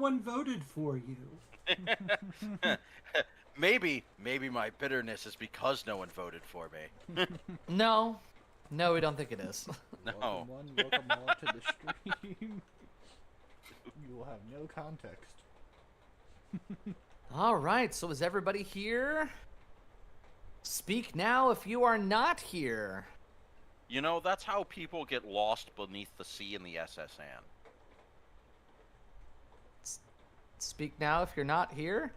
one voted for you. Maybe my bitterness is because no one voted for me. No, we don't think it is. No. Welcome one, welcome all to the stream. You will have no context. All right, so is everybody here? Speak now if you are not here. You know, that's how people get lost beneath the sea in the SS Anne. Speak now if you're not here.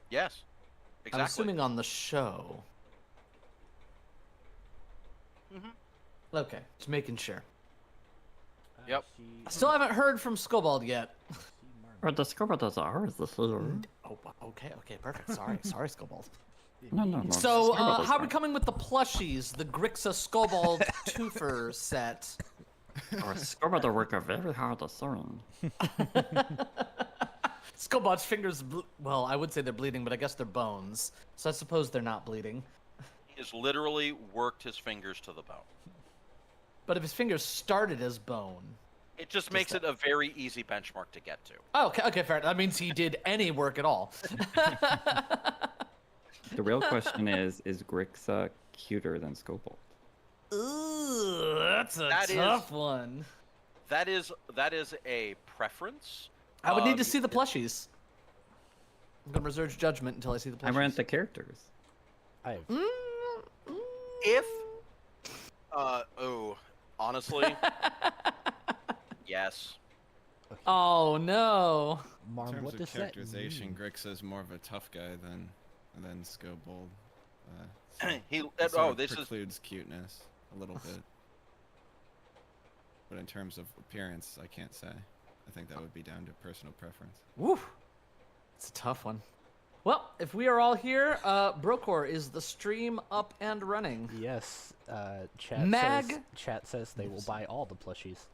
Yes. Exactly. I'm assuming on the show. Okay, just making sure. Yep. I still haven't heard from Skobald yet. Or the Scobardos are the season. Oh, okay, perfect. Sorry, Skobald. No. So, Scobardos how are we are. coming with the plushies? The Grixa Skobald twofer set. Our Scobardor work are very hard to sing. Skobald's fingers, well, I would say they're bleeding, but I guess they're bones. So I suppose they're not bleeding. He has literally worked his fingers to the bone. But if his fingers started as bone... It just makes it a very easy benchmark to get to. Oh, okay, fair. That means he did any work at all. The real question is Grixa cuter than Scobald? Ooh, that's a That tough one. That is a preference. I would need to see the plushies. I'm gonna reserve judgment until I see the plushies. I rent the characters. I have If, honestly, yes. Oh no. In Marm, terms what of does that characterization, mean? Grixa more of a tough guy than Scobold. He. This This is. precludes cuteness a little bit. But in terms of appearance, I can't say. I think that would be down to personal preference. Woo. It's a tough one. Well, if we are all here, Brokor, is the stream up and running? Yes, chat says they will buy all the plushies.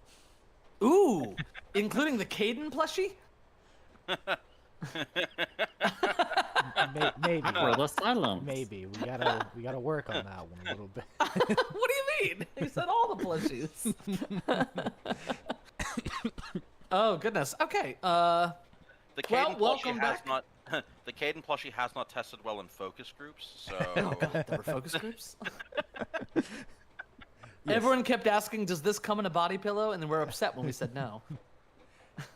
Ooh, including the Caden plushie? Maybe. For the silence. Maybe we gotta work on that one a little bit. What do you mean? He said all the plushies. Oh goodness. Okay. The Well, Caden welcome plushie has back. not. The Caden plushie has not tested well in focus groups, so. Oh god, there were focus groups. Everyone kept asking, "Does this come in a body pillow?" And then we're upset when we said no.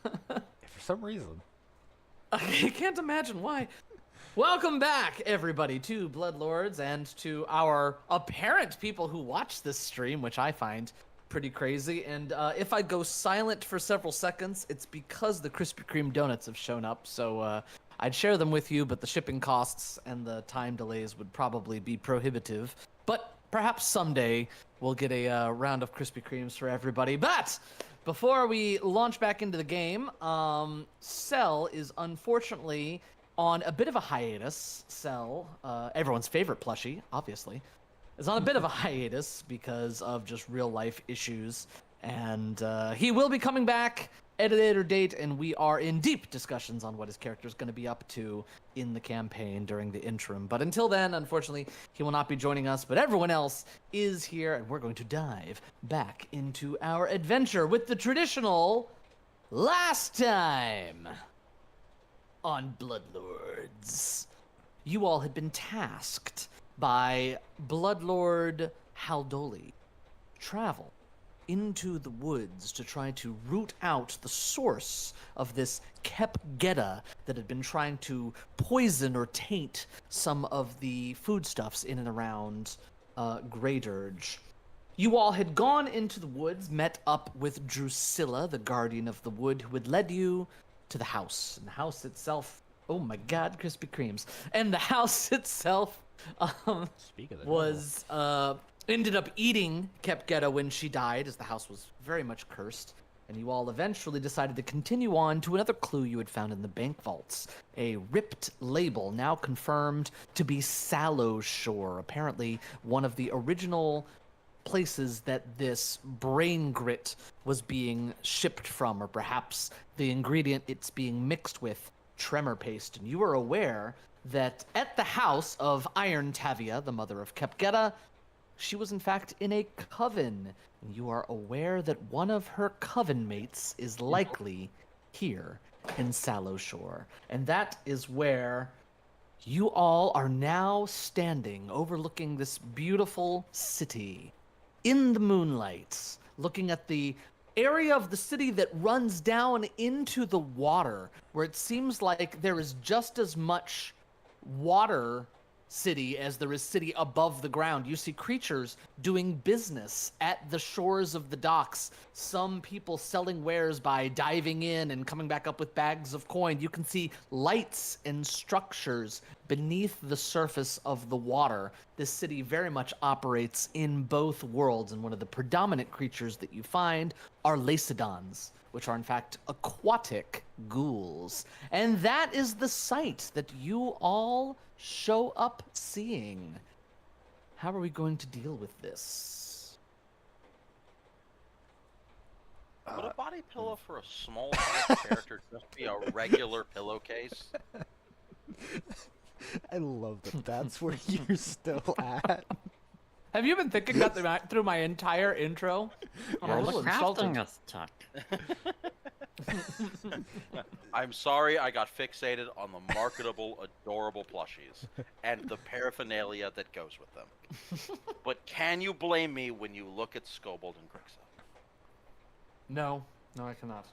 For some reason. I can't imagine why. Welcome back, everybody, to Bloodlords and to our apparent people who watch this stream, which I find pretty crazy. And if I go silent for several seconds, it's because the Krispy Kreme donuts have shown up. So I'd share them with you, but the shipping costs and the time delays would probably be prohibitive. But perhaps someday we'll get a round of Krispy Kremes for everybody. But before we launch back into the game, Cell is unfortunately on a bit of a hiatus. Cell, everyone's favorite plushie, obviously, is on a bit of a hiatus because of just real life issues. And he will be coming back at a later date, and we are in deep discussions on what his character is going to be up to in the campaign during the interim. But until then, unfortunately, he will not be joining us, but everyone else is here, and we're going to dive back into our adventure with the traditional last time on Bloodlords. You all had been tasked by Bloodlord Haldoli travel into the woods to try to root out the source of this Kepgeda that had been trying to poison or taint some of the foodstuffs in and around Greydirge. You all had gone into the woods, met up with Drusilla, the guardian of the wood, who had led you to the house. And the house itself, oh my god, Krispy Kremes. And the house itself Speak of the was ended up eating Kepgeda when she died, as the house was very much cursed. And you all eventually decided to continue on to another clue you had found in the bank vaults. A ripped label, now confirmed to be Sallow Shore. Apparently one of the original places that this brain grit was being shipped from, or perhaps the ingredient it's being mixed with, tremor paste. And you are aware that at the house of Iron Tavia, the mother of Kepgeda, she was in fact in a coven. And you are aware that one of her coven mates is likely here and Sallow Shore. And that is where you all are now standing overlooking this beautiful city in the moonlight, looking at the area of the city that runs down into the water, where it seems like there is just as much water city as there is city above the ground. You see creatures doing business at the shores of the docks. Some people selling wares by diving in and coming back up with bags of coin. You can see lights and structures beneath the surface of the water. This city very much operates in both worlds, and one of the predominant creatures that you find are Lacedons, which are in fact aquatic ghouls. And that is the sight that you all show up seeing. How are we going to deal with this? Would a body pillow for a small-sized character just be a regular pillowcase? I love that that's where you're still at. Have you been thinking about that through my entire intro? I'm a You're little insulted. us, Chuck. I'm sorry I got fixated on the marketable, adorable plushies and the paraphernalia that goes with them. But can you blame me when you look at Scobold and Grixa? No, I cannot.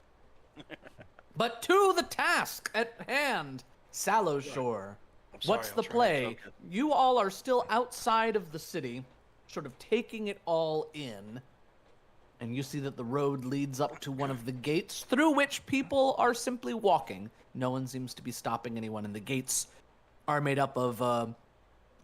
But to the task at hand, Sallow Shore. I'm sorry, What's I'm the trying to play? focus. You all are still outside of the city, sort of taking it all in. And you see that the road leads up to one of the gates through which people are simply walking. No one seems to be stopping anyone, and the gates are made up of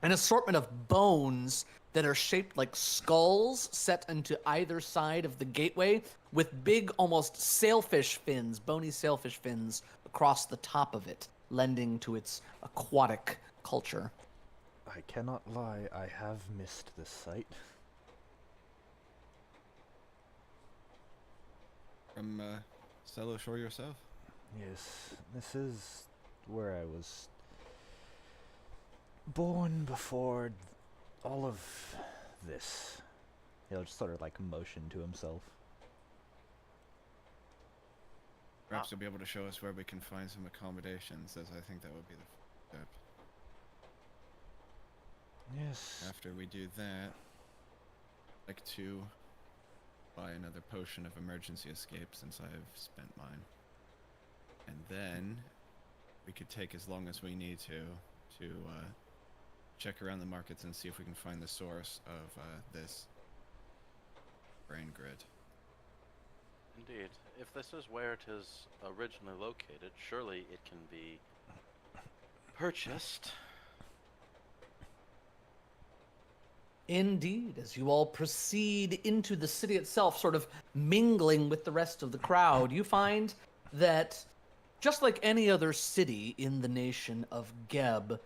an assortment of bones that are shaped like skulls set into either side of the gateway with big, almost sailfish fins, bony sailfish fins across the top of it, lending to its aquatic culture. I cannot lie, I have missed this sight. From Stello Shore yourself? Yes, this is where I was born before all of this. He'll just sort of like motion to himself. Perhaps you'll be able to show us where we can find some accommodations, as I think that would be the first step. Yes. After we do that, I'd like to buy another potion of emergency escape since I've spent mine. And then we could take as long as we need to check around the markets and see if we can find the source of this brain grid. Indeed. If this is where it is originally located, surely it can be purchased. Indeed, as you all proceed into the city itself, sort of mingling with the rest of the crowd, you find that just like any other city in the nation of Geb,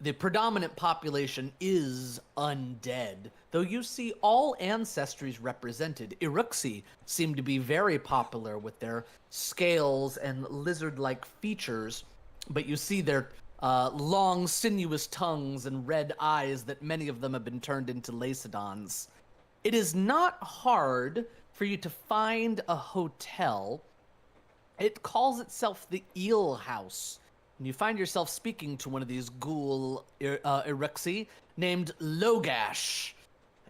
the predominant population is undead. Though you see all ancestries represented, Iruxi seem to be very popular with their scales and lizard-like features, but you see their long, sinuous tongues and red eyes that many of them have been turned into Lacedons. It is not hard for you to find a hotel. It calls itself the Eel House. And you find yourself speaking to one of these ghoul Iruxi named Logash.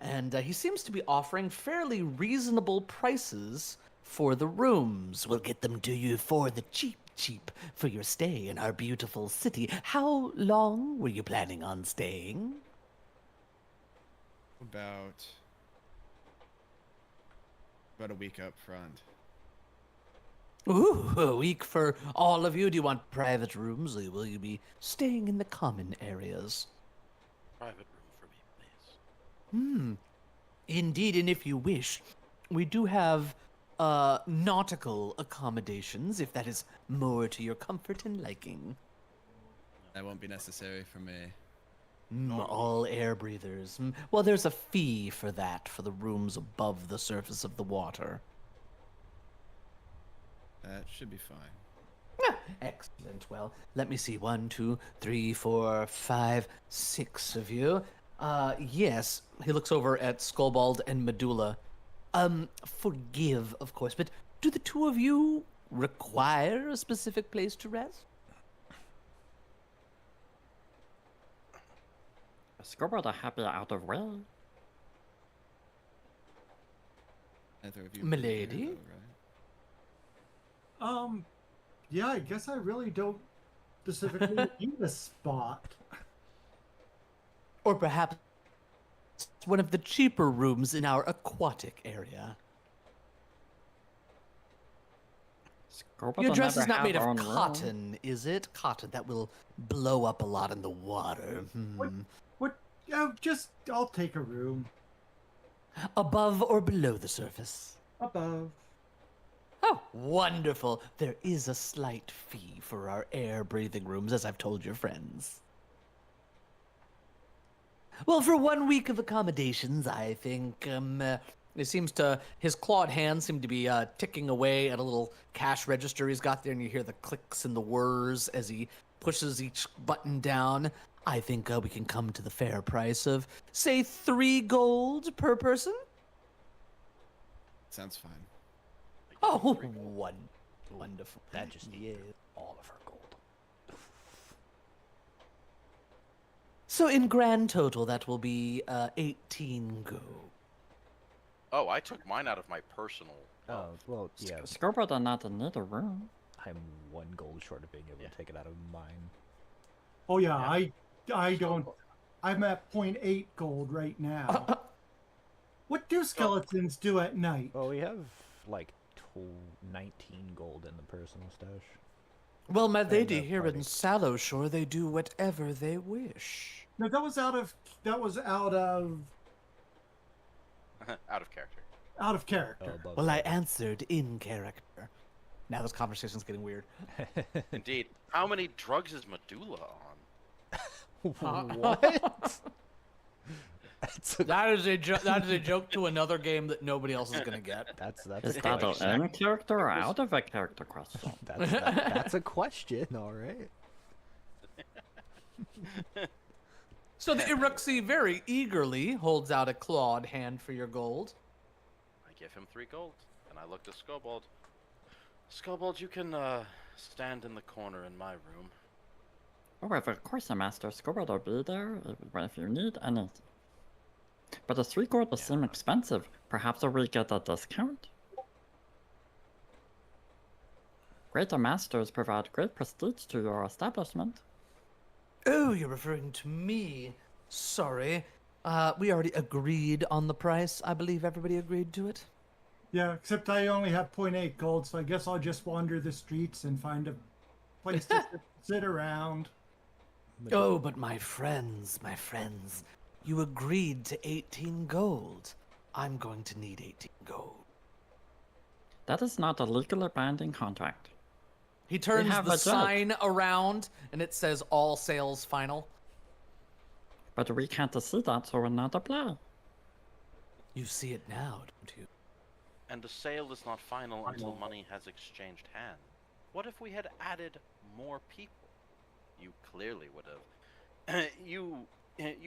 And he seems to be offering fairly reasonable prices for the rooms. We'll get them to you for the cheap for your stay in our beautiful city. How long were you planning on staying? About a week up front. Ooh, a week for all of you. Do you want private rooms, or will you be staying in the common areas? Private room for me, please. Indeed, and if you wish, we do have nautical accommodations, if that is more to your comfort and liking. That won't be necessary for me. All air breathers. Well, there's a fee for that, for the rooms above the surface of the water. That should be fine. Excellent. Well, let me see. 1, 2, 3, 4, 5, 6 of you. Yes. He looks over at Skullbald and Medulla. Forgive, of course, but do the two of you require a specific place to rest? Scoreboard are happy out of way. Neither of you. Milady? Right? Yeah, I guess I really don't specifically need a spot. Or perhaps one of the cheaper rooms in our aquatic area. Scoreboard Your will dress never is not have made of our own room. cotton, is it? Cotton that will blow up a lot in the water. What? I'll take a room Above or below the surface? above. Oh, wonderful. There is a slight fee for our air-breathing rooms, as I've told your friends. Well, for 1 week of accommodations, I think, his clawed hands seem to be ticking away at a little cash register he's got there, and you hear the clicks and the whirs as he pushes each button down. I think we can come to the fair price of, say, 3 gold per person? Sounds fine. Oh, wonderful. That just is all of her gold. So in grand total, that will be 18 gold. Oh, I took mine out of my personal. Oh, well, yeah. Scoreboard are not in the room. I'm 1 gold short of being able to take it out of mine. Oh yeah, I don't. I'm at 0.8 gold right now. What do skeletons do at night? Well, we have like 19 gold in the personal stash. Well, my lady, the here in party. Sallow Shore, they do whatever they wish. No, that was out of Out of character. character. Oh, above Well, I that. answered in character. Now this conversation's getting weird. Indeed. How many drugs is Medulla on? What? That's a, That is a joke to another game that nobody else is gonna get. that's Is a that question. an in character or out of a character question? That's a question, all right. So the Iruxi very eagerly holds out a clawed hand for your gold. I give him 3 gold, and I look to Skobold. Skobold, you can stand in the corner in my room. Oh, of course, Master. Scoreboard will be there if you need anything. But the 3 gold will seem expensive. Perhaps we get a discount? Greater Masters provide great prestige to your establishment. Oh, you're referring to me. Sorry. We already agreed on the price. I believe everybody agreed to it. Yeah, except I only have 0.8 gold, so I guess I'll just wander the streets and find a place to sit around. Oh, but my friends, you agreed to 18 gold. I'm going to need 18 gold. That is not a legally binding contract. He turns have the a judge. sign around, and it says all sales final. But we can't see that, so we're not apply. You see it now, don't you? And the sale is not final until money has exchanged hands. What if we had added more people? You clearly would have. You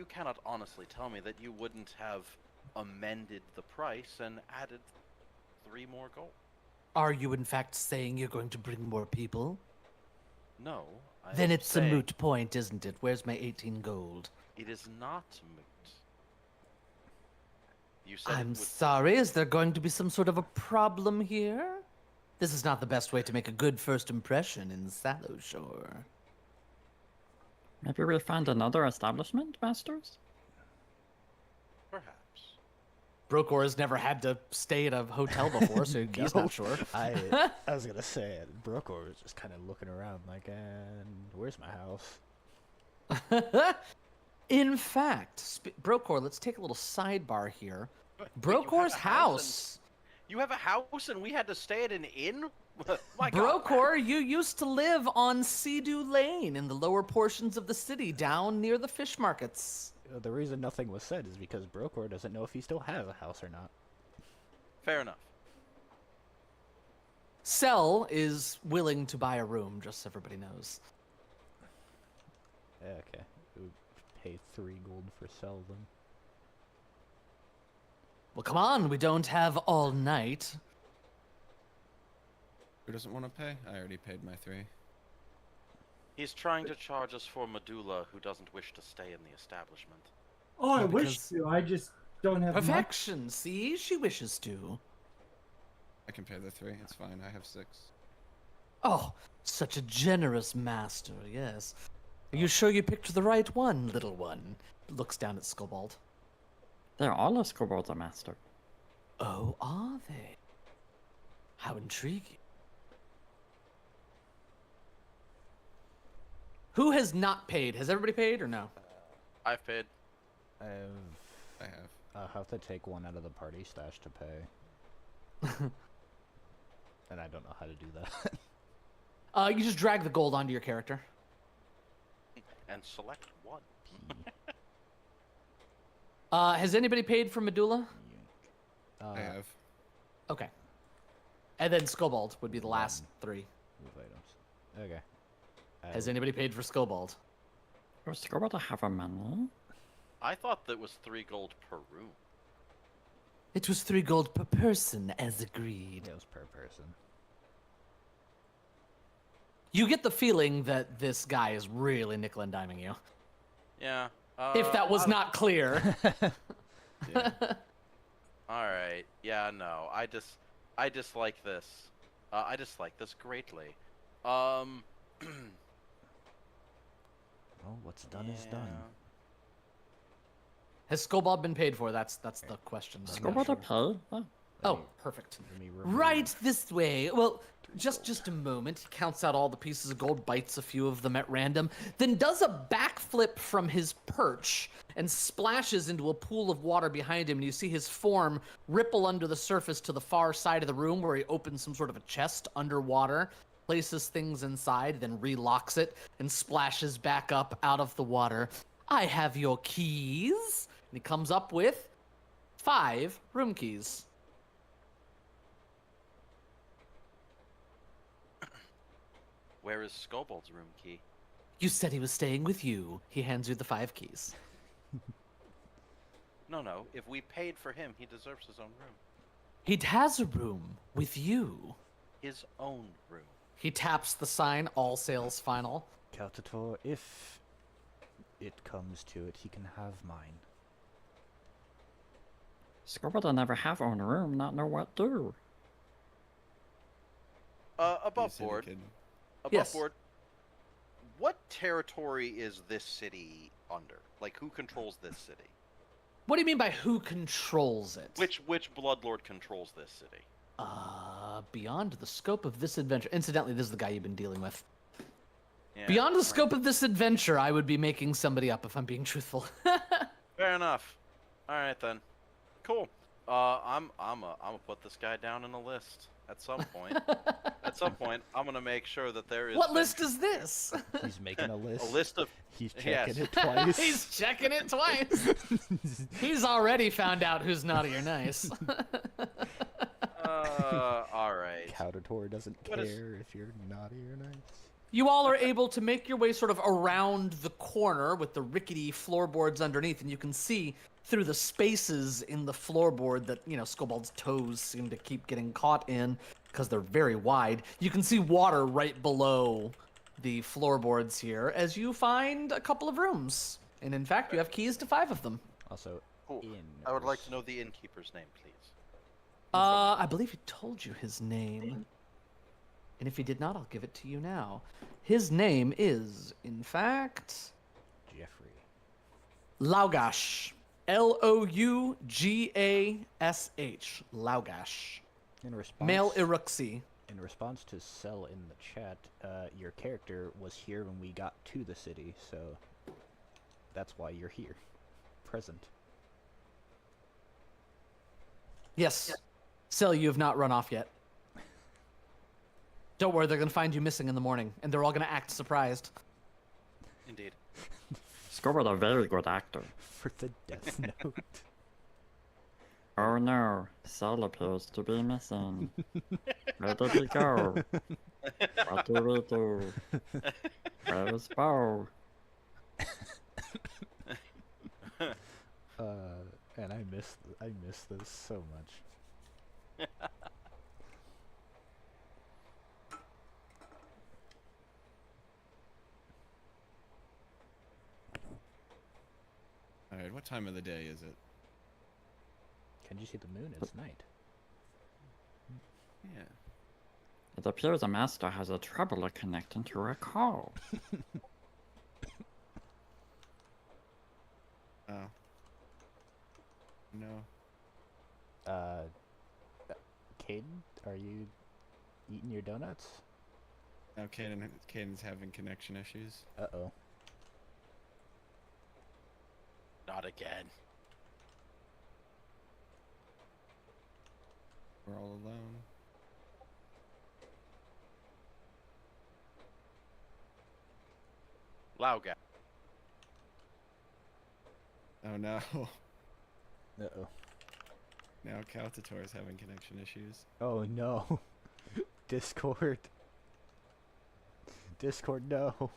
cannot honestly tell me that you wouldn't have amended the price and added 3 more gold. Are you in fact saying you're going to bring more people? No. I Then am it's a saying moot point, isn't it? Where's my 18 gold? It is not moot. You said I'm it would... sorry, is there going to be some sort of a problem here? This is not the best way to make a good first impression in Sallow Shore. Maybe we'll find another establishment, Masters? Perhaps. Brokor has never had to stay at a hotel before, so he's No. not sure. I was gonna say it. Brokor was just kind of looking around like, and where's my house? In fact, Brokor, let's take a little sidebar here. But you have Brokor's a house. You have a house and we had to stay at an inn? My God. Brokor, you used to live on Sea-Doo Lane in the lower portions of the city, down near the fish markets. The reason nothing was said is because Brokor doesn't know if he still has a house or not. Fair enough. Sel is willing to buy a room, just so everybody knows. Yeah, okay. We would pay 3 gold for sell them. Well, come on, we don't have all night. Who doesn't want to pay? I already paid my 3. He's trying to charge us for Medulla, who doesn't wish to stay in the establishment. Oh, I Well, wish because- to. I just don't have money. Perfection. See, she wishes to. I can pay the 3. It's fine. I have 6. Oh, such a generous master. Yes. Are you sure you picked the right one, little one? Looks down at Skobald. They're all a Scobalder master. Oh, are they? How intriguing. Who has not paid? Has everybody paid or no? I've paid. I have. I'll have to take one out of the party stash to pay. And I don't know how to do that. You just drag the gold onto your character. And select one. Has anybody paid for Medulla? I have. Okay. And then Skobald would be the last 3. Move items. Okay. Has anybody paid for Skobald? Does Scobalder have a money? I thought that was 3 gold per room. It was 3 gold per person, as agreed. It was per person. You get the feeling that this guy is really nickel and diming you. Yeah. If that was not clear. Yeah. All right. Yeah. No. I dislike this. I dislike this greatly. Well, what's done is done. yeah. Has Skobald been paid for? That's the question. I'm not Scobalder sure. pay? Oh. Oh, perfect. Let me remove- Right this way. Well, just a moment. He counts out all the pieces of gold, bites a few of them at random, then does a backflip from his perch and splashes into a pool of water behind him. And you see his form ripple under the surface to the far side of the room where he opens some sort of a chest underwater, places things inside, then relocks it and splashes back up out of the water. I have your keys. And he comes up with 5 room keys. Where is Skobald's room key? You said he was staying with you. He hands you the 5 keys. No. If we paid for him, he deserves his own room. He has a room with you. His own room. He taps the sign, all sales final. Caltator, if it comes to it, he can have mine. Scobalder never have own room, not know what do. Above City board. kid. Above Yes. board. What territory is this city under? Like, who controls this city? What do you mean by who controls it? Which bloodlord controls this city? Beyond the scope of this adventure. Incidentally, this is the guy you've been dealing with. Yeah, Beyond the right. scope of this adventure, I would be making somebody up if I'm being truthful. Fair enough. All right then. Cool. I'm gonna put this guy down in a list at some point. At some point, I'm gonna make sure that there is. What list is this? He's making a list. A list of. He's checking Yes. it twice. He's checking it twice. He's already found out who's naughty or nice. All right. Caltator doesn't What care is- if you're naughty or nice. You all are able to make your way sort of around the corner with the rickety floorboards underneath, and you can see through the spaces in the floorboard that, Skobald's toes seem to keep getting caught in because they're very wide. You can see water right below the floorboards here as you find a couple of rooms. And in fact, you have keys to 5 of them. Also, Cool. in. I would like to know the innkeeper's name, please. I believe he told you his name. And if he did not, I'll give it to you now. His name is, in fact, Jeffrey. Laugash. Lougash. Laugash. In response. Male Iruxi. In response to Cell in the chat, your character was here when we got to the city, so that's why you're here, present. Yes. Cell, you have not run off yet. Don't worry, they're going to find you missing in the morning, and they're all going to act surprised. Indeed. Scobalder a very good actor. For the Death Note. Oh no, Cell appears to be missing. Where did he go? What do we do? Where's Bo? And I miss this so much. What time of the day is it? Can you see the moon? It's night. Yeah. It appears the master has a trouble connecting to a call. Oh. No. Caden, are you eating your donuts? No, Caden's having connection issues. Uh-oh. Not again. We're all alone. Loud guy. Oh no. Uh-oh. Now Caltator is having connection issues. Oh no. Discord. Discord, no.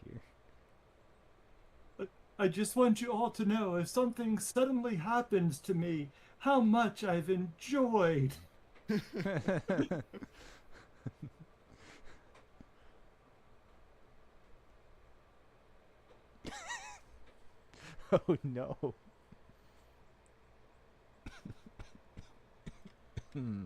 Here. I just want you all to know if something suddenly happens to me, how much I've enjoyed. Oh no. Hmm.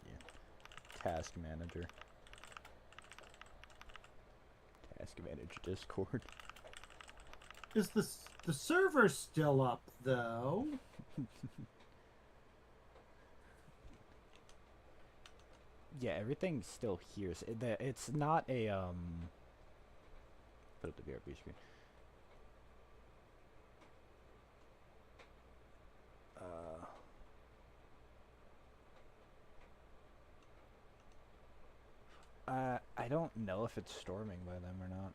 Yeah. Task manager. Task manager Discord. Is the server still up though? Yeah, everything's still here. So it's not a put up the BRB screen. I don't know if it's storming by them or not.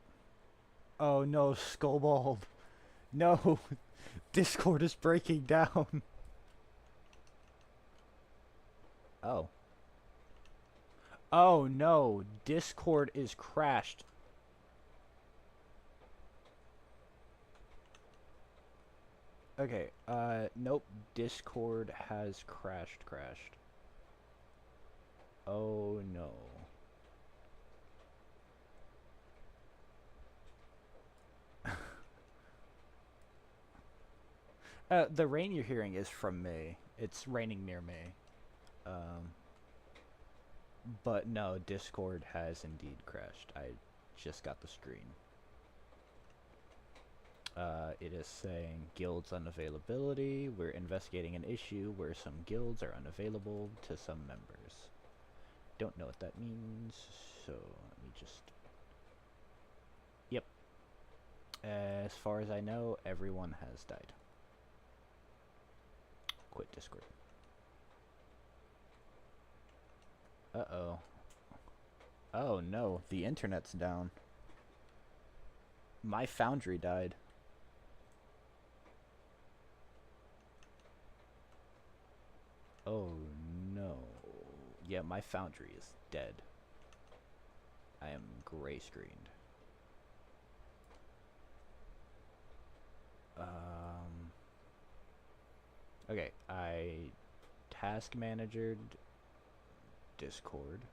Oh no, Skullbald. No, Discord is breaking down. Oh. Oh no, Discord is crashed. Okay, nope, Discord has crashed. Oh no. The rain you're hearing is from May. It's raining near May. But no, Discord has indeed crashed. I just got the screen. It is saying guilds unavailability. We're investigating an issue where some guilds are unavailable to some members. Don't know what that means, so let me just... Yep. As far as I know, everyone has died. Quit Discord. Uh-oh. Oh no, the internet's down. My foundry died. Oh no. Yeah, my foundry is dead. I am gray screened. Okay, I task managered Discord.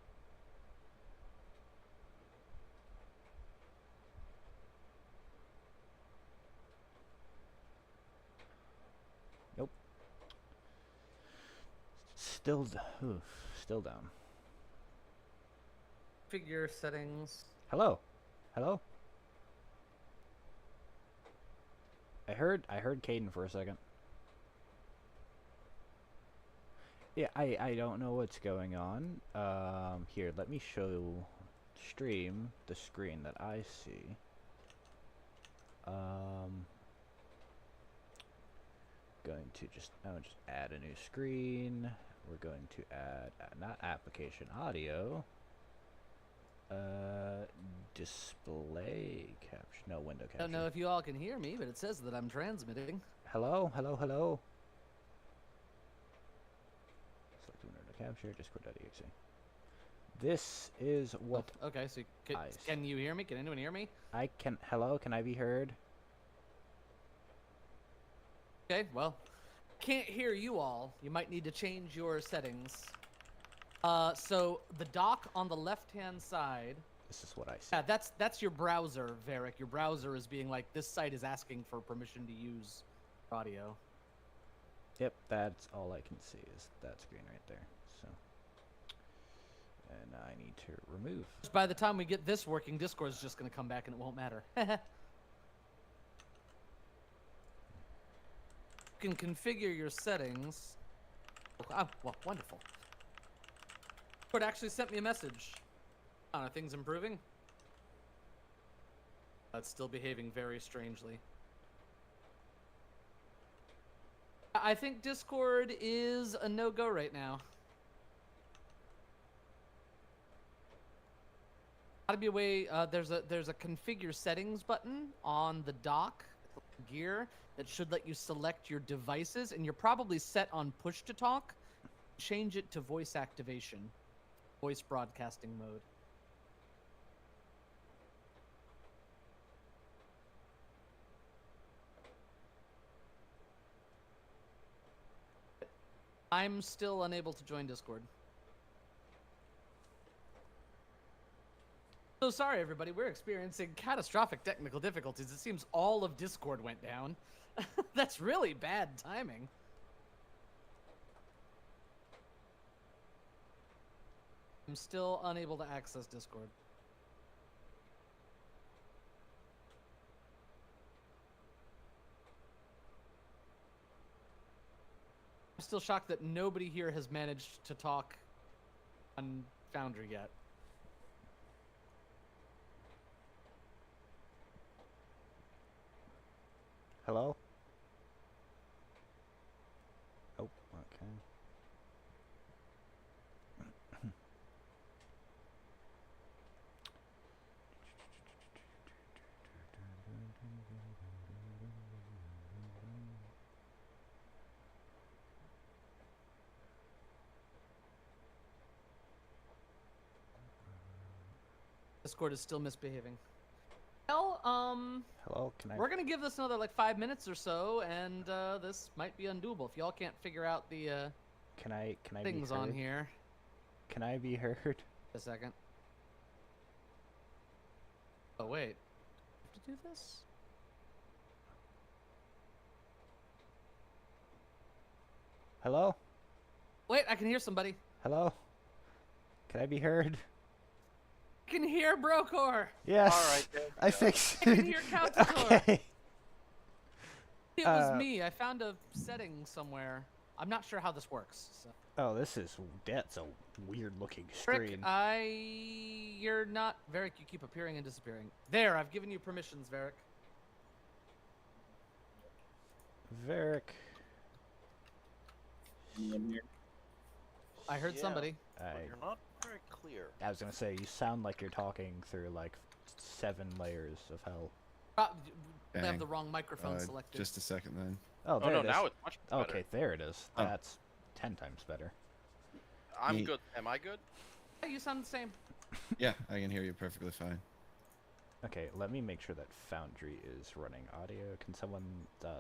Nope. Still down. Figure settings. Hello. Hello. I heard Caden for a second. Yeah, I don't know what's going on. Here, let me show stream the screen that I see. Going to just add a new screen. We're going to add not application audio. Display caption. No, window caption. I don't know if you all can hear me, but it says that I'm transmitting. Hello. Select window capture Discord.exe. This is what Okay, so I can you hear me? Can anyone hear me? I can. Hello, can I be heard? Okay, well, can't hear you all. You might need to change your settings. So the dock on the left-hand side. This is what I see. Yeah, that's your browser, Varric. Your browser is being like, this site is asking for permission to use audio. Yep, that's all I can see is that screen right there. So, and I need to remove. By the time we get this working, Discord's just gonna come back and it won't matter. You can configure your settings. Oh, well, wonderful. Discord actually sent me a message. Are things improving? It's still behaving very strangely. I think Discord is a no-go right now. Gotta be a way. There's a configure settings button on the dock gear that should let you select your devices, and you're probably set on push to talk. Change it to voice activation, voice broadcasting mode. I'm still unable to join Discord. So sorry, everybody. We're experiencing catastrophic technical difficulties. It seems all of Discord went down. That's really bad timing. I'm still unable to access Discord. I'm still shocked that nobody here has managed to talk on Foundry yet. Hello? Oh, okay. Discord is still misbehaving. Well, Hello, can I? we're gonna give this another like 5 minutes or so, and this might be undoable if y'all can't figure out the Can I things be heard? on here. Can I be heard? A second. Oh wait, I have to do this? Hello? Wait, I can hear somebody. Hello? Can I be heard? I can hear Brocor. Yes. All right, there we I go. fixed I it. can hear Countador. Okay. It was me. I found a setting somewhere. I'm not sure how this works. So. Oh, that's a weird looking Rick, screen. you're not Varric. You keep appearing and disappearing. There, I've given you permissions, Varric. Varric. I heard Yeah. somebody. But you're not very clear. I was gonna say you sound like you're talking through like 7 layers of hell. I have Dang. the wrong microphone selected. Just a second then. Oh, Oh there no, it is. now it's much better. Okay, there it is. Oh. That's 10 times better. I'm Neat. good. Am I good? Yeah, you sound the same. Yeah, I can hear you perfectly fine. Okay, let me make sure that Foundry is running audio. Can someone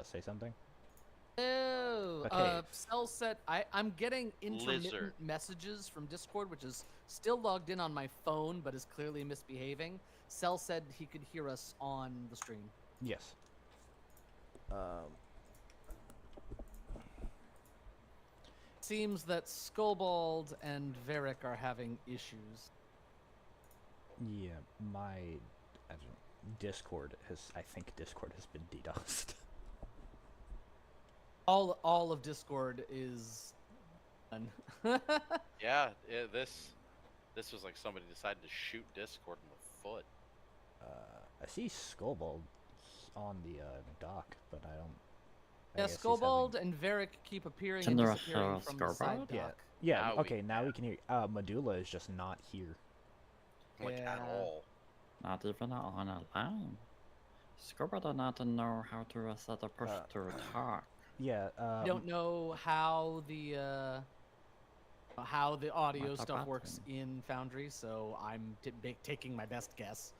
say something? Oh, Okay. Cell set. I'm getting intermittent Lizard. messages from Discord, which is still logged in on my phone, but is clearly misbehaving. Cell said he could hear us on the stream. Yes. Seems that Skullbald and Varric are having issues. Yeah, I don't, Discord has. I think Discord has been DDoSed. All of Discord is done. Yeah. This was like somebody decided to shoot Discord in the foot. I see Skullbald on the dock, but I don't. I Yeah, guess he's Skullbald having- and Varric keep appearing Can and there disappearing a from the side Skullbald? Yeah. dock. Yeah. Now we Okay. Now we can hear. Medulla is just not here. Like at Yeah. all. Not even on a line. Scuba does not know how to set a push to talk. Yeah. I don't know how the how the audio Not stuff bad works then. in Foundry, so I'm taking my best guess.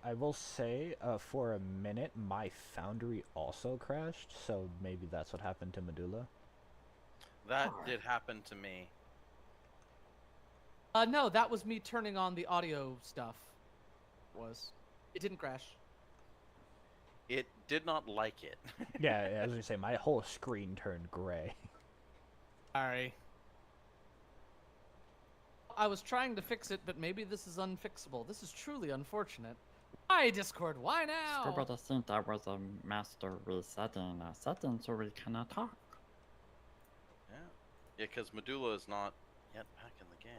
I will say, for a minute, my Foundry also crashed, so maybe that's what happened to Medulla. That did happen to me. No, that was me turning on the audio stuff. It didn't crash. It did not like it. Yeah, as I say, my whole screen turned gray. Sorry. I was trying to fix it, but maybe this is unfixable. This is truly unfortunate. Why, Discord? Why now? Scuba, I think that was a master resetting a setting so we cannot talk. Yeah, because Medulla is not yet back in the game.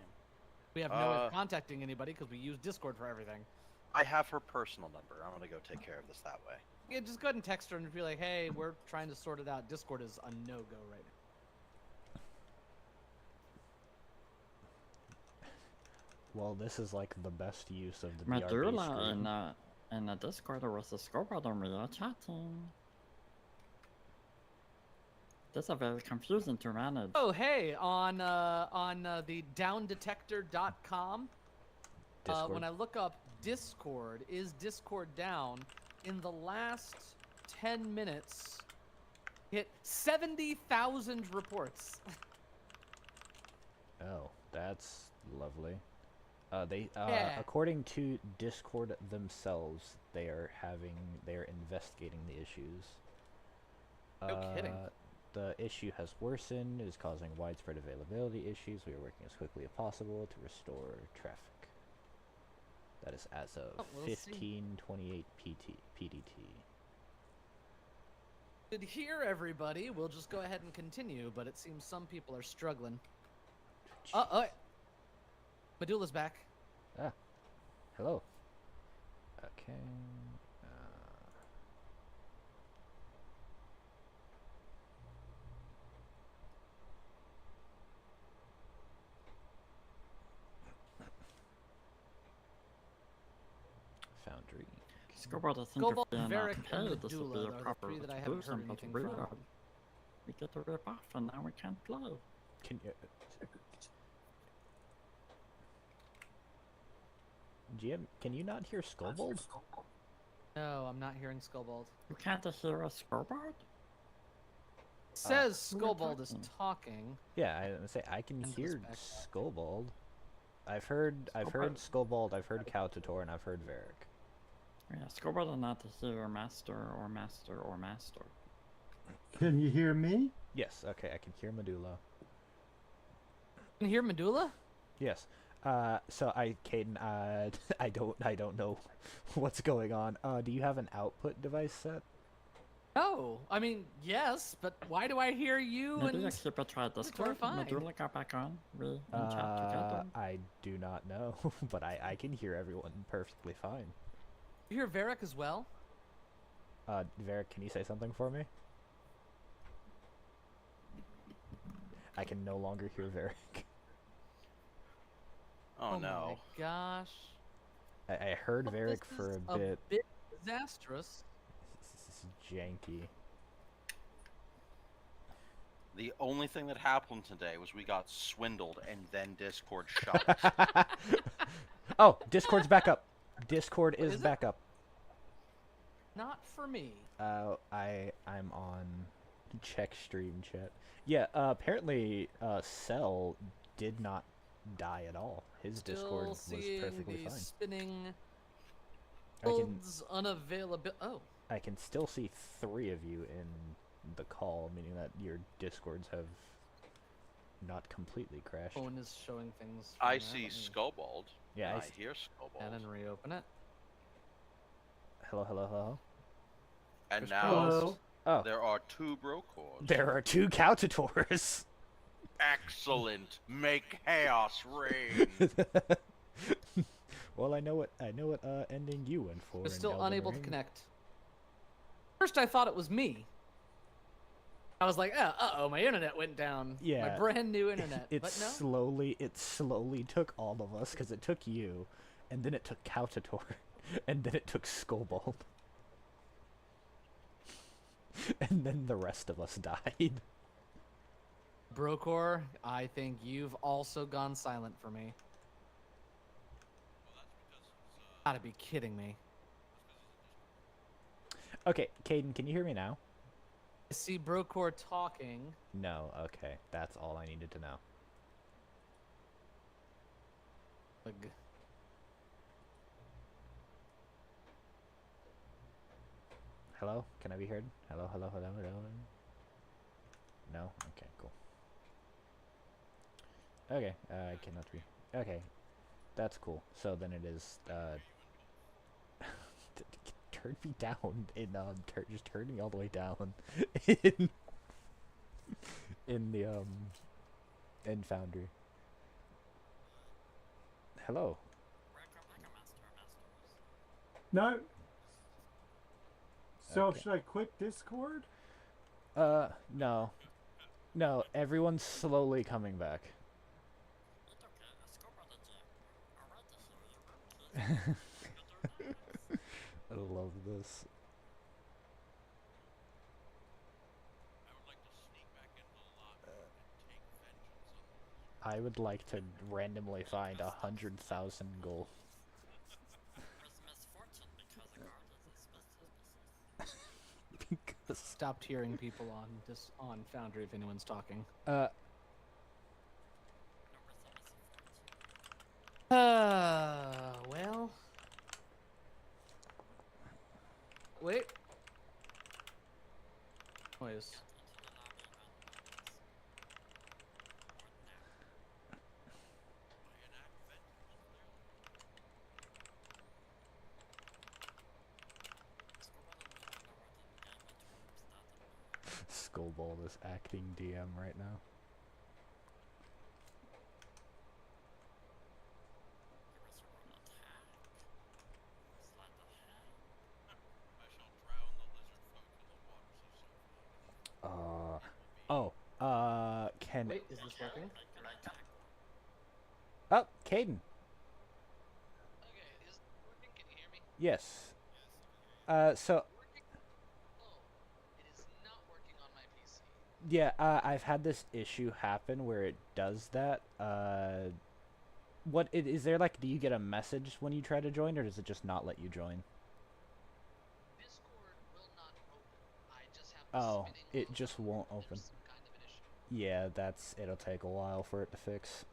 We have no way of contacting anybody because we use Discord for everything. I have her personal number. I'm gonna go take care of this that way. Yeah, just go ahead and text her and be like, hey, we're trying to sort it out. Discord is a no-go right now. Well, this is like the best use of the BRB Medulla screen. in the Discord was a Scuba and we are chatting. This is very confusing to manage. Oh, hey, on the downdetector.com, when I look up Discord, is Discord down, in the last 10 minutes, hit 70,000 reports. Oh, that's lovely. Yeah. According to Discord themselves, they are investigating the issues. No kidding. The issue has worsened, is causing widespread availability issues. We are working as quickly as possible to restore traffic. That is as of We'll see. 15/28 PDT. Good hear, everybody. We'll just go ahead and continue, but it seems some people are struggling. Medulla's back. Hello. Okay. Foundry. Scuba, I think Scuba, if we are Varric, not and paid, this would be Medulla a are the proper three that I haven't heard conclusion, but anything we from. we get to rip off and now we can't play. Can you... GM, can you not hear Skullbold? No, I'm not hearing Skullbald. You can't hear a Scuba? Says who are Skullbald is talking? talking. Yeah, I would say I can And hear back. Skullbold. I've heard Skullbold, I've heard Cowtator, and I've heard Varric. Yeah, Scuba are not to hear master or master or master. Can you hear me? Yes, okay, I can hear Medulla. Can you hear Medulla? Yes. So Caden, I don't know what's going on. Do you have an output device set? No. I mean, yes, but why do I hear you Maybe and... Keeper tried Discord. fine. Medulla got back on. We in chat together. I do not know, but I can hear everyone perfectly fine. You hear Varric as well? Varric, can you say something for me? I can no longer hear Varric. Oh, no. my gosh. I heard Well, Varric this for is a bit. disastrous. This is janky. The only thing that happened today was we got swindled and then Discord shut us. Oh, Discord's back up. Discord is is it? back up. Not for me. I'm on check stream chat. Yeah, apparently Cell did not die at all. His Still Discord was seeing perfectly the fine. spinning I can builds unavailable. Oh, I can still see 3 of you in the call, meaning that your Discords have not completely crashed. phone is showing things. I from see that. Skullbold. Yeah, and I I s- hear And Skullbold. then reopen it. Hello, hello, hello. And There's now Hello. Oh, there are 2 Brocords. there are 2 Cowtators. Excellent. Make chaos reign. Well, I know what ending you went for. We're in still Elden unable to Ring. connect. First, I thought it was me. I was like, oh, my internet went down. Yeah. My brand new internet. It But no. slowly took all of us, because it took you, and then it took Cowtator, and then it took Skullbold. And then the rest of us died. Brokor, I think you've also gone silent for me. Gotta be kidding me. Okay, Caden, can you hear me now? I see Brokor talking. No. Okay, that's all I needed to know. Ugh. Hello? Can I be heard? Hello, hello, hello, hello? No? Okay, cool. Okay, I cannot be. Okay, that's cool. So then it is, turn me down in, just turn me all the way down in, in the, in Foundry. Hello? No. So Okay. should I quit Discord? No. No, everyone's slowly coming back. I love this. I would like to randomly find 100,000 gold. Because, Stopped hearing people on Foundry if anyone's talking. Well. Wait. Noise. Skullball is acting DM right now. Can... Wait, is this working? Oh, Caden. Okay, is it working? Can you hear me? Yes. So... Working? Oh, it is not working on my PC. Yeah, I've had this issue happen where it does that. Is there, like, do you get a message when you try to join, or does it just not let you join? Discord will not open. I just have Oh, spinning it logo. just won't There's open. some kind of an issue. Yeah, it'll take a while for it to fix.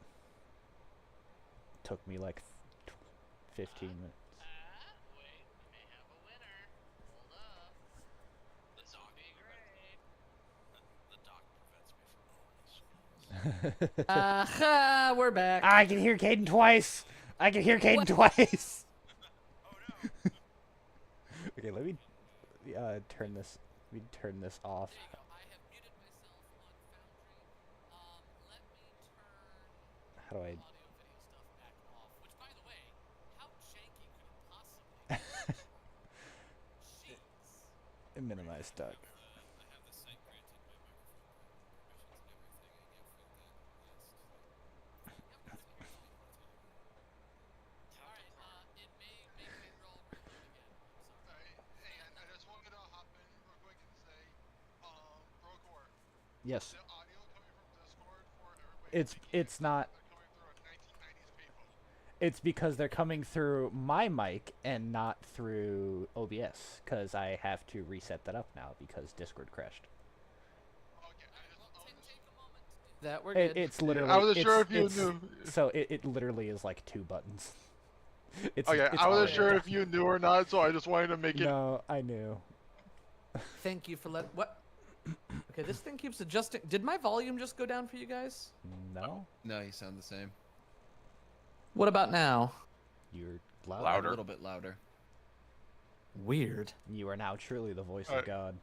Took me like 15 minutes. Wait, we may have a winner. Hold up. This would be great. The doc prevents me from owning We're back. I can hear Caden twice! I can hear Caden twice! Okay, let me turn this off. There you go. I have muted myself on Foundry. Let me turn How do I... audio video stuff back off. Which, by the way, how janky could it possibly be? Jeez. minimize duck? I have the site granted my microphone permissions and everything, and yet failed that list. Alright, it may make me roll reboot again. I'm sorry. Hey, I just wanted to hop in real quick and say, Brokor, Yes. the audio coming from Discord for everybody. It's not... They're coming through a 1990s payphone. It's because they're coming through my mic and not through OBS, because I have to reset that up now because Discord crashed. Okay, Take a moment to do that. We're good. It's literally... I wasn't sure if you it's- knew. So it literally is like 2 buttons. It's, Okay, it's I wasn't all- sure if you knew or not, so I just wanted to make it. No, I knew. Thank you for what? Okay, this thing keeps adjusting. Did my volume just go down for you guys? No? No, you sound the same. What about now? You're loud. Louder. A little bit louder. Weird. You are now truly the voice of Alright. God.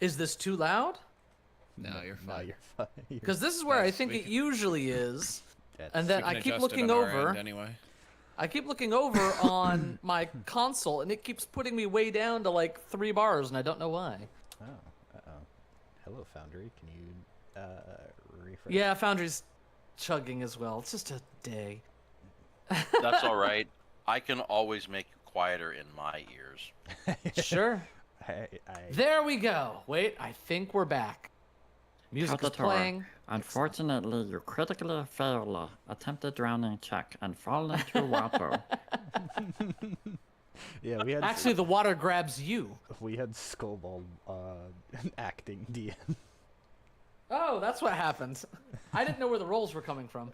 Is this too loud? No, you're No, fine. you're fine. You're- Because this is where I Yes, think we it can- usually is. that's- And We then can I keep adjust it looking on our over. end anyway. I keep looking over on my console, and it keeps putting me way down to like 3 bars, and I don't know why. Oh, uh-oh. Hello, Foundry. Can you, refresh? Yeah, Foundry's chugging as well. It's just a day. That's all right. I can always make you quieter in my ears. Sure. I There we go. Wait, I think we're back. Music is Predator. playing. Unfortunately, you critically fail attempted drowning check and fall into water. Yeah, we had Actually, the water grabs you. we had Skullball acting DM. Oh, that's what happened. I didn't know where the rolls were coming from.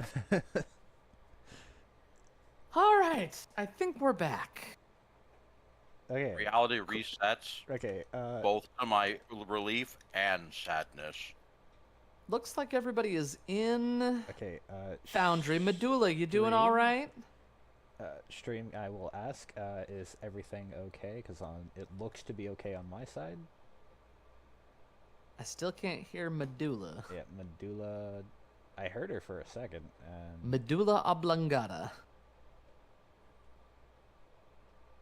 All right, I think we're back. Okay. Reality resets, Okay. both to my relief and sadness. Looks like everybody is in Okay. Foundry. Medulla, you doing all Stream? right? Stream. I will ask. Is everything okay? Because it looks to be okay on my side. I still can't hear Medulla. Yeah, Medulla. I heard her for a second. And Medulla oblongata.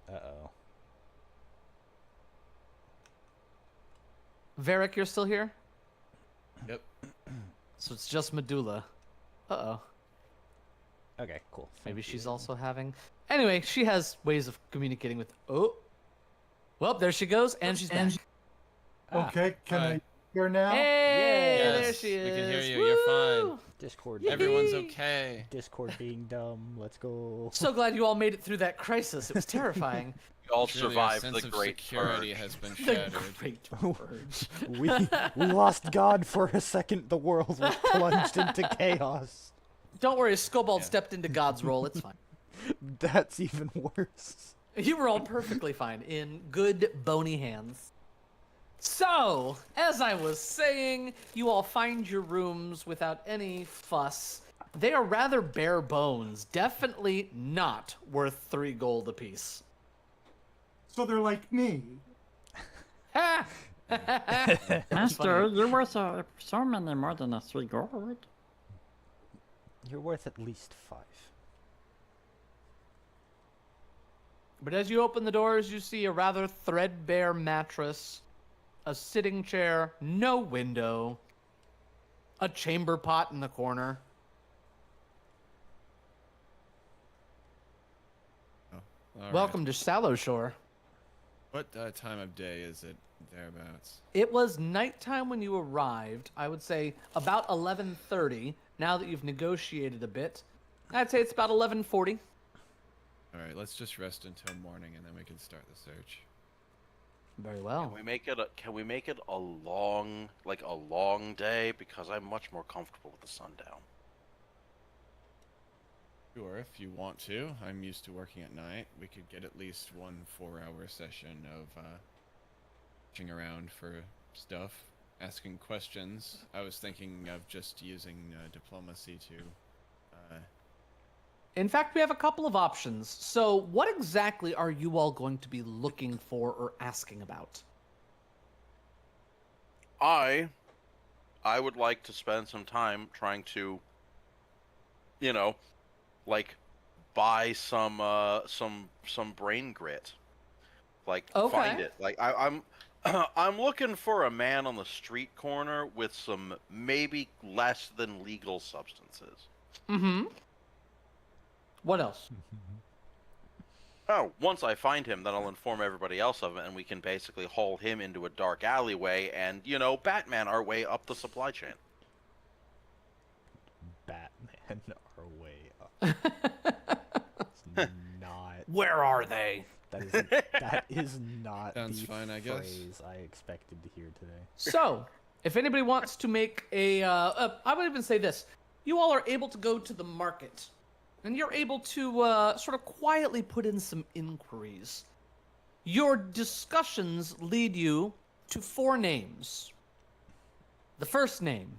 uh-oh. Varric, you're still here? Yep. So it's just Medulla. Uh-oh. Okay, cool. Maybe Thank she's you. also having... Anyway, she has ways of communicating with... Oh! Well, there she goes, and she's back. Ah, Okay, can Hi. I hear now? Hey, there Yes, she is. we can hear you, you're fine. Woo! Discord. Everyone's Yee. okay. Discord being dumb. Let's go. So glad you all made it through that crisis. It was terrifying. We all Truly, our survived sense the of Great security Purge. has been The shattered. Great Purge. we lost God for a second. The world was plunged into chaos. Don't worry, Skobald Yeah. stepped into God's role. It's fine. That's even worse. You were all perfectly fine, in good, bony hands. So, as I was saying, you all find your rooms without any fuss. They are rather bare bones, definitely not worth 3 gold apiece. So they're like me. Ha! Master, you're worth so many more than a 3 gold. You're worth at least 5. But as you open the doors, you see a rather threadbare mattress, a sitting chair, no window, a chamber pot in the corner. All right. Welcome to Sallow Shore. What time of day is it thereabouts? It was nighttime when you arrived. I would say about 11:30. Now that you've negotiated a bit, I'd say it's about 11:40. All right, let's just rest until morning and then we can start the search. Very well. Can we make it a long day? Because I'm much more comfortable with the sundown. Sure, if you want to. I'm used to working at night. We could get at least 1 4-hour session of searching around for stuff, asking questions. I was thinking of just using diplomacy to. In fact, we have a couple of options. So, what exactly are you all going to be looking for or asking about? I would like to spend some time trying to, buy some brain grit. Find Okay. it. I'm I'm looking for a man on the street corner with some maybe less than legal substances. Mm-hmm. What else? Oh, once I find him, then I'll inform everybody else of it, and we can basically haul him into a dark alleyway and, Batman our way up the supply chain. Batman our way up. It's not. Where are they? That is not Sounds the fine, I guess. phrase I expected to hear today. So, if anybody wants to make I would even say this. You all are able to go to the market, and you're able to sort of quietly put in some inquiries. Your discussions lead you to 4 names. The first name,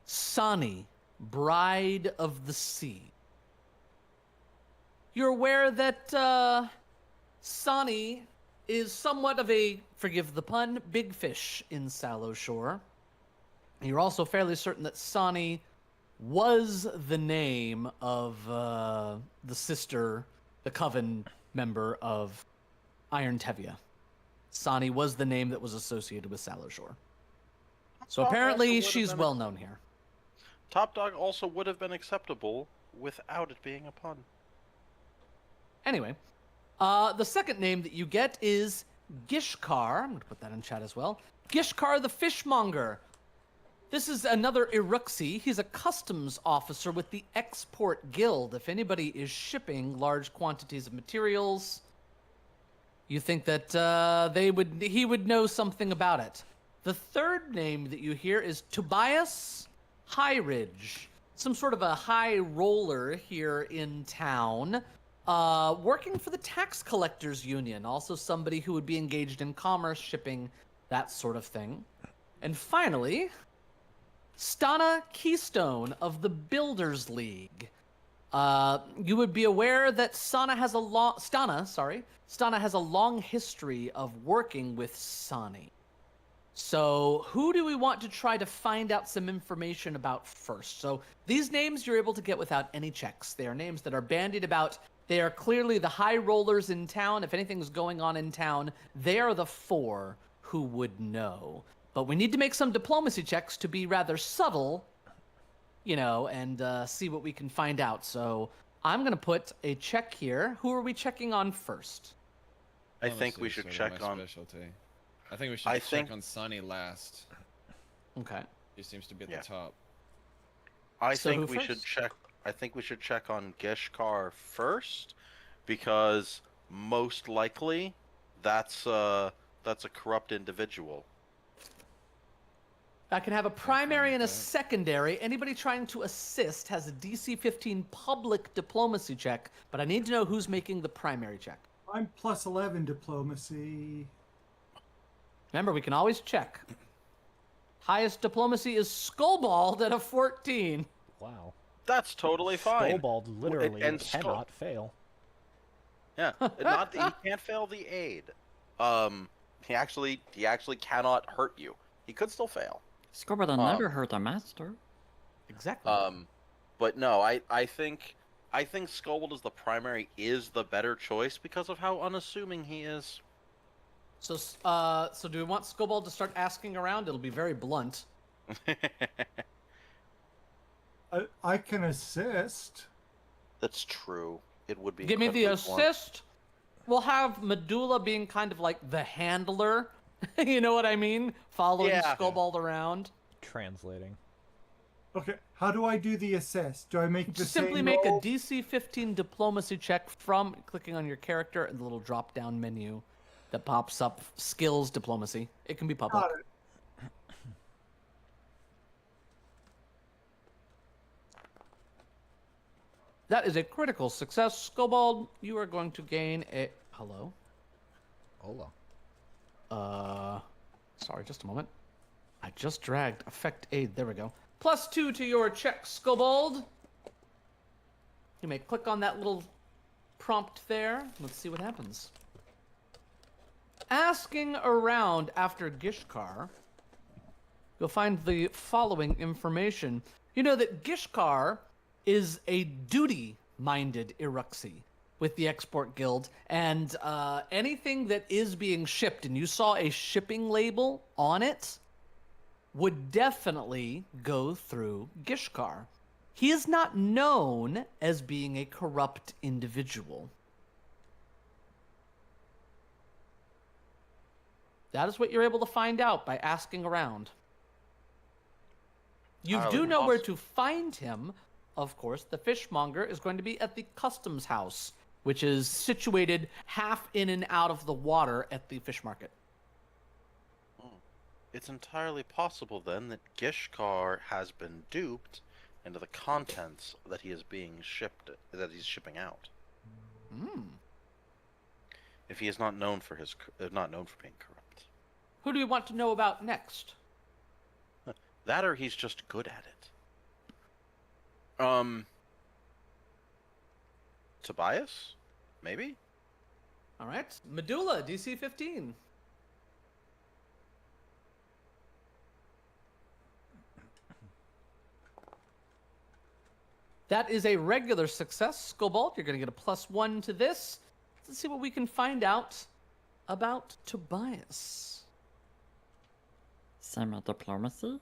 Sani, Bride of the Sea. You're aware that Sani is somewhat of a, forgive the pun, big fish in Sallow Shore. You're also fairly certain that Sani was the name of the sister, the coven member of Iron Tevia. Sani was the name that was associated with Sallow Shore. So Top apparently also would've she's been well known here. Top Dog also would have been acceptable without it being a pun. Anyway, the second name that you get is Gishkar. I'm going to put that in chat as well. Gishkar the Fishmonger. This is another Iruxi. He's a customs officer with the Export Guild. If anybody is shipping large quantities of materials, you think that he would know something about it. The third name that you hear is Tobias Highridge, some sort of a high roller here in town, working for the Tax Collectors Union, also somebody who would be engaged in commerce, shipping, that sort of thing. And finally, Stana Keystone of the Builders League. You would be aware that Stana has a long history of working with Sani. So who do we want to try to find out some information about first? So these names you're able to get without any checks. They are names that are bandied about. They are clearly the high rollers in town. If anything's going on in town, they are the 4 who would know. But we need to make some diplomacy checks to be rather subtle, and see what we can find out. So I'm going to put a check here. Who are we checking on first? I think we should check on. Specialty. I think we should check on Sunny last. Okay. He seems to be at the top. I So think who we should first? check. I think we should check on Gishkar first, because most likely that's a corrupt individual. I can have a primary and a that. secondary. Anybody trying to assist has a DC 15 public diplomacy check, but I need to know who's making the primary check. I'm plus 11 diplomacy. Remember, we can always check. Highest diplomacy is Skullbald at a 14. Wow. That's totally fine. Skullbald literally and cannot fail. Yeah, he can't fail the aid. He actually cannot hurt you. He could still fail. Scorpion never hurt a master. Exactly. But no, I think Skullbold as the primary is the better choice because of how unassuming he is. So do we want Skullbald to start asking around? It'll be very blunt. I can assist. That's true. It would be. Give me the incredibly blunt. assist. We'll have Medulla being kind of like the handler. You know what I mean? Following Yeah. Skullbald around. Translating. Okay, how do I do the assist? Do I make the Just simply same make roll? a DC 15 diplomacy check from clicking on your character and the little drop-down menu that pops up. Skills diplomacy. It can be public. Got it. That is a critical success. Skullbald, you are going to gain a... Hello? Hola. Sorry, just a moment. I just dragged effect aid. There we go. +2 to your check, Skullbald. You may click on that little prompt there. Let's see what happens. Asking around after Gishkar, you'll find the following information. You know that Gishkar is a duty-minded Iruxi with the Export Guild, and anything that is being shipped, and you saw a shipping label on it, would definitely go through Gishkar. He is not known as being a corrupt individual. That is what you're able to find out by asking around. You Highly do know where possible. to find him. Of course, the fishmonger is going to be at the customs house, which is situated half in and out of the water at the fish market. It's entirely possible then that Gishkar has been duped into the contents that he is being shipped, that he's shipping out. If he is not known for being corrupt, Who do we want to know about next? that or he's just good at it. Tobias, maybe. All right, Medulla, DC 15. That is a regular success, Skullbolt. You're going to get a +1 to this. Let's see what we can find out about Tobias. Same at diplomacy?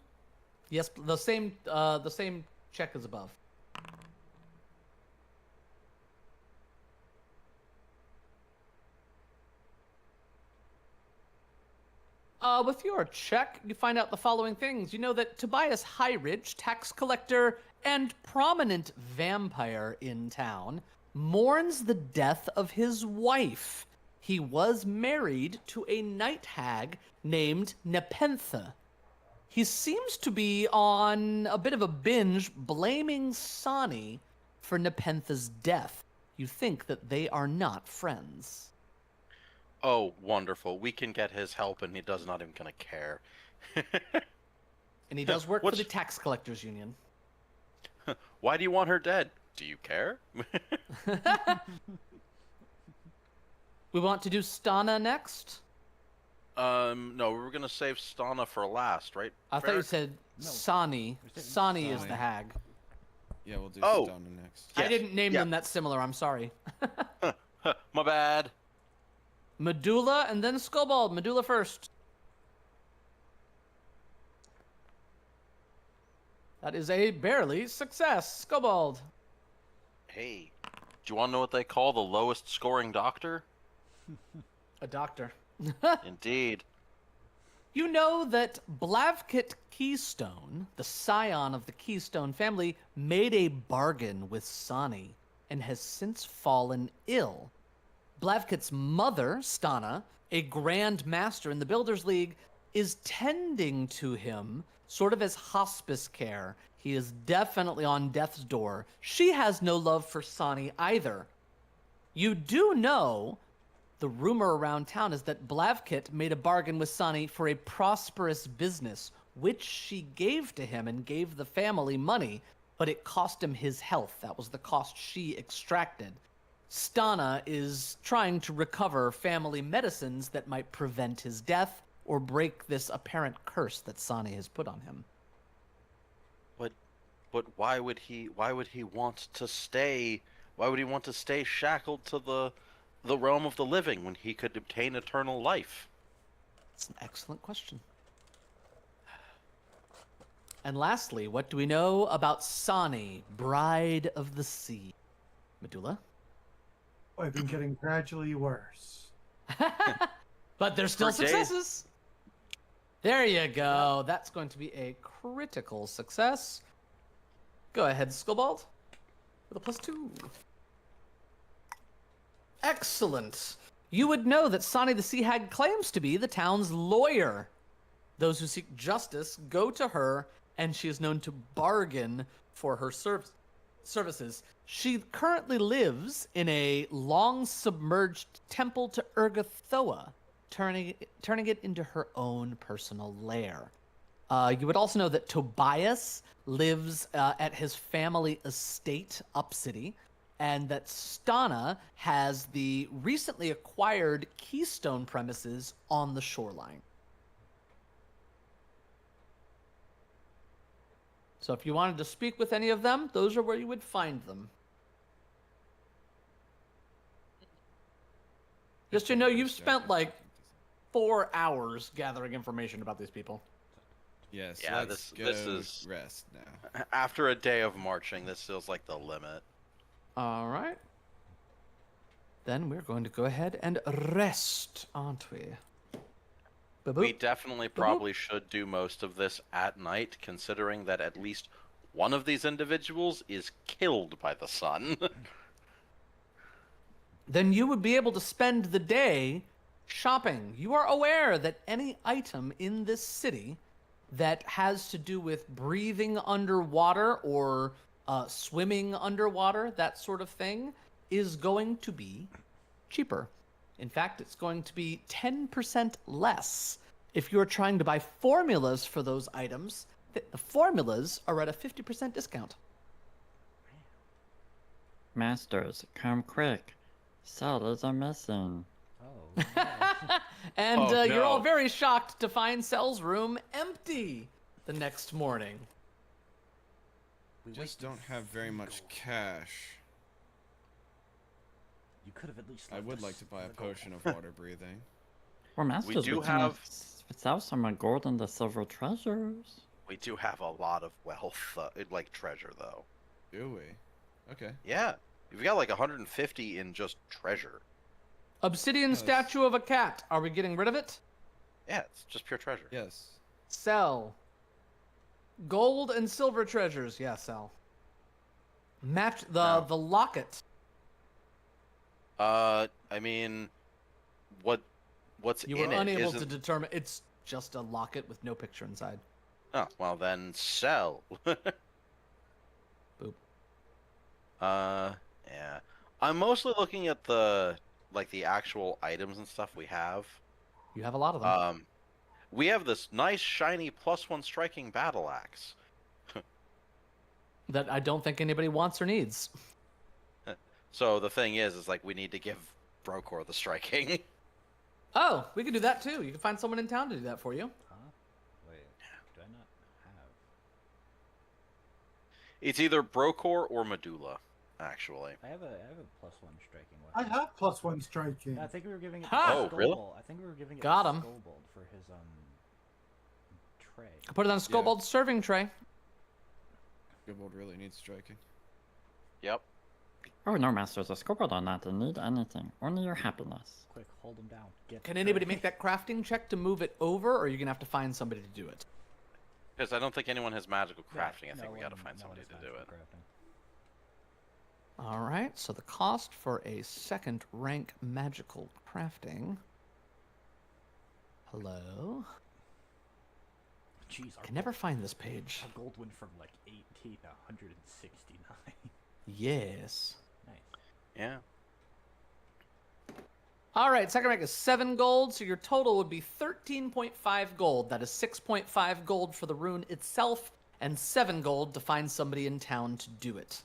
Yes, the same check as above. With your check, you find out the following things. You know that Tobias Highridge, tax collector and prominent vampire in town, mourns the death of his wife. He was married to a night hag named Nepenthe. He seems to be on a bit of a binge blaming Sani for Nepenthe's death. You think that they are not friends. Oh, wonderful. We can get his help, and he does not even gonna care. And he does work for What's- the tax collectors union. Why do you want her dead? Do you care? We want to do Stana next. No, we were gonna save Stana for last, right? I thought you Varric? said No. Sani. We're saying Sani is Sani. the hag. Yeah, we'll do Oh. Stana next. I Yes, didn't name yeah. them that similar. I'm sorry. My bad. Medulla and then Skobald. Medulla first. That is a barely success. Skobald. Hey, do you want to know what they call the lowest scoring doctor? A doctor. Indeed. You know that Blavkit Keystone, the scion of the Keystone family, made a bargain with Sani and has since fallen ill. Blavkit's mother, Stana, a grand master in the Builders League, is tending to him sort of as hospice care. He is definitely on death's door. She has no love for Sani either. You do know the rumor around town is that Blavkit made a bargain with Sani for a prosperous business, which she gave to him and gave the family money, but it cost him his health. That was the cost she extracted. Stana is trying to recover family medicines that might prevent his death or break this apparent curse that Sani has put on him. But why would he want to stay? Why would he want to stay shackled to the realm of the living when he could obtain eternal life? That's an excellent question. And lastly, what do we know about Sani, Bride of the Sea? Medulla? I've been getting gradually worse. But there's still For days. successes. There you go. That's going to be a critical success. Go ahead, Skobald. With a +2. Excellent. You would know that Sani the Sea Hag claims to be the town's lawyer. Those who seek justice go to her, and she is known to bargain for her services. She currently lives in a long-submerged temple to Urgathoa, turning it into her own personal lair. You would also know that Tobias lives at his family estate up city, and that Stana has the recently acquired Keystone premises on the shoreline. So if you wanted to speak with any of them, those are where you would find them. Just to know, you've spent like 4 hours gathering information about these people. Yes. Yeah, let's this go is- rest now. After a day of marching, this feels like the limit. All right. Then we're going to go ahead and rest, aren't we? Ba-boop. We definitely probably should do most of this at night, considering that at least one of these individuals is killed by the sun. Then you would be able to spend the day shopping. You are aware that any item in this city that has to do with breathing underwater or swimming underwater, that sort of thing, is going to be cheaper. In fact, it's going to be 10% less. If you're trying to buy formulas for those items, the formulas are at a 50% discount. Masters, come quick. Sellers are missing. Oh, And Oh, you're all no. very shocked to find Cell's room empty the next morning. We just don't have very much cash. you could have at least. I left would us like to buy a the gold. potion of water breathing. Well, Masters, do can have- sell some of gold and the silver treasures. We do have a lot of wealth, like treasure, though. Do we? Okay. Yeah, you've got like 150 in just treasure. Obsidian Yes. statue of a cat. Are we getting rid of it? Yeah, it's just pure treasure. Yes. Sell. Gold and silver treasures. Yeah, sell. Match No. the locket. I mean, what's You were in it? unable to Isn't... determine. It's just a locket with no picture inside. Oh, well then sell. Boop. Yeah. I'm mostly looking at the actual items and stuff we have. You have a lot of them. We have this nice shiny +1 striking battle axe. That I don't think anybody wants or needs. So the thing is like we need to give Brokor the striking. Oh, we could do that too. You can find someone in town to do that for you. Huh? Wait, do I not have? It's either Brokor or Medulla, actually. I have a +1 striking I weapon. have +1 striking. I think we were giving it Ha! to Oh, really? Skobold. I think we were giving it Got to him. Skobold for his tray. Put it on Skobold's serving tray. Gobold really needs striking. Yep. Oh no, Masters, a scoreboard on that. They need anything. Only your happiness. Quick, hold him down. Get Can the anybody tray. make that crafting check to move it over, or are you gonna have to find somebody to do it? Because I don't think anyone has magical crafting. I think No we gotta one- find no one somebody has to do magical it. crafting. All right. So the cost for a second rank magical crafting. Hello. Jeez, I can never find this page. our gold went from like 18 to 169. Yes. Nice. Yeah. All right, second rank is 7 gold, so your total would be 13.5 gold. That is 6.5 gold for the rune itself, and 7 gold to find somebody in town to do it.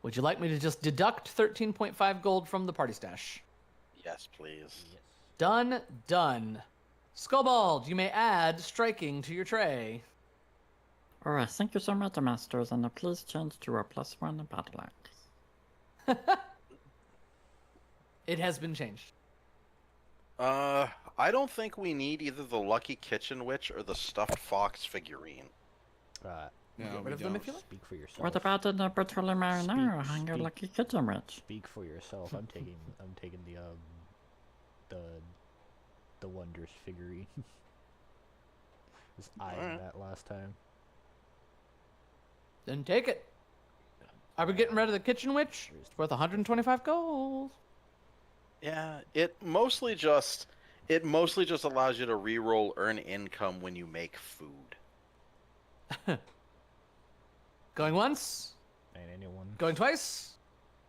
Would you like me to just deduct 13.5 gold from the party stash? Yes, please. Yes. Done, done. Skobald, you may add striking to your tray. Alright, thank you so much, Masters, and please change to a +1 battle axe. It has been changed. I don't think we need either the Lucky Kitchen Witch or the Stuffed Fox figurine. No, Get we rid of them don't. if you like. Speak for yourself. What about the Petroleum Marinero? Hang your speak. lucky kitchen witch. Speak for yourself. I'm taking the Wonders figurine. Was eyeing Alright. that last time. Then take it. Are we getting rid of the kitchen witch? It's worth 125 gold. Yeah, it mostly just allows you to reroll earn income when you make food. Going once, And anyone going twice.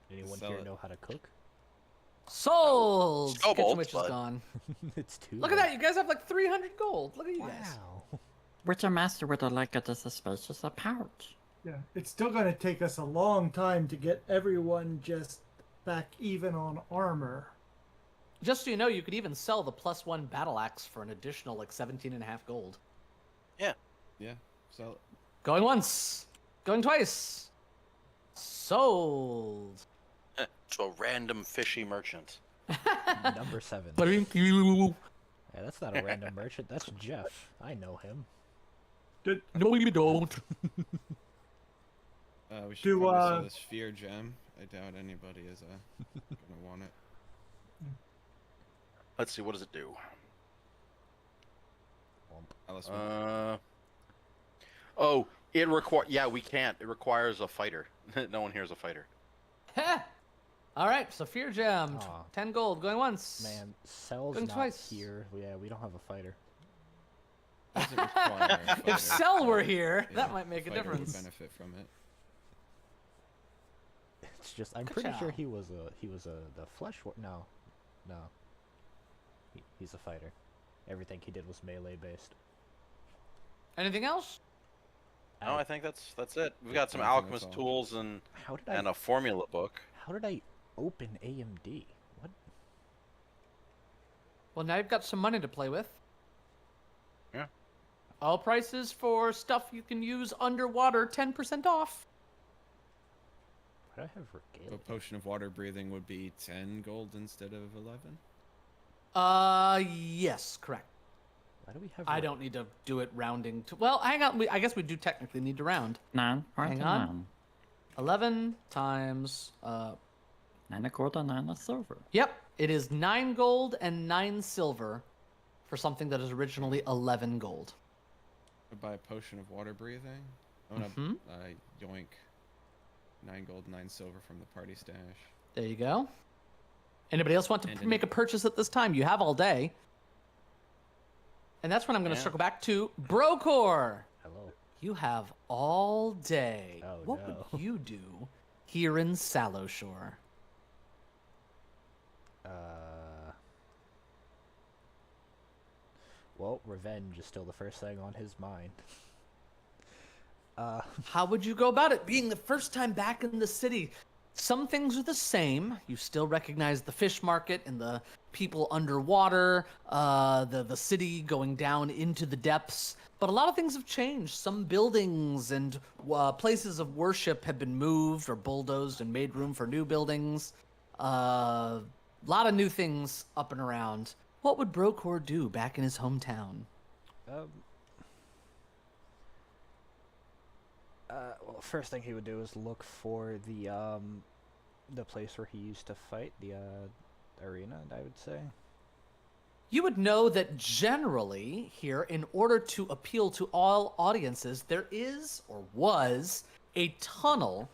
here Sell it. know how to cook? Sold. Skobald, Kitchen witch is but- gone. It's too. Look at that. You guys have like 300 gold. Look at you guys. Wow. Which a master would have liked it as a spacious a pouch. Yeah, it's still going to take us a long time to get everyone just back even on armor. Just so you know, you could even sell the +1 battle axe for an additional like 17.5 gold. Yeah. So Going once, going twice. Sold. To a random fishy merchant. Number 7. Thank you. Yeah, that's not a random merchant. That's Jeff. I know him. No, you don't. we should Do, probably uh, sell this fear gem. I doubt anybody is gonna want it. Let's see, what does it do? Alice, we- Oh, it yeah, we can't. It requires a fighter. No one here is a fighter. All right, so fear gem, Aw. 10 gold, going once. Man, Cell's Going not twice. here. Yeah, we don't have a fighter. doesn't require a fighter. If Cell were here, Yeah, that might make a fighter would difference. benefit from it. It's just I'm Good pretty sure job. he was the flesh war. No. He's a fighter. Everything he did was melee based. Anything else? No, I think that's it. We've got some I think that's alchemist all. tools and How did a formula book. How did I open AMD? What? Well, now you've got some money to play with. Yeah. All prices for stuff you can use underwater, 10% off. Why do I have A regalia? potion of water breathing would be 10 gold instead of 11. Yes, correct. Why do we have? I don't need to do it rounding to. Well, hang on. I guess we do technically need to round. 9, Hang on. 11 times. 9 a quarter, 9 a silver. Yep. It is 9 gold and 9 silver for something that is originally 11 gold. I'd buy a potion of water breathing. I'm gonna yoink 9 gold, 9 silver from the party stash. There you go. Anybody else want to And make a purchase at this time? You have all day. And that's when I'm going to circle back to Brokor. Hello. You have all day. Oh, what no. would you do here in Sallow Shore? Well, revenge is still the first thing on his mind. How would you go about it? Being the first time back in the city, some things are the same. You still recognize the fish market and the people underwater, the city going down into the depths. But a lot of things have changed. Some buildings and places of worship have been moved or bulldozed and made room for new buildings. A lot of new things up and around. What would Brokor do back in his hometown? Well, first thing he would do is look for the place where he used to fight, the arena, I would say. You would know that generally here, in order to appeal to all audiences, there is or was a tunnel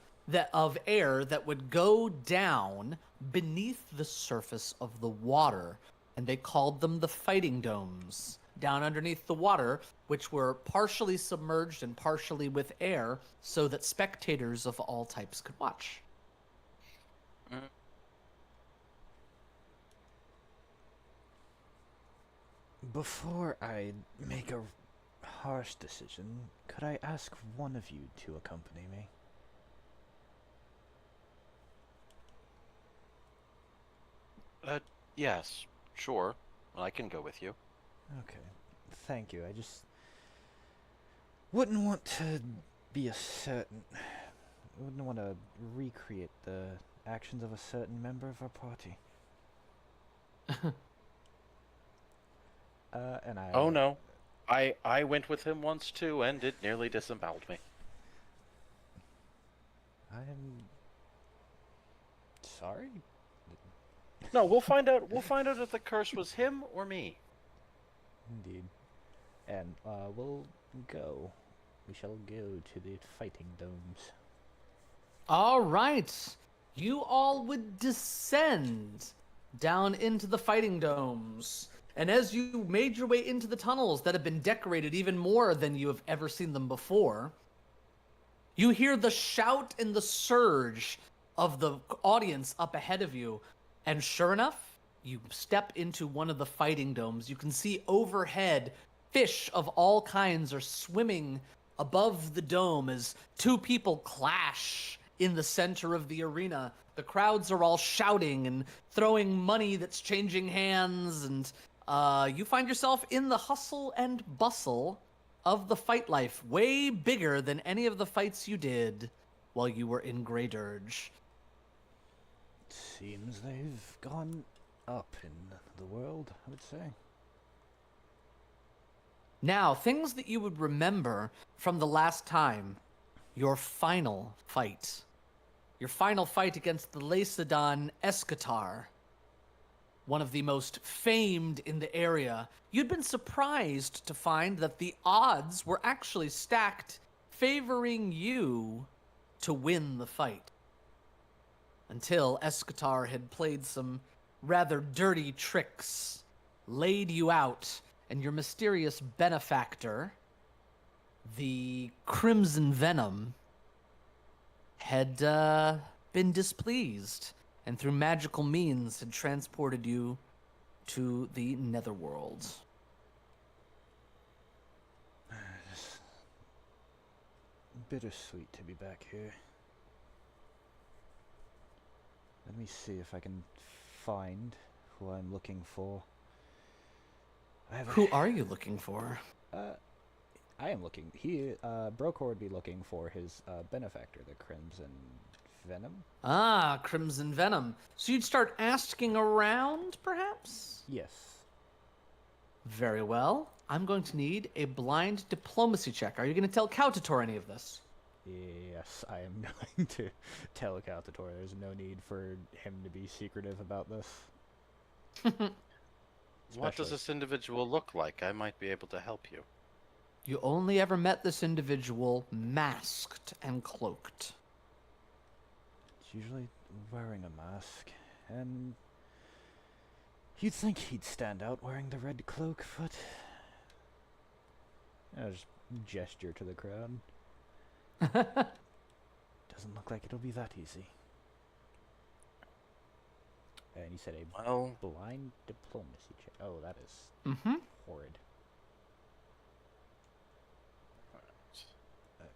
of air that would go down beneath the surface of the water, and they called them the fighting domes. Down underneath the water, which were partially submerged and partially with air, so that spectators of all types could watch. Before I make a harsh decision, could I ask one of you to accompany me? Yes, sure. I can go with you. Okay, thank you. I just wouldn't want to be wouldn't want to recreate the actions of a certain member of our party. And I... Oh no, I went with him once too, and it nearly disemboweled me. I'm sorry. No, we'll find out. We'll find out if the curse was him or me. Indeed. And we'll go. We shall go to the fighting domes. All right. You all would descend down into the fighting domes. And as you made your way into the tunnels that have been decorated even more than you have ever seen them before, you hear the shout and the surge of the audience up ahead of you. And sure enough, you step into one of the fighting domes. You can see overhead, fish of all kinds are swimming above the dome as two people clash in the center of the arena. The crowds are all shouting and throwing money that's changing hands, and you find yourself in the hustle and bustle of the fight life, way bigger than any of the fights you did while you were in Grey Dirge. Seems they've gone up in the world, I would say. Now, things that you would remember from the last time, your final fight. Your final fight against the Lacedon Escatar, one of the most famed in the area. You'd been surprised to find that the odds were actually stacked, favoring you to win the fight. Until Escatar had played some rather dirty tricks, laid you out, and your mysterious benefactor, the Crimson Venom, had been displeased, and through magical means had transported you to the Netherworld. Bittersweet to be back here. Let me see if I can find who I'm looking for. Who are you looking for? I am looking. Brokor would be looking for his benefactor, the Crimson Venom. Ah, Crimson Venom. So you'd start asking around, perhaps? Yes. Very well. I'm going to need a blind diplomacy check. Are you going to tell Kautator any of this? Yes, I am going to tell Caltator. There's no need for him to be secretive about this. What does this individual look like? I might be able to help you. You only ever met this individual masked and cloaked. He's usually wearing a mask, and you'd think he'd stand out wearing the red cloak, but I just gesture to the crowd. Doesn't look like it'll be that easy. And you said a Well, blind diplomacy check. Oh, that is Mm-hmm. horrid.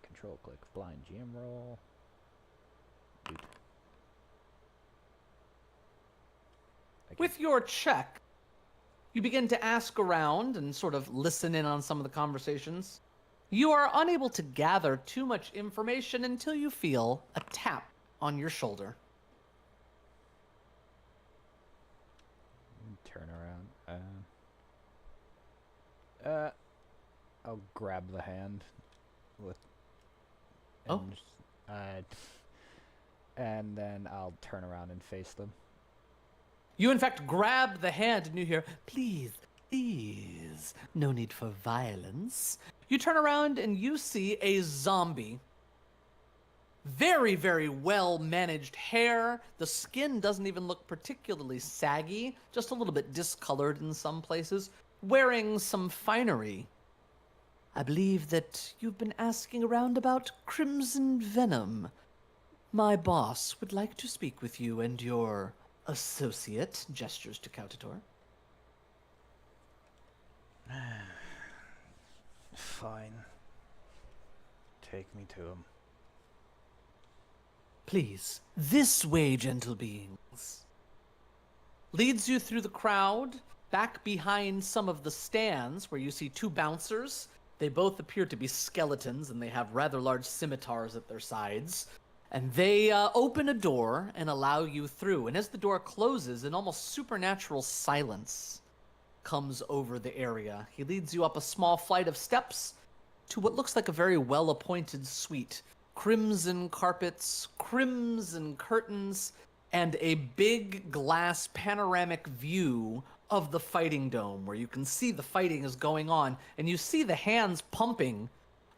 Control click. Blind GM roll. Boot. With your check, you begin to ask around and sort of listen in on some of the conversations. You are unable to gather too much information until you feel a tap on your shoulder. Turn around. I'll grab the hand with. Oh. And then I'll turn around and face them. You, in fact, grab the hand and you hear, please, please, no need for violence. You turn around and you see a zombie. Very, very well managed hair. The skin doesn't even look particularly saggy, just a little bit discolored in some places. Wearing some finery. I believe that you've been asking around about Crimson Venom. My boss would like to speak with you and your associate, gestures to Cautator. Fine. Take me to him. Please, this way, gentle beings. Leads you through the crowd, back behind some of the stands where you see two bouncers. They both appear to be skeletons, and they have rather large scimitars at their sides. And they open a door and allow you through. And as the door closes, an almost supernatural silence comes over the area. He leads you up a small flight of steps to what looks like a very well-appointed suite. Crimson carpets, crimson curtains, and a big glass panoramic view of the fighting dome where you can see the fighting is going on, and you see the hands pumping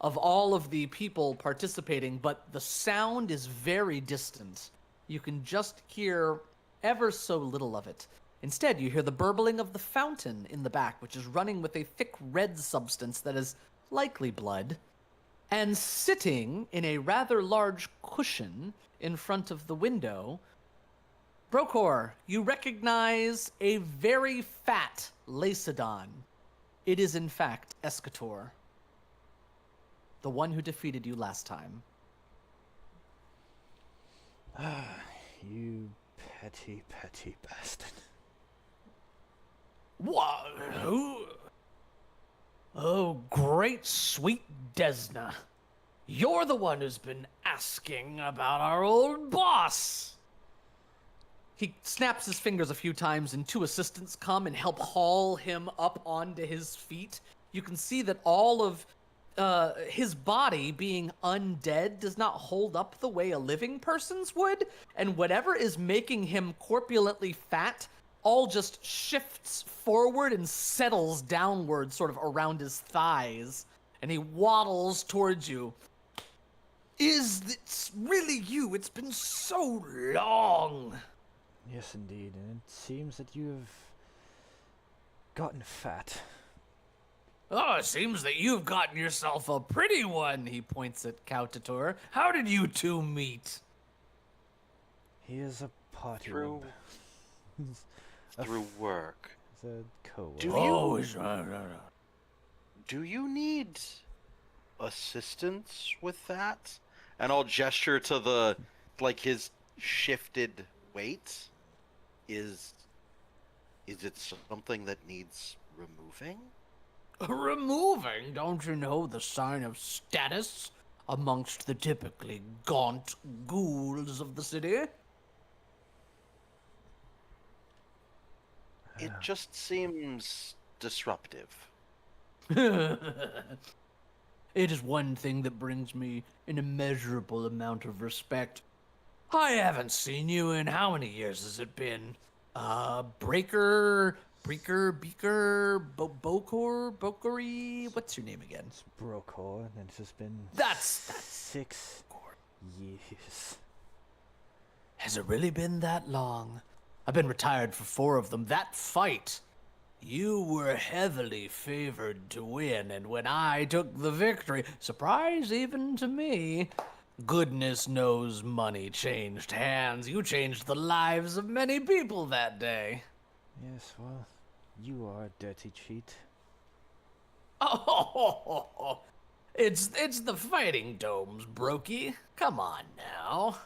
of all of the people participating, but the sound is very distant. You can just hear ever so little of it. Instead, you hear the burbling of the fountain in the back, which is running with a thick red substance that is likely blood. And sitting in a rather large cushion in front of the window, Brokor, you recognize a very fat Lacedon. It is in fact Escator, the one who defeated you last time. You petty, petty bastard. What? Who? Oh, great sweet Desna. You're the one who's been asking about our old boss. He snaps his fingers a few times and two assistants come and help haul him up onto his feet. You can see that all of his body being undead does not hold up the way a living person's would, and whatever is making him corpulently fat all just shifts forward and settles downward sort of around his thighs, and he waddles towards you. Is this really you? It's been so long. Yes, indeed, and it seems that you have gotten fat. Oh, it seems that you've gotten yourself a pretty one, he points at Cautator. How did you two meet? He is a party Through- through work. He's a co-worker. Do you- Oh, it's right. Do you need assistance with that? And I'll gesture to the, like, his shifted weight. Is it something that needs removing? Removing? Don't you know the sign of status amongst the typically gaunt ghouls of the city? It just seems disruptive. It is one thing that brings me an immeasurable amount of respect. I haven't seen you in how many years has it been? Bokery. What's your name again? It's Brokor, and it's just been That's 6 years. Has it really been that long? I've been retired for 4 of them. That fight, you were heavily favored to win, and when I took the victory, surprise even to me, goodness knows money changed hands. You changed the lives of many people that day. Yes, well, you are a dirty cheat. Oh, it's the fighting domes, Brokey. Come on now.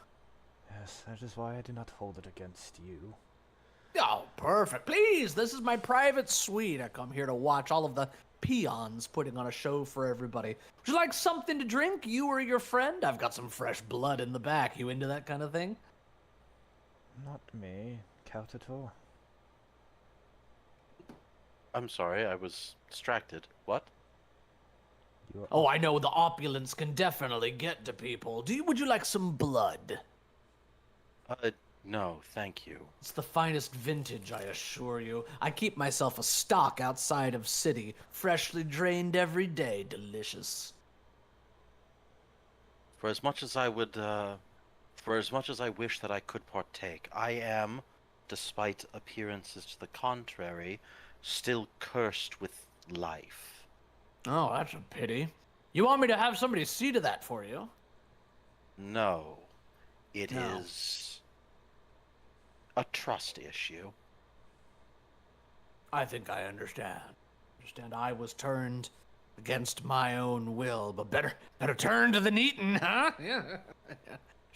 Yes, that is why I do not hold it against you. Oh, perfect. Please, this is my private suite. I come here to watch all of the peons putting on a show for everybody. Would you like something to drink, you or your friend? I've got some fresh blood in the back. You into that kind of thing? Not me, Cautator. I'm sorry, I was distracted. What? You are Oh, I know the opulence can definitely get to people. Would you like some blood? No, thank you. It's the finest vintage, I assure you. I keep myself a stock outside of city, freshly drained every day. Delicious. For as much as I would, for as much as I wish that I could partake, I am, despite appearances to the contrary, still cursed with life. Oh, that's a pity. You want me to have somebody see to that for you? No, it No. is a trust issue. I think I understand. I was turned against my own will, but better turn to the Neaton, huh? Yeah.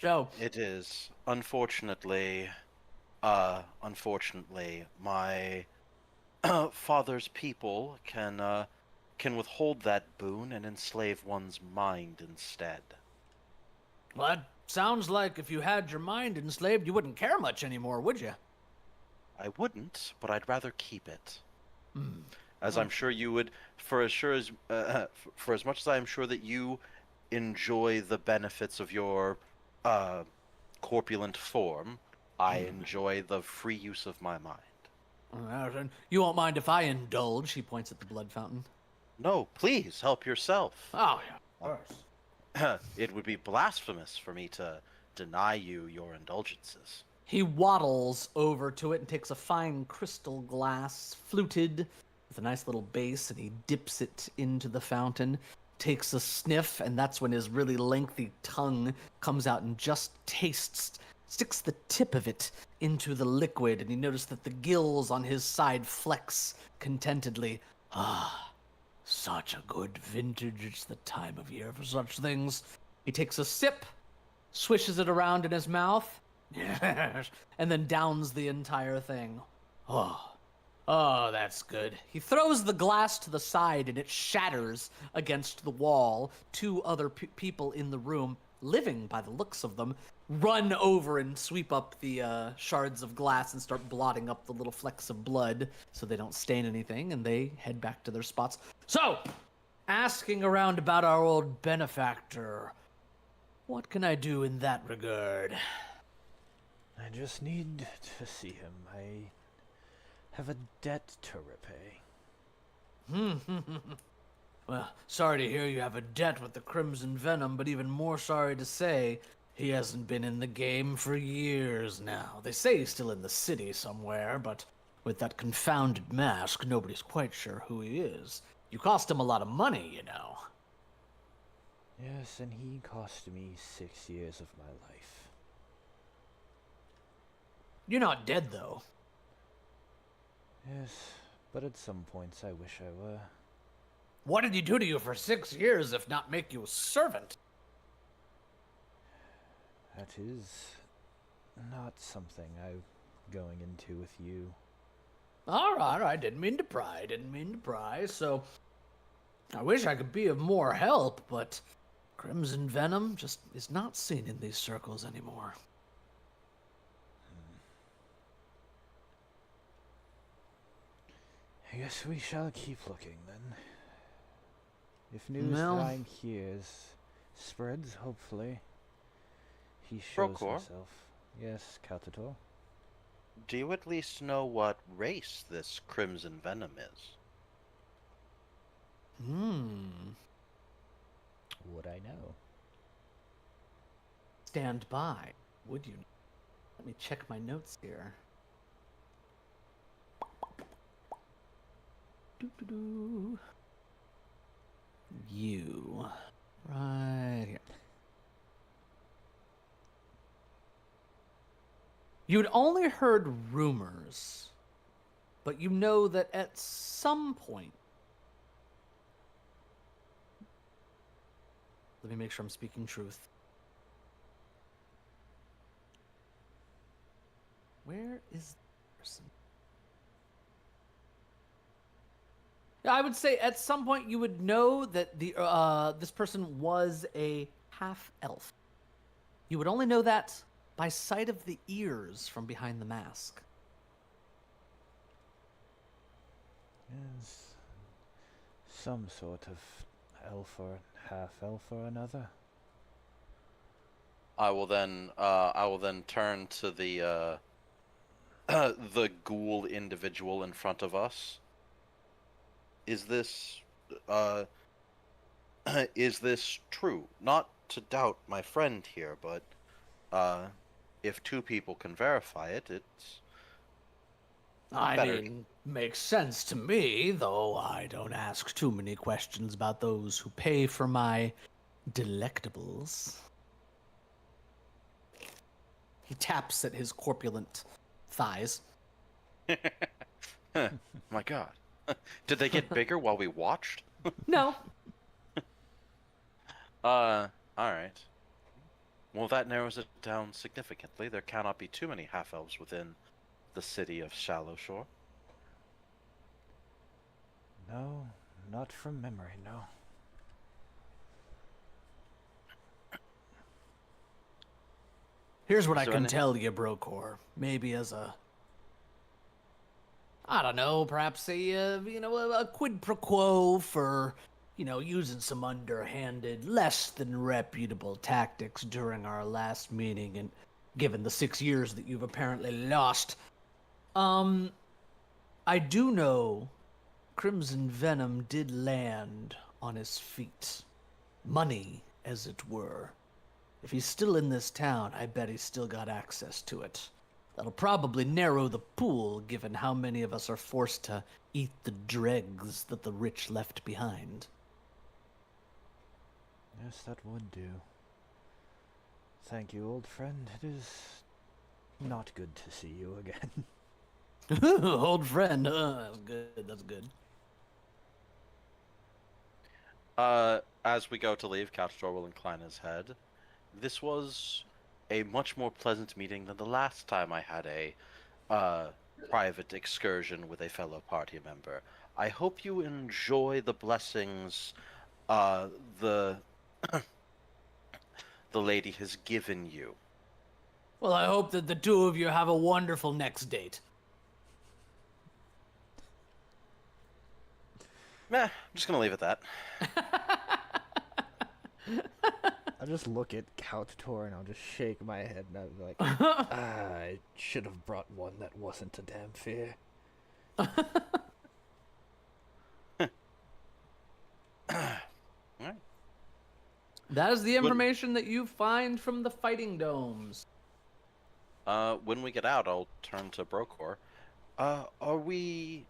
So, It is. Unfortunately, my father's people can withhold that boon and enslave one's mind instead. well, that sounds like if you had your mind enslaved, you wouldn't care much anymore, would you? I wouldn't, but I'd rather keep it. As I'm sure you would, for as much as I am sure that you enjoy the benefits of your corpulent form, I enjoy the free use of my mind. You won't mind if I indulge, he points at the blood fountain. No, please help yourself. Oh, yeah, of course. It would be blasphemous for me to deny you your indulgences. He waddles over to it and takes a fine crystal glass, fluted, with a nice little base, and he dips it into the fountain, takes a sniff, and that's when his really lengthy tongue comes out and just sticks the tip of it into the liquid, and you notice that the gills on his side flex contentedly. Ah, such a good vintage. It's the time of year for such things. He takes a sip, swishes it around in his mouth, yes, and then downs the entire thing. Oh, that's good. He throws the glass to the side and it shatters against the wall. 2 other people in the room, living by the looks of them, run over and sweep up the shards of glass and start blotting up the little flecks of blood so they don't stain anything, and they head back to their spots. So, asking around about our old benefactor, what can I do in that regard? I just need to see him. I have a debt to repay. Well, sorry to hear you have a debt with the Crimson Venom, but even more sorry to say he hasn't been in the game for years now. They say he's still in the city somewhere, but with that confounded mask, nobody's quite sure who he is. You cost him a lot of money, you know. Yes, and he cost me 6 years of my life. You're not dead, though. Yes, but at some points I wish I were. What did he do to you for 6 years, if not make you a servant? That is not something I'm going into with you. All right, didn't mean to pry, so I wish I could be of more help, but Crimson Venom just is not seen in these circles anymore. I guess we shall keep looking then. If news Well- that I'm here's spreads, hopefully, he shows Brokor? himself. Yes, Cautator. Do you at least know what race this Crimson Venom is? Would I know? Stand by. Would you? Let me check my notes here. Doo-doo-doo. You. Right here. You'd only heard rumors, but you know that at some point. Let me make sure I'm speaking truth. Where is the person? I would say at some point you would know that this person was a half elf. You would only know that by sight of the ears from behind the mask. Yes. Some sort of elf or half elf or another. I will then turn to the the ghoul individual in front of us. Is this is this true? Not to doubt my friend here, but if two people can verify it, it's I better. mean, makes sense to me, though I don't ask too many questions about those who pay for my delectables. He taps at his corpulent thighs. My God. Did they get bigger while we watched? No. All right. Well, that narrows it down significantly. There cannot be too many half-elves within the city of Shallow Shore. No, not from memory, no. Here's what Is I there can any- tell you, Brocor. Maybe as a, I don't know, perhaps a quid pro quo for, using some underhanded, less than reputable tactics during our last meeting, and given the 6 years that you've apparently lost. I do know Crimson Venom did land on his feet. Money, as it were. If he's still in this town, I bet he's still got access to it. That'll probably narrow the pool, given how many of us are forced to eat the dregs that the rich left behind. Yes, that would do. Thank you, old friend. It is not good to see you again. Old friend, that's good, that's good. As we go to leave, Couchdor will incline his head. This was a much more pleasant meeting than the last time I had a private excursion with a fellow party member. I hope you enjoy the blessings the the lady has given you. Well, I hope that the two of you have a wonderful next date. Meh, I'm just gonna leave it at that. I'll just look at Couchtor and I'll just shake my head and I'll be like, I should have brought one that wasn't a damn fear. Alright. That is the information that you find from the fighting domes. When we get out, I'll turn to Brocor. Are we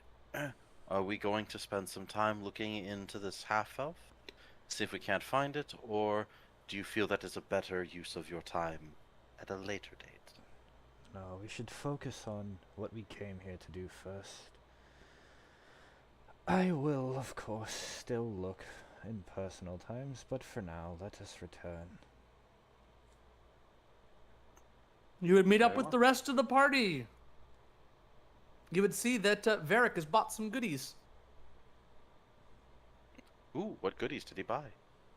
going to spend some time looking into this half-elf? See if we can't find it, or do you feel that is a better use of your time at a later date? No, we should focus on what we came here to do first. I will, of course, still look in personal times, but for now, let us return. You would meet up Very with well. the rest of the party. You would see that Varric has bought some goodies. Ooh, what goodies did he buy?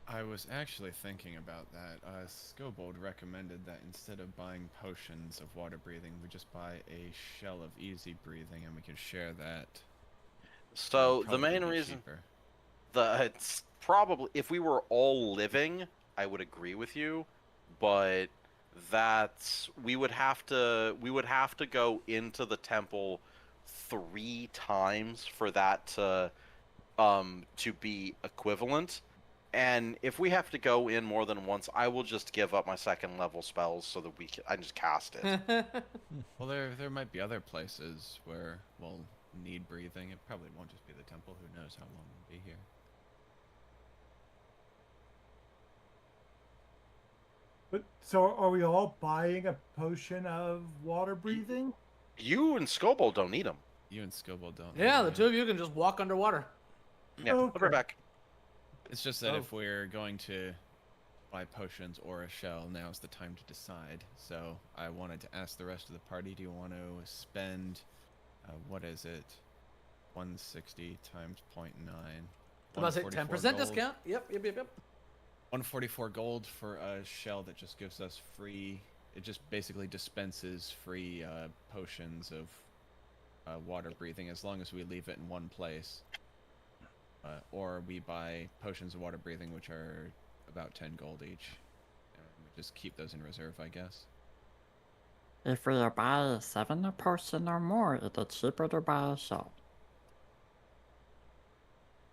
I was actually thinking about that. Scobold recommended that instead of buying potions of water breathing, we just buy a shell of easy breathing and we can share that. So It'd the probably main be reason, cheaper. it's probably if we were all living, I would agree with you, but that we would have to go into the temple 3 times for that to be equivalent. And if we have to go in more than once, I will just give up my 2nd level spells so that I can just cast it. Well, there might be other places where we'll need breathing. It probably won't just be the temple. Who knows how long we'll be here. But so are we all buying a potion of water breathing? You and Scobo don't need them. You and Scobo don't. Yeah, the need two of you can just walk underwater. Yeah, I'll be right Okay. back. It's just that Oh. if we're going to buy potions or a shell, now's the time to decide. So I wanted to ask the rest of the party, do you want to spend, what is it, 160 times 0.9? About to say 10% discount. Yep. 144 gold for a shell that just gives us free, it just basically dispenses free potions of water breathing as long as we leave it in one place. Or we buy potions of water breathing, which are about 10 gold each. And we just keep those in reserve, I guess. If we buy 7 a person or more, it is cheaper to buy a shell.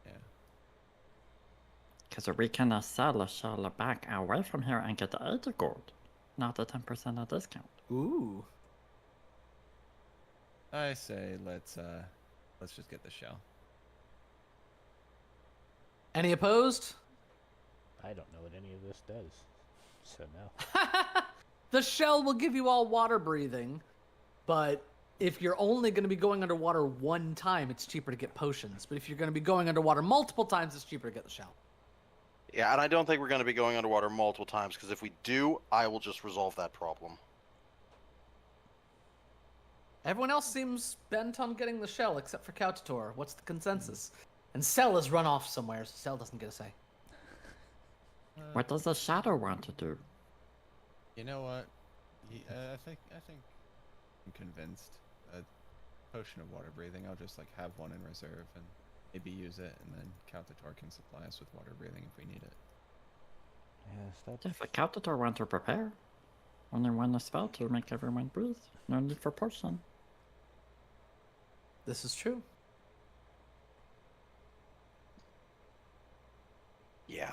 Yeah. Because we can sell a shell back away from here and get 80 gold, not a 10% discount. Ooh. I say let's just get the shell. Any opposed? I don't know what any of this does. So no. The shell will give you all water breathing, but if you're only going to be going underwater one time, it's cheaper to get potions. But if you're going to be going underwater multiple times, it's cheaper to get the shell. Yeah, and I don't think we're going to be going underwater multiple times, because if we do, I will just resolve that problem. Everyone else seems bent on getting the shell, except for Kautator. What's the consensus? And Cell is run off somewhere, so Cell doesn't get a say. What does the shadow want to do? You know what? I think I'm convinced. A potion of water breathing. I'll just like have one in reserve and maybe use it, and then Kautator can supply us with water breathing if we need it. Yes, that's If a Kautator wants to prepare, only one spell to make everyone breathe. No need for potion. This is true. Yeah.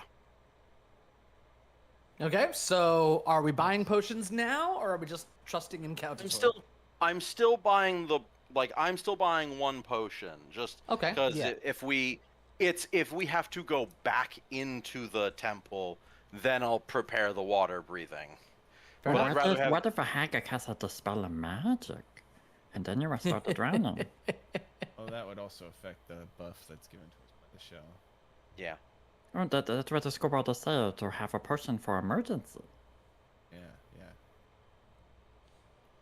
Okay, so are we buying potions now, or are we just trusting in Kautator? I'm still buying I'm still buying one potion, just Okay. because Yeah. if we have to go back into the temple, then I'll prepare the water breathing. Fair Well, enough. I'd rather have- What if a Haggard casts a dispel of magic? And then you will start drowning. Oh, that would also affect the buff that's given to us by the shell. Yeah. Oh, that's what the scuba to say, to have a person for emergency. Yeah.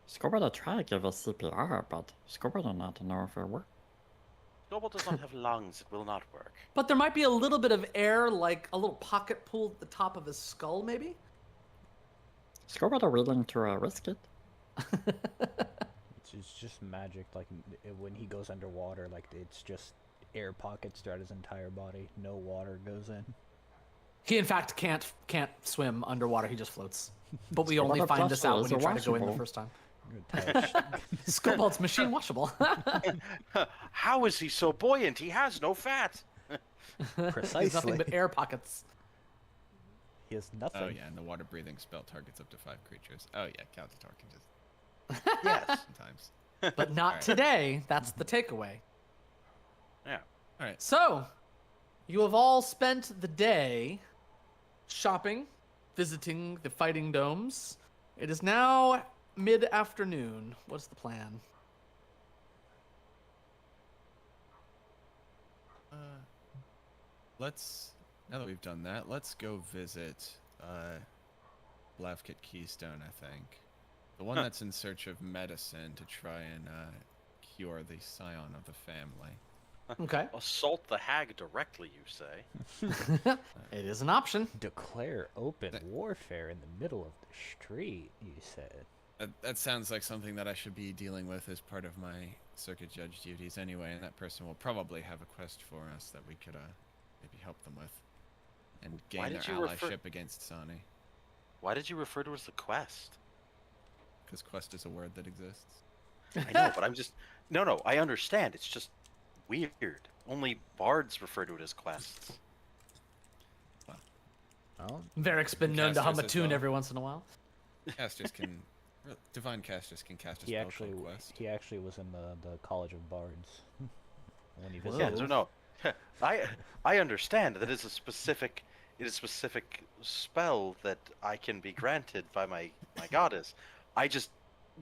Scuba to try to give us CPR, but Scuba do not know if it works. Noble does not have lungs. It will not work. But there might be a little bit of air, like a little pocket pool at the top of his skull, maybe? Scuba are willing to risk it. it's just magic. Like when he goes underwater, like it's just air pockets throughout his entire body. No water goes in. He, in fact, can't swim underwater. He just floats. But we only Scuba find this out Plus when you is try to go in the washable. first time. Good touch. Scobalt's machine washable. How is he so buoyant? He has no fat. He's Precisely. nothing but air pockets. He has nothing. Oh yeah, and the water breathing spell targets up to 5 creatures. Oh yeah, Kautator can just Yes. sometimes. But not Alright. today. That's the takeaway. Yeah. All right. So, you have all spent the day shopping, visiting the fighting domes. It is now mid-afternoon. What's the plan? Let's now that we've done that, let's go visit Lafkit Keystone. I think the one that's in search of medicine to try and cure the scion of the family. Okay. Assault the hag directly, you say? It is an option. Declare open warfare in the middle of the street, you said. That sounds like something that I should be dealing with as part of my circuit judge duties anyway, and that person will probably have a quest for us that we could maybe help them with, and Why gain their did you refer- allyship against Sani. Why did you refer to it as the quest? Because quest is a word that exists. I know, but I'm just no. I understand. It's just weird. Only bards refer to it as quests. Well, Varric's been known to hum a Casters as tune well. every once in a while. Casters can, divine casters can cast a he spell actually called quest. he actually was in the College of Bards when he Whoa. visited. Yeah, no. I understand that it's a specific spell that I can be granted by my goddess. I just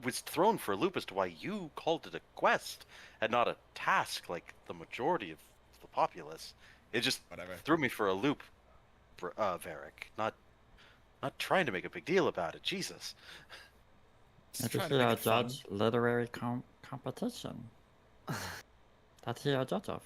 was thrown for a loop as to why you called it a quest and not a task like the majority of the populace. It just Whatever. threw me for a loop, Varric. Not trying to make a big deal about it. Jesus. Just Maybe trying to he make a it fun. judge literary competition. That he a judge of.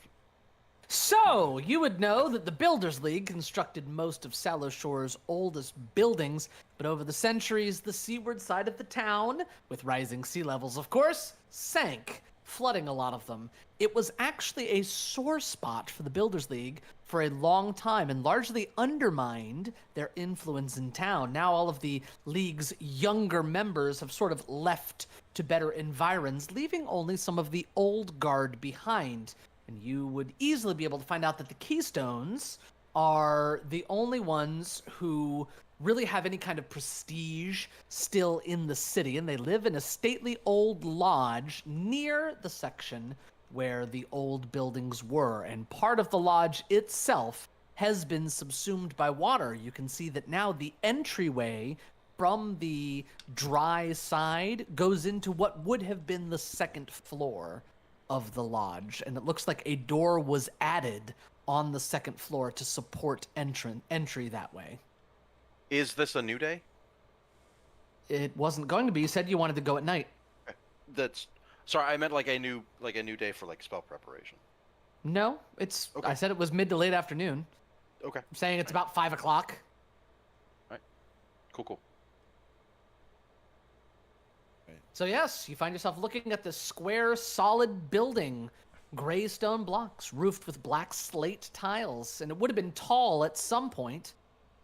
So, you would know that the Builders League constructed most of Sallow Shore's oldest buildings, but over the centuries, the seaward side of the town, with rising sea levels, of course, sank, flooding a lot of them. It was actually a sore spot for the Builders League for a long time and largely undermined their influence in town. Now all of the league's younger members have sort of left to better environs, leaving only some of the old guard behind. And you would easily be able to find out that the Keystones are the only ones who really have any kind of prestige still in the city, and they live in a stately old lodge near the section where the old buildings were. And part of the lodge itself has been subsumed by water. You can see that now the entryway from the dry side goes into what would have been the second floor of the lodge, and it looks like a door was added on the second floor to support entry that way. Is this a new day? It wasn't going to be. You said you wanted to go at night. That's sorry. I meant like a new day for like spell preparation. No, it's. Okay. I said it was mid to late afternoon. Okay. I'm saying it's about 5 o'clock. Cool. So yes, you find yourself looking at this square, solid building, gray stone blocks, roofed with black slate tiles, and it would have been tall at some point,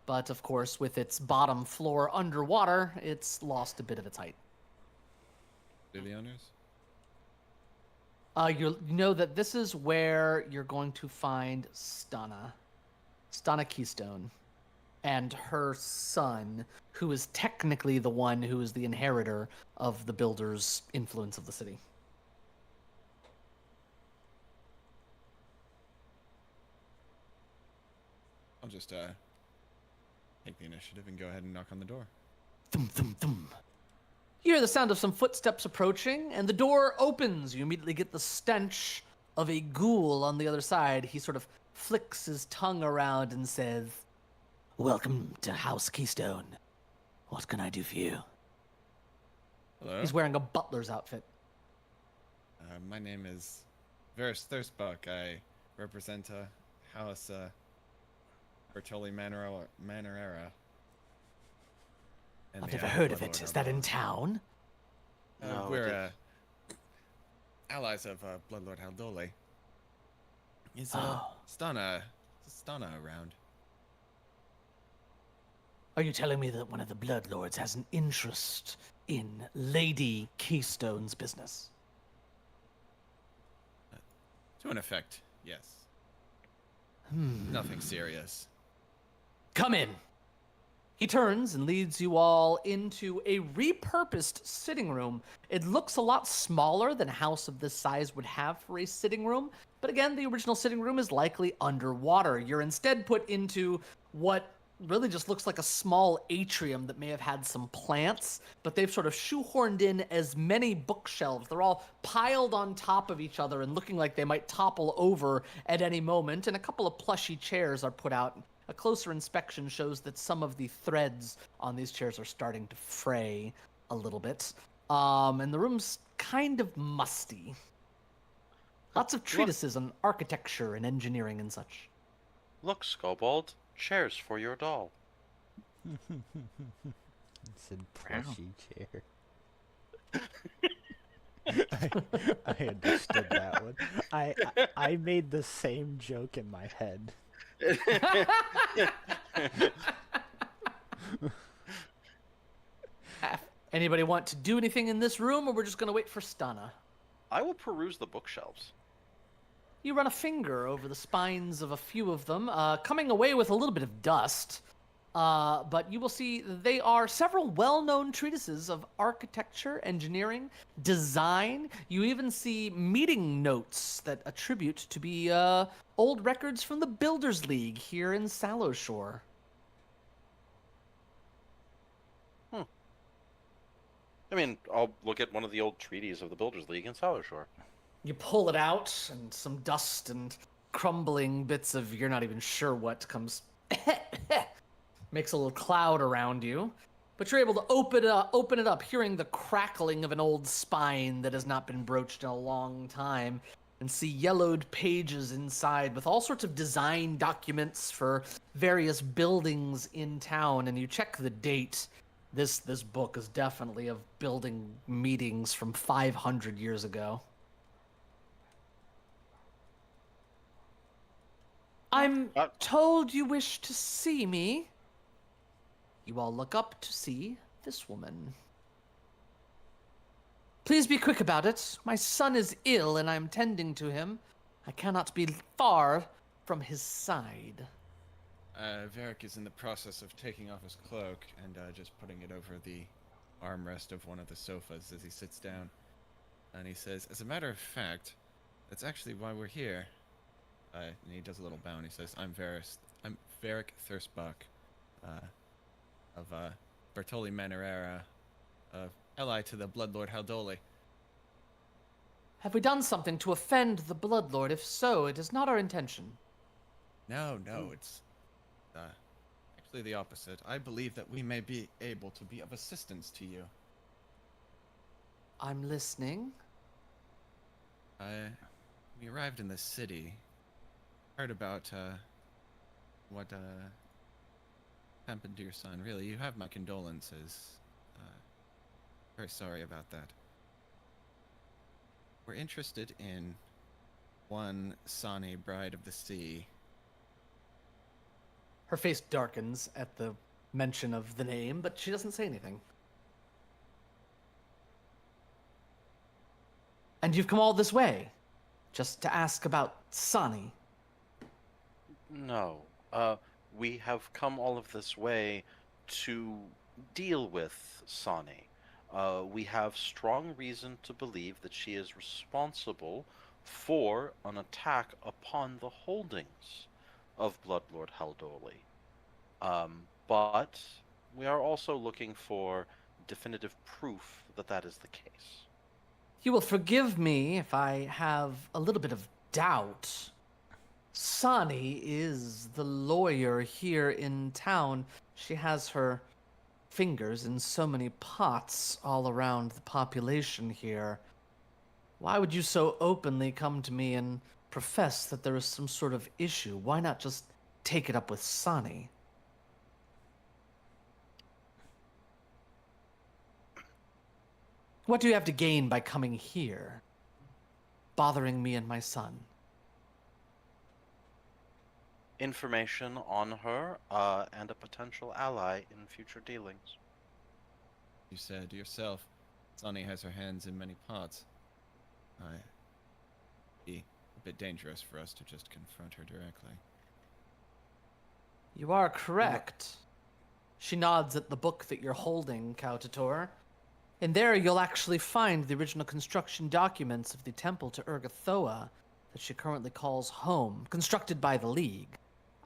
but of course, with its bottom floor underwater, it's lost a bit of its height. Do the owners? You know that this is where you're going to find Stana Keystone, and her son, who is technically the one who is the inheritor of the builder's influence of the city. I'll just take the initiative and go ahead and knock on the door. Thum, thum, thum. You hear the sound of some footsteps approaching, and the door opens. You immediately get the stench of a ghoul on the other side. He sort of flicks his tongue around and says, "Welcome to House Keystone. What can I do for you?" Hello. He's wearing a butler's outfit. My name is Varys Thirstbuck. I represent House Bertoli Manorera. I've never heard of it. Is that in town? No, We're allies of Bloodlord Haldole. Is Stana around? Are you telling me that one of the Bloodlords has an interest in Lady Keystone's business? To an effect, yes. Nothing serious. Come in. He turns and leads you all into a repurposed sitting room. It looks a lot smaller than a house of this size would have for a sitting room, but again, the original sitting room is likely underwater. You're instead put into what really just looks like a small atrium that may have had some plants, but they've sort of shoehorned in as many bookshelves. They're all piled on top of each other and looking like they might topple over at any moment, and a couple of plushy chairs are put out. A closer inspection shows that some of the threads on these chairs are starting to fray a little bit. And the room's kind of musty. Lots of treatises on architecture and engineering and such. Look, Skobald, chairs for your doll. It's a plushy chair. I understood that one. I made the same joke in my head. Anybody want to do anything in this room, or we're just going to wait for Stana? I will peruse the bookshelves. You run a finger over the spines of a few of them, coming away with a little bit of dust. But you will see they are several well-known treatises of architecture, engineering, design. You even see meeting notes that attribute to be old records from the Builders League here in Sallowshore. I mean, I'll look at one of the old treaties of the Builders League in Sallowshore. You pull it out, and some dust and crumbling bits of you're not even sure what comes makes a little cloud around you. But you're able to open it up, hearing the crackling of an old spine that has not been broached in a long time, and see yellowed pages inside with all sorts of design documents for various buildings in town. And you check the date. This book is definitely of building meetings from 500 years ago. I'm told you wish to see me. You all look up to see this woman. Please be quick about it. My son is ill and I'm tending to him. I cannot be far from his side. Varric is in the process of taking off his cloak and just putting it over the armrest of one of the sofas as he sits down. And he says, as a matter of fact, that's actually why we're here. And he does a little bow and he says, I'm Varric Thurstbach, of Bertoli Manorera, ally to the Bloodlord Haldoli. Have we done something to offend the Bloodlord? If so, it is not our intention. No, it's actually the opposite. I believe that we may be able to be of assistance to you. I'm listening. We arrived in the city, heard about what happened to your son. Really, you have my condolences. Very sorry about that. We're interested in one Sani, Bride of the Sea. Her face darkens at the mention of the name, but she doesn't say anything. And you've come all this way just to ask about Sani? No. We have come all of this way to deal with Sani. We have strong reason to believe that she is responsible for an attack upon the holdings of Bloodlord Haldoli. But we are also looking for definitive proof that that is the case. You will forgive me if I have a little bit of doubt. Sani is the lawyer here in town. She has her fingers in so many pots all around the population here. Why would you so openly come to me and profess that there is some sort of issue? Why not just take it up with Sani? What do you have to gain by coming here? Bothering me and my son? Information on her and a potential ally in future dealings. You said yourself, Sani has her hands in many pots. It'd be a bit dangerous for us to just confront her directly. You are correct. She nods at the book that you're holding, Kautator. And there you'll actually find the original construction documents of the temple to Urgathoa that she currently calls home, constructed by the League.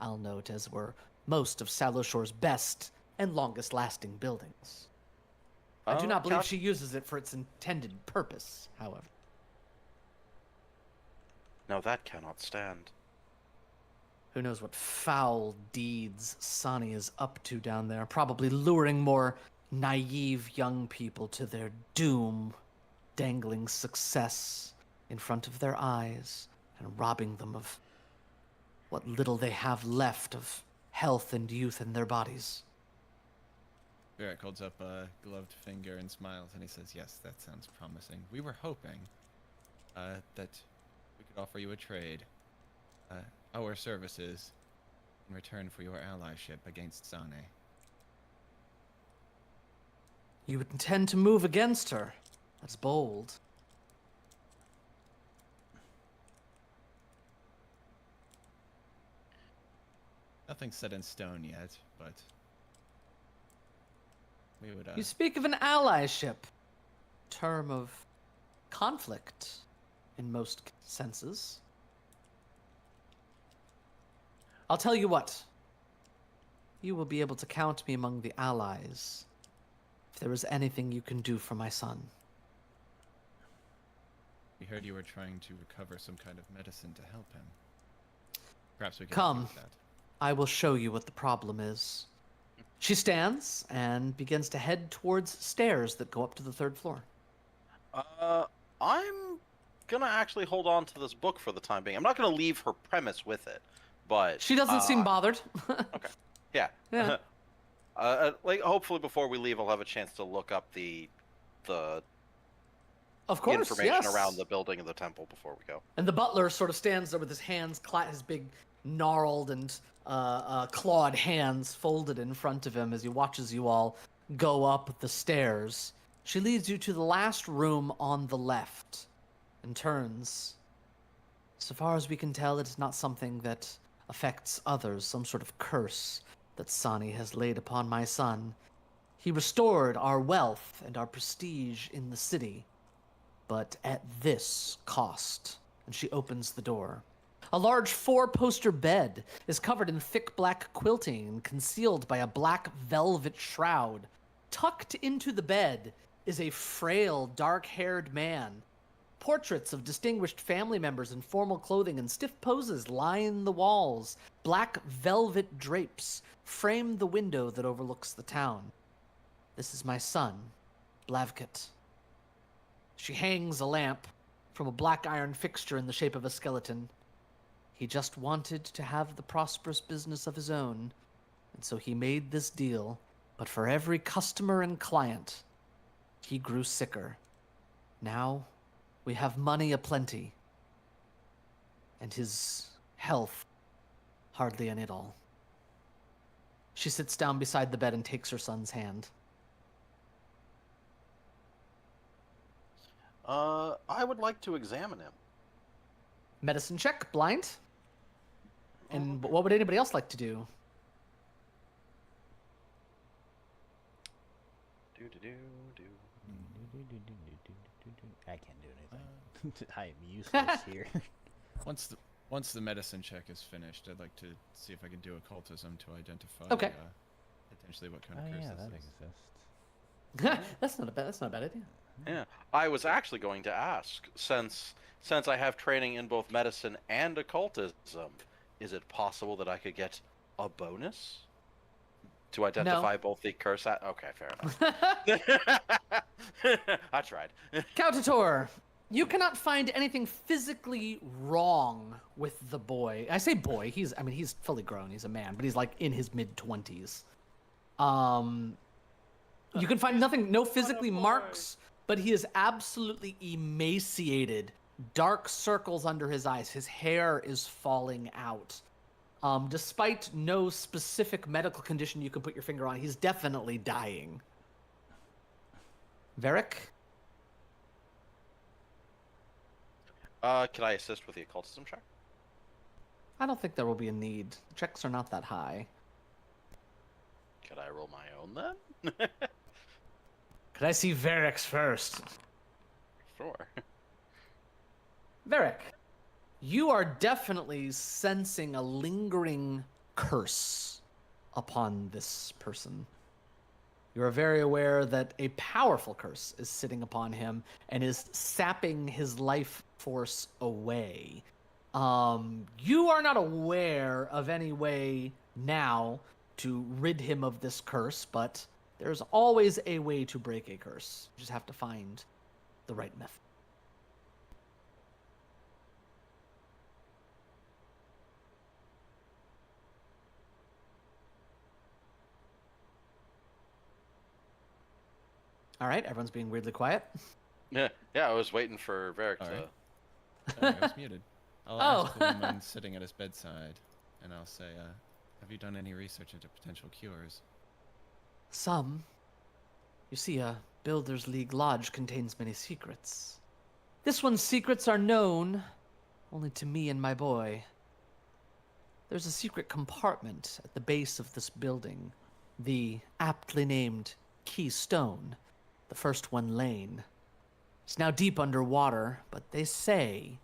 I'll note, as were most of Sallowshore's best and longest-lasting buildings. I do not believe she uses it for its intended purpose, however. Now that cannot stand. Who knows what foul deeds Sani is up to down there, probably luring more naive young people to their doom, dangling success in front of their eyes and robbing them of what little they have left of health and youth in their bodies. Varric holds up a gloved finger and smiles, and he says, yes, that sounds promising. We were hoping that we could offer you a trade. Our services in return for your allyship against Sane. You would intend to move against her. That's bold. Nothing's set in stone yet, but we would. You speak of an allyship. Term of conflict in most senses. I'll tell you what. You will be able to count me among the allies if there is anything you can do for my son. We heard you were trying to recover some kind of medicine to help him. Perhaps we can Come. help you with that. I will show you what the problem is. She stands and begins to head towards stairs that go up to the 3rd floor. I'm gonna actually hold on to this book for the time being. I'm not gonna leave her premise with it, but She doesn't seem bothered. Okay. Yeah. Yeah. Like hopefully before we leave, I'll have a chance to look up the Of course, information yes. around the building of the temple before we go. And the butler sort of stands there with his hands, his big gnarled and clawed hands folded in front of him as he watches you all go up the stairs. She leads you to the last room on the left and turns. So far as we can tell, it is not something that affects others, some sort of curse that Sani has laid upon my son. He restored our wealth and our prestige in the city, but at this cost. And she opens the door. A large 4-poster bed is covered in thick black quilting and concealed by a black velvet shroud. Tucked into the bed is a frail, dark-haired man. Portraits of distinguished family members in formal clothing and stiff poses line the walls. Black velvet drapes frame the window that overlooks the town. This is my son, Blavkit. She hangs a lamp from a black iron fixture in the shape of a skeleton. He just wanted to have the prosperous business of his own, and so he made this deal. But for every customer and client, he grew sicker. Now, we have money aplenty, and his health hardly any at all. She sits down beside the bed and takes her son's hand. I would like to examine him. Medicine check, blind. And what would anybody else like to do? I can't do anything. I am useless here. Once the medicine check is finished, I'd like to see if I can do occultism to identify Okay. potentially what kind Oh of curse yeah, this that is. exists. That's not a bad idea. Yeah, I was actually going to ask, since I have training in both medicine and occultism, is it possible that I could get a bonus to identify both the curse? Okay, fair enough. I tried. Cautator, you cannot find anything physically wrong with the boy. I say boy, he's fully grown, he's a man, but he's like in his mid-20s. You can find no physically marks, but he is absolutely emaciated. Dark circles under his eyes. His hair is falling out. Despite no specific medical condition you can put your finger on, he's definitely dying. Varric? Can I assist with the occultism check? I don't think there will be a need. Checks are not that high. Could I roll my own then? Could I see Varric's first? Sure. Varric, you are definitely sensing a lingering curse upon this person. You are very aware that a powerful curse is sitting upon him and is sapping his life force away. You are not aware of any way now to rid him of this curse, but there's always a way to break a curse. You just have to find the right method. All right, everyone's being weirdly quiet. Yeah, I was waiting for Varric to. Alright. Sorry, I was muted. I'll ask the woman sitting at his bedside, and I'll say, have you done any research into potential cures? Some. You see, a Builders League lodge contains many secrets. This one's secrets are known only to me and my boy. There's a secret compartment at the base of this building, the aptly named Keystone, the first one lane. It's now deep underwater, but they say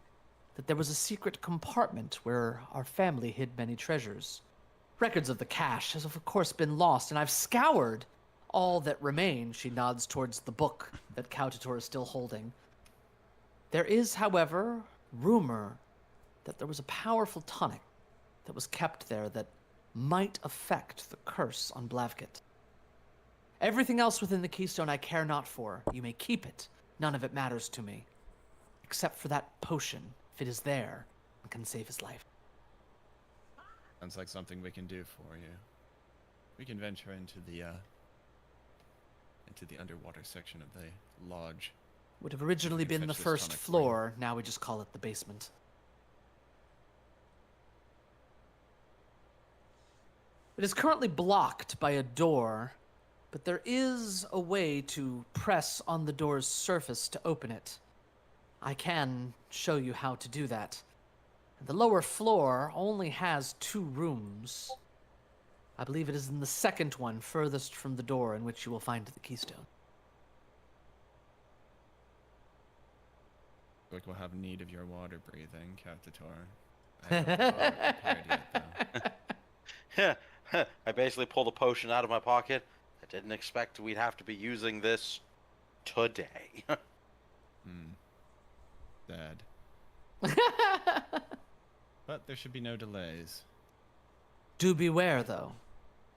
that there was a secret compartment where our family hid many treasures. Records of the cache has of course been lost, and I've scoured all that remain. She nods towards the book that Kautator is still holding. There is, however, rumor that there was a powerful tonic that was kept there that might affect the curse on Blavkit. Everything else within the Keystone I care not for. You may keep it. None of it matters to me. Except for that potion, if it is there, and can save his life. Sounds like something we can do for you. We can venture into the underwater section of the lodge. Would have originally You can been the fetch this first tonic for you. floor, now we just call it the basement. It is currently blocked by a door, but there is a way to press on the door's surface to open it. I can show you how to do that. The lower floor only has 2 rooms. I believe it is in the second one, furthest from the door, in which you will find the keystone. Like we'll have need of your water breathing, Kautator. I haven't got it prepared yet, though. I basically pulled a potion out of my pocket. I didn't expect we'd have to be using this today. Sad. But there should be no delays. Do beware, though.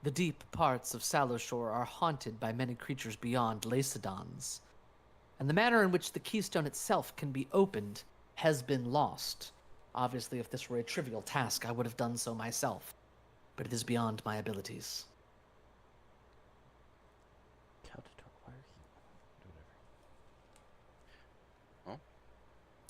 The deep parts of Saloshore are haunted by many creatures beyond Lacedons, and the manner in which the keystone itself can be opened has been lost. Obviously, if this were a trivial task, I would have done so myself, but it is beyond my abilities.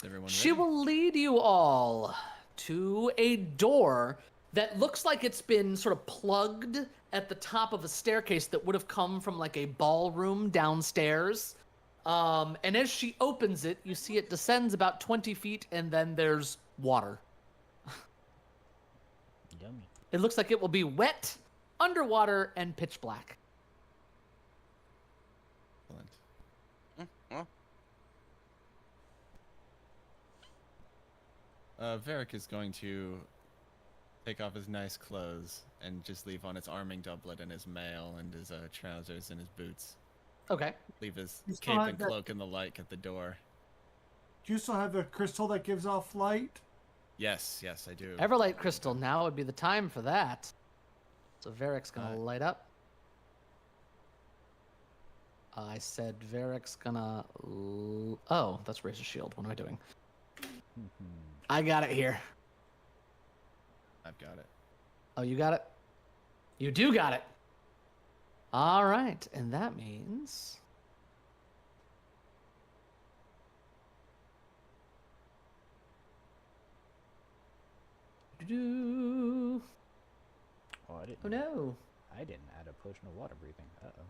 Everyone She ready? will lead you all to a door that looks like it's been sort of plugged at the top of a staircase that would have come from like a ballroom downstairs. And as she opens it, you see it descends about 20 feet and then there's water. Yummy. It looks like it will be wet, underwater, and pitch black. Excellent. Well, Varric is going to take off his nice clothes and just leave on his arming doublet and his mail and his trousers and his boots. Okay. Leave his You still cape have and that- cloak and the like at the door. Do you still have the crystal that gives off light? Yes, yes, I do. Everlight crystal, now would be the time for that. So Varric's gonna light up. I said Varric's gonna... Oh, that's Razor Shield. What am I doing? I got it here. I've got it. Oh, you got it? You do got it. All right, and that means... Doo-doo. Oh, I didn't. Oh no. I didn't add a potion of water breathing. Uh-oh.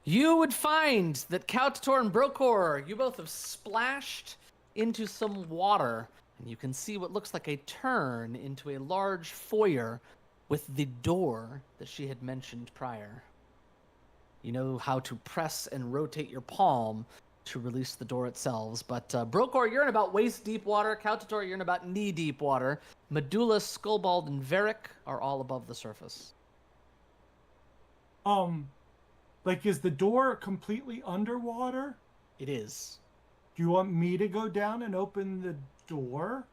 You would find that Kautator and Brokor, you both have splashed into some water, and you can see what looks like a turn into a large foyer with the door that she had mentioned prior. You know how to press and rotate your palm to release the door itself, but Brokor, you're in about waist-deep water. Kautator, you're in about knee-deep water. Medulla, Skullbald, and Varric are all above the surface. Like, is the door completely underwater? It is. Do you want me to go down and open the door?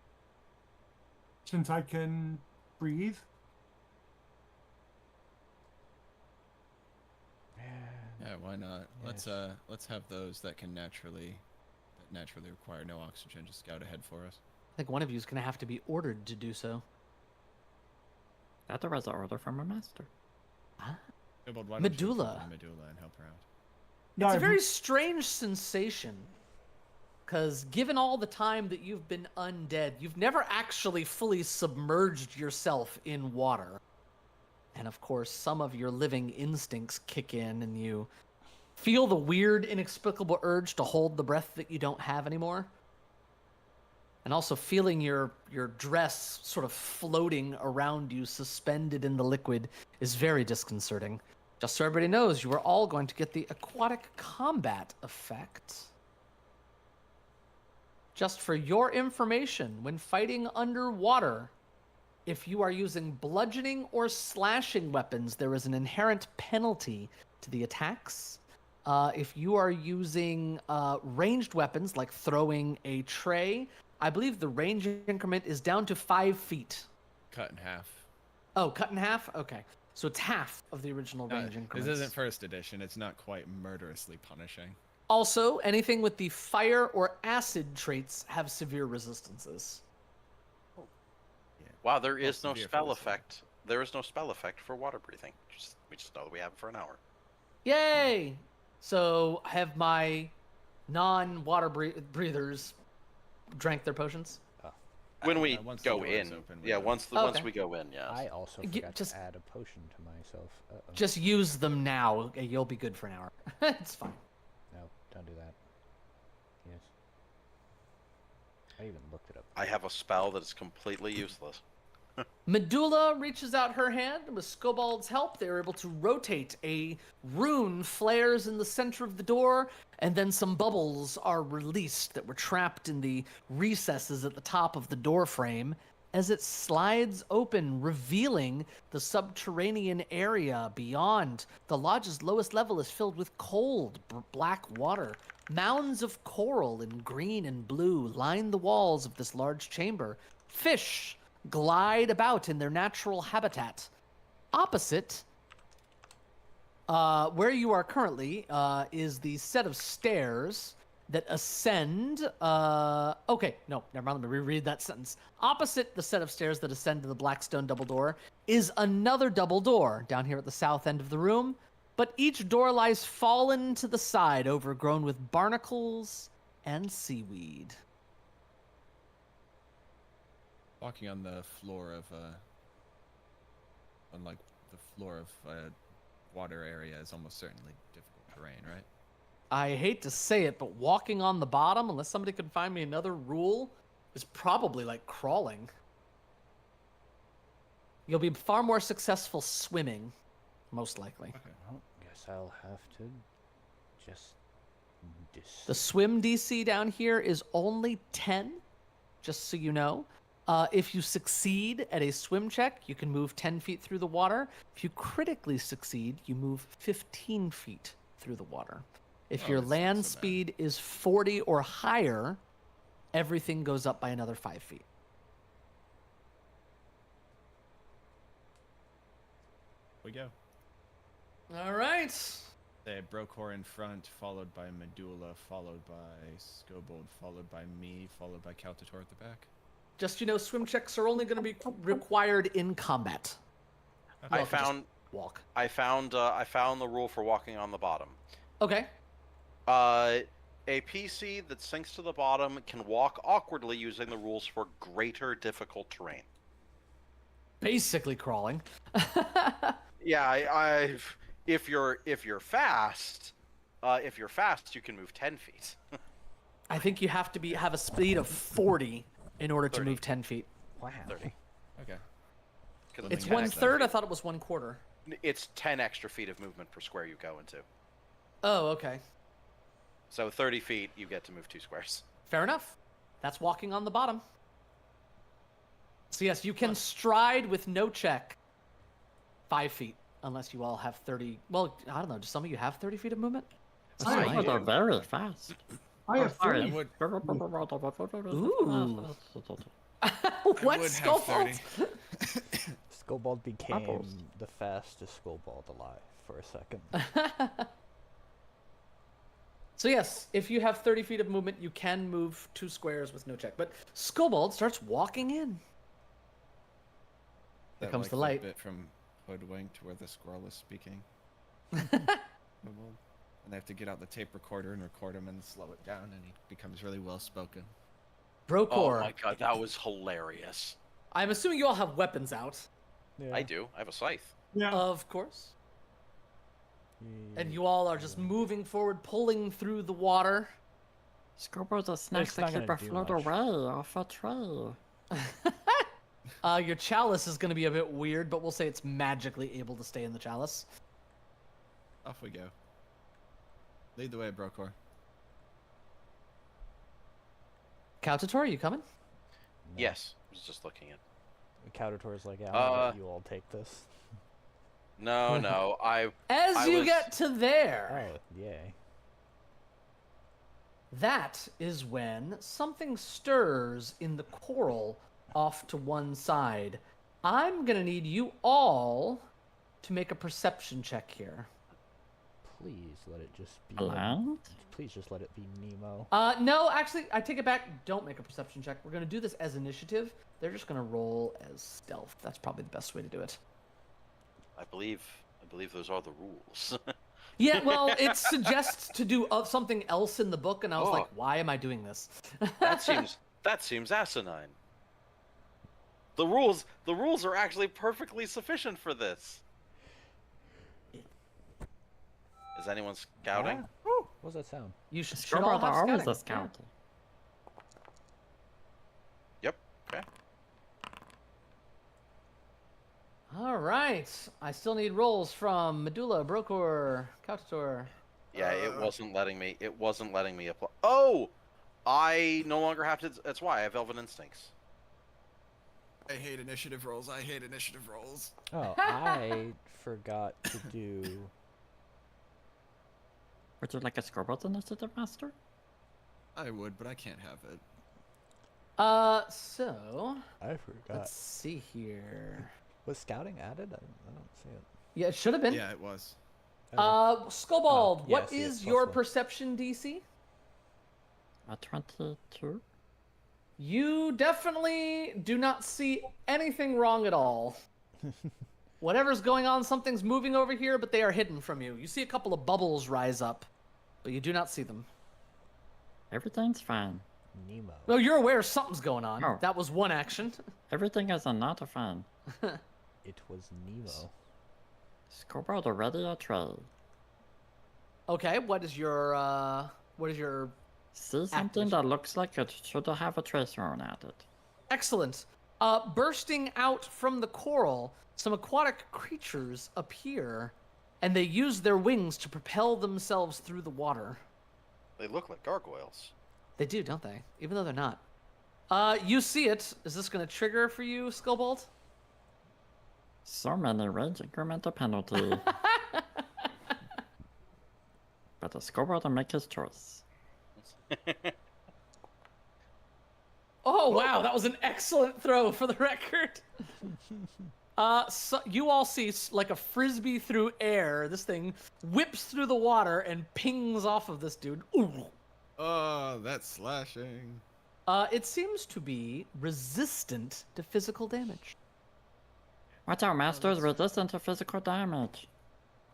Since I can breathe? Yeah, why not? Let's have those that naturally require no oxygen just scout ahead for us. I think one of you is going to have to be ordered to do so. That was an order from a master. Kobold, why don't you Medulla. follow Medulla and help her out? No, It's a I've- very strange sensation. Because given all the time that you've been undead, you've never actually fully submerged yourself in water. And of course, some of your living instincts kick in and you feel the weird, inexplicable urge to hold the breath that you don't have anymore. And also feeling your dress sort of floating around you, suspended in the liquid, is very disconcerting. Just so everybody knows, you are all going to get the aquatic combat effect. Just for your information, when fighting underwater, if you are using bludgeoning or slashing weapons, there is an inherent penalty to the attacks. If you are using ranged weapons, like throwing a tray, I believe the range increment is down to 5 feet. Cut in half. Oh, cut in half? Okay. So it's half of the original range increments. This isn't first edition. It's not quite murderously punishing. Also, anything with the fire or acid traits have severe resistances. Wow, there is no severe for spell this one. effect. There is no spell effect for water breathing. We just know that we have it for an hour. Yay! So have my non-water breathers drank their potions? When we once the go door is in, open, we yeah. don't. Once Okay. we go in, yes. I also Get- forgot just- to add a potion to myself. Uh-oh. Just use them now. Okay, you'll be good for an hour. It's fine. No, don't do that. Yes. I even looked it up. I have a spell that is completely useless. Medulla reaches out her hand, and with Skobald's help, they're able to rotate. A rune flares in the center of the door, and then some bubbles are released that were trapped in the recesses at the top of the door frame as it slides open, revealing the subterranean area beyond. The lodge's lowest level is filled with cold, black water. Mounds of coral in green and blue line the walls of this large chamber. Fish glide about in their natural habitat. Opposite, where you are currently, is the set of stairs that ascend. Okay, no, never mind. Let me reread that sentence. Opposite the set of stairs that ascend to the Blackstone double door is another double door down here at the south end of the room, but each door lies fallen to the side, overgrown with barnacles and seaweed. Walking on the floor of on like the floor of a water area is almost certainly difficult terrain, right? I hate to say it, but walking on the bottom, unless somebody can find me another rule, is probably like crawling. You'll be far more successful swimming, most likely. Well, guess I'll have to just The swim DC down here is only 10, just so you know. If you succeed at a swim check, you can move 10 feet through the water. If you critically succeed, you move 15 feet through the water. If Oh, your that's not land so bad. speed is 40 or higher, everything goes up by another 5 feet. We go. All right. They had Brokor in front, followed by Medulla, followed by Skobold, followed by me, followed by Kaltator at the back. Just, you know, swim checks are only going to be required in combat. I Well, if you just found walk. I found the rule for walking on the bottom. Okay. A PC that sinks to the bottom can walk awkwardly using the rules for greater difficult terrain. Basically crawling. Yeah, if you're fast, you can move 10 feet. I think you have to have a speed of 40 in order to 30. move 10 feet. Wow. 30. Okay. 'Cause It's Yeah, 1/3. I thought it was 1/4. It's 10 extra feet of movement per square you go into. Oh, okay. So 30 feet, you get to move 2 squares. Fair enough. That's walking on the bottom. So yes, you can stride with no check 5 feet, unless you all have 30. Well, I don't know. Do some of you have 30 feet of movement? I That's have Oh, fine. they're very fast. I have Sorry. three. I would, Ooh. What would have Scoville? 30. Skobald became Apples. the fastest Skobald alive for a second. So yes, if you have 30 feet of movement, you can move 2 squares with no check. But Skobald starts walking in. that, comes like, the little light. bit from Hoodwinked where the squirrel is speaking. And they have to get out the tape recorder and record him and slow it down, and he becomes really well spoken. Brokor. Oh my god, that was hilarious. I'm assuming you all have weapons out. Yeah. I do. I have a scythe. Yeah. Of course. And you all are just moving forward, pulling through the water. Scoreboard the snacks not that keep gonna her do float much. away off a tray. Your chalice is going to be a bit weird, but we'll say it's magically able to stay in the chalice. Off we go. Lead the way, Brokor. Kautator, you coming? No. Yes, I was just looking at. Cowdator's like, yeah, I'll let you all take this. No, As I you was- get to there, Oh, yay. that is when something stirs in the coral off to one side. I'm going to need you all to make a perception check here. Please let it just be. Blind? Please just let it be Nemo. No, actually, I take it back. Don't make a perception check. We're going to do this as initiative. They're just going to roll as stealth. That's probably the best way to do it. I believe those are the rules. Yeah, well, it suggests to do something else in the book, and I was Oh. like, why am I doing this? that seems asinine. The rules are actually perfectly sufficient for this. Is anyone scouting? Ah, what's that sound? You should all Scoreboard have are always scouting. a scout. Yep. Okay. All right. I still need rolls from Medulla, Brokor, Kautator. Yeah, it wasn't letting me. It wasn't letting me apply. Oh, I no longer have to. That's why I have Elven Instincts. I hate initiative rolls. I hate initiative rolls. Oh, I forgot to do. Would you like a scoreboard initiative, Master? I would, but I can't have it. So I forgot. let's see here. Was scouting added? I don't see it. Yeah, it should have been. Yeah, it was. Skullbald, Oh, yeah, what see, is it's your +1. perception DC? A 22? You definitely do not see anything wrong at all. Whatever's going on, something's moving over here, but they are hidden from you. You see a couple of bubbles rise up, but you do not see them. Everything's fine. Nemo. Well, you're aware something's going on. Oh. That was one action. Everything is not fine. It was Nemo. Scoreboard already a tray. Okay, what is your See something Activation. that looks like it should have a tray thrown at it. excellent. Bursting out from the coral, some aquatic creatures appear, and they use their wings to propel themselves through the water. They look like gargoyles. They do, don't they? Even though they're not. You see it. Is this going to trigger for you, Skullbolt? So many range incremental penalty. But the scoreboard will make his choice. Oh, wow. That was an excellent throw for the record. So you all see like a frisbee through air. This thing whips through the water and pings off of this dude. Ooh. Oh, that's slashing. It seems to be resistant to physical damage. Watch out, Master is resistant to physical damage.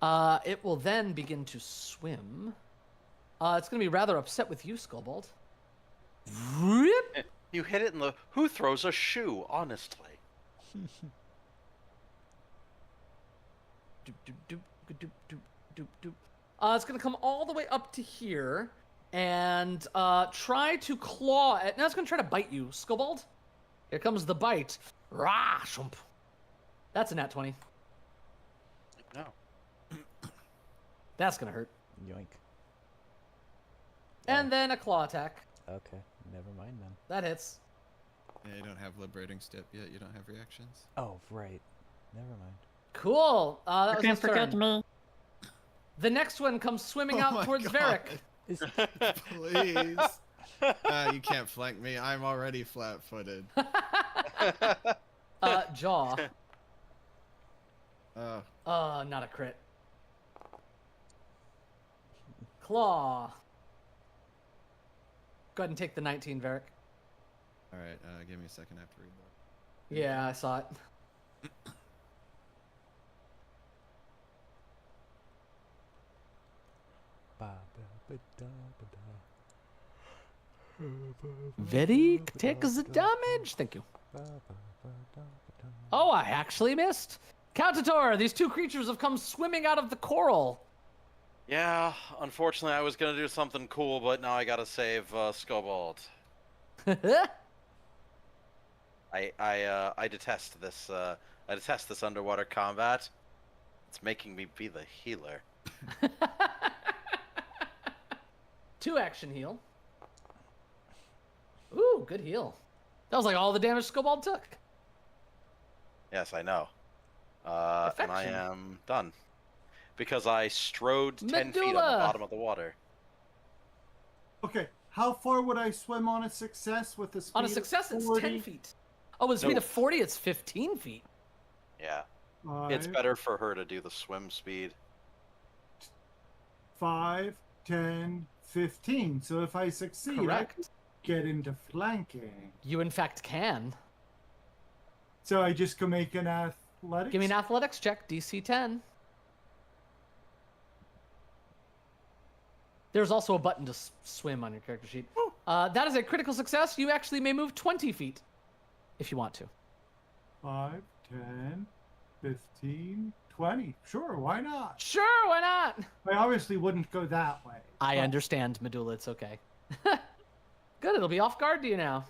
It will then begin to swim. It's going to be rather upset with you, Skullbolt. Rip! You hit it in the. Who throws a shoe? Honestly. Doop, doop, doop, doop, doop, doop, doop. It's going to come all the way up to here and try to claw at. Now it's going to try to bite you, Skullbolt. Here comes the bite. Rah! Shump. That's a nat 20. No. That's going to hurt. Yoink. And then a claw attack. Okay, never mind then. That hits. Yeah, you don't have liberating step yet. You don't have reactions. Oh, right. Never mind. Cool. That You was can't his forget turn. me. The next one comes swimming Oh out my towards God. Varric. Please. You can't flank me. I'm already flat-footed. Jaw. Oh, Not a crit. Claw. Go ahead and take the 19, Varric. all right. Give me a second. I have to read that. Yeah, I saw it. Very takes the damage. Thank you. Oh, I actually missed. Countator, these two creatures have come swimming out of the coral. Yeah, unfortunately, I was gonna do something cool, but now I gotta save Skobald. I detest this. I detest this underwater combat. It's making me be the healer. 2 action heal. Ooh, good heal. That was like all the damage Skobald took. Yes, I know. And I Perfection. am done. Because I strode 10 feet on the Medulla. bottom of the water. Okay, how far would I swim on a success with a speed On a success, of it's 40? 10 feet. Oh, with a speed No. of 40, it's 15 feet. Yeah. It's 5, better for her to do the swim speed. 5, 10, 15. So if I succeed, I Correct. could get into flanking. You, in fact, can. So I just go make an athletics. Give me an athletics check, DC 10. There's also a button to swim on your character sheet. That is a critical success. You actually may move 20 feet if you want to. 5, 10, 15, 20. Sure, why not? Sure, why not? I obviously wouldn't go that way. I but understand, Medulla. It's okay. Good, it'll be off guard to you now.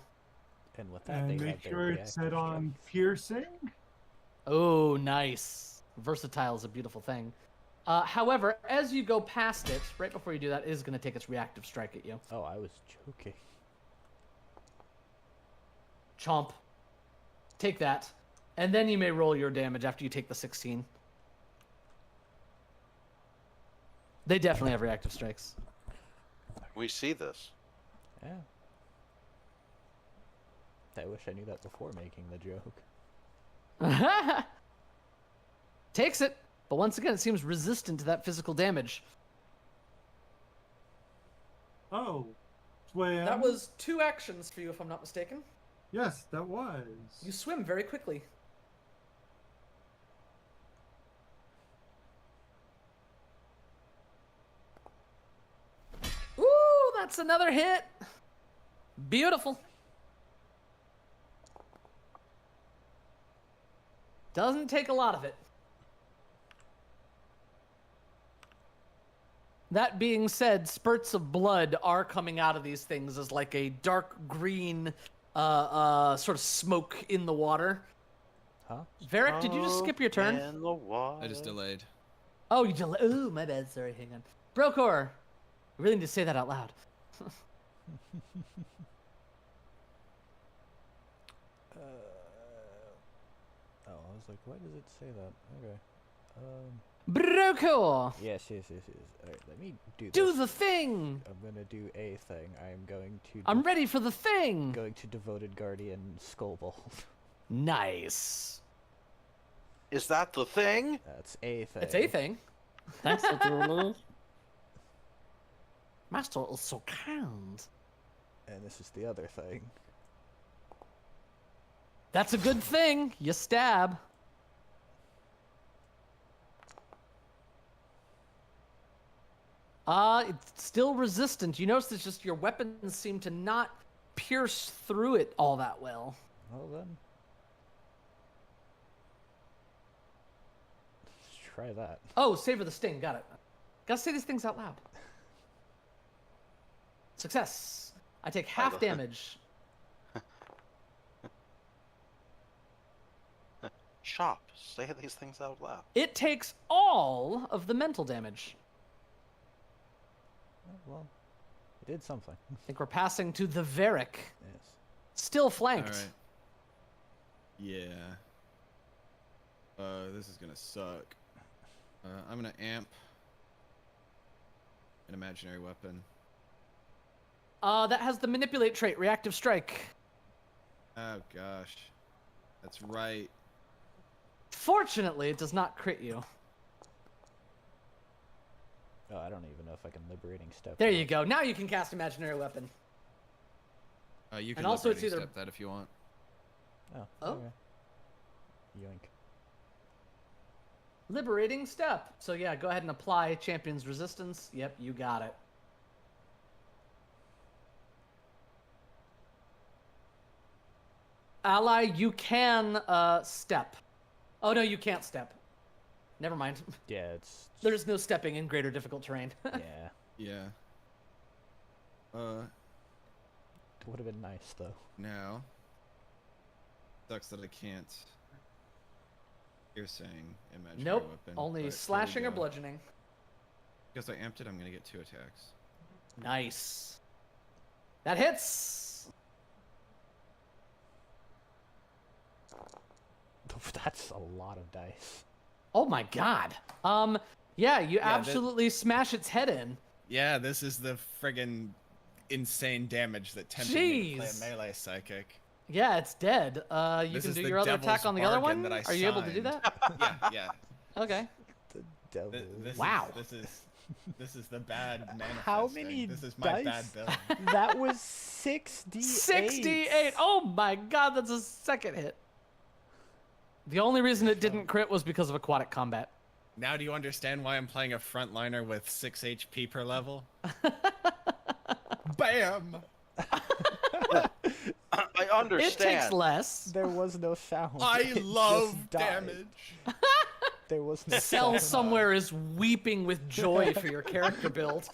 And with that, And they make have their sure it's set reactive on strikes. piercing. Oh, nice. Versatile is a beautiful thing. However, as you go past it, right before you do that, it is going to take its reactive strike at you. Oh, I was joking. Chomp. Take that. And then you may roll your damage after you take the 16. They definitely have reactive strikes. We see this. Yeah. I wish I knew that before making the joke. Takes it, but once again, it seems resistant to that physical damage. Oh, swim. That was 2 actions for you, if I'm not mistaken. Yes, that was. You swim very quickly. Ooh, that's another hit. Beautiful. Doesn't take a lot of it. That being said, spurts of blood are coming out of these things as like a dark green sort of smoke in the water. Huh? Varric, did you just skip your turn? In the water. I just delayed. Oh, you delayed. Oh, my bad. Sorry, hang on. Brokor, we really need to say that out loud. Oh, I was like, why does it say that? Okay. Brokor, Yes. Alright, let me do this. do the thing. I'm gonna do a thing. I am going to. I'm ready for the thing. Going to Devoted Guardian Skullbolt. Nice. Is that the thing? That's a thing. It's a thing. Thanks, Julie. Master is so kind. And this is the other thing. That's a good thing. You stab. It's still resistant. You notice it's just your weapons seem to not pierce through it all that well. Well then. Let's try that. Oh, savor the sting. Got it. Gotta say these things out loud. Success. I take half love- damage. Shop. Say these things out loud. It takes all of the mental damage. Oh, well, it did something. I think we're passing to the Varric. Yes. Still flanked. Alright. Yeah. This is gonna suck. I'm gonna amp an imaginary weapon. That has the manipulate trait, reactive strike. Oh gosh. That's right. Fortunately, it does not crit you. Oh, I don't even know if I can liberating step. There that. you go. Now you can cast imaginary weapon. You can And also it's liberating either- step that if you want. Oh. Oh. Okay. Yoink. Liberating step. So yeah, go ahead and apply champion's resistance. Yep, you got it. Ally, you can step. Oh no, you can't step. Never mind. Yeah, it's There's no stepping in greater difficult terrain. yeah. Yeah. It would have been nice though. Now. Sucks that I can't. You're saying imaginary Nope. weapon. Only but here we slashing or go. bludgeoning. Because I amped it, I'm gonna get 2 attacks. Nice. That hits. That's a lot of dice. Oh my god. Yeah, you that- absolutely smash its head in. Yeah, this is the friggin' insane damage that tempted me to play a Jeez. melee psychic. Yeah, it's dead. You This can is do the your other attack devil's on the other bargain one. that I Are you able to do signed. that? Yeah. Okay. The devil. Wow. This is the bad manifesting. How many This is my bad dice? bill. That was 68. 68. Oh my god, that's a second hit. The only reason it didn't crit was because of aquatic combat. Now do you understand why I'm playing a frontliner with 6 HP per level? Bam! I It understand. takes less. There was no sound. I It love just died. damage. There was no Cell sound. somewhere is weeping with joy for your character build.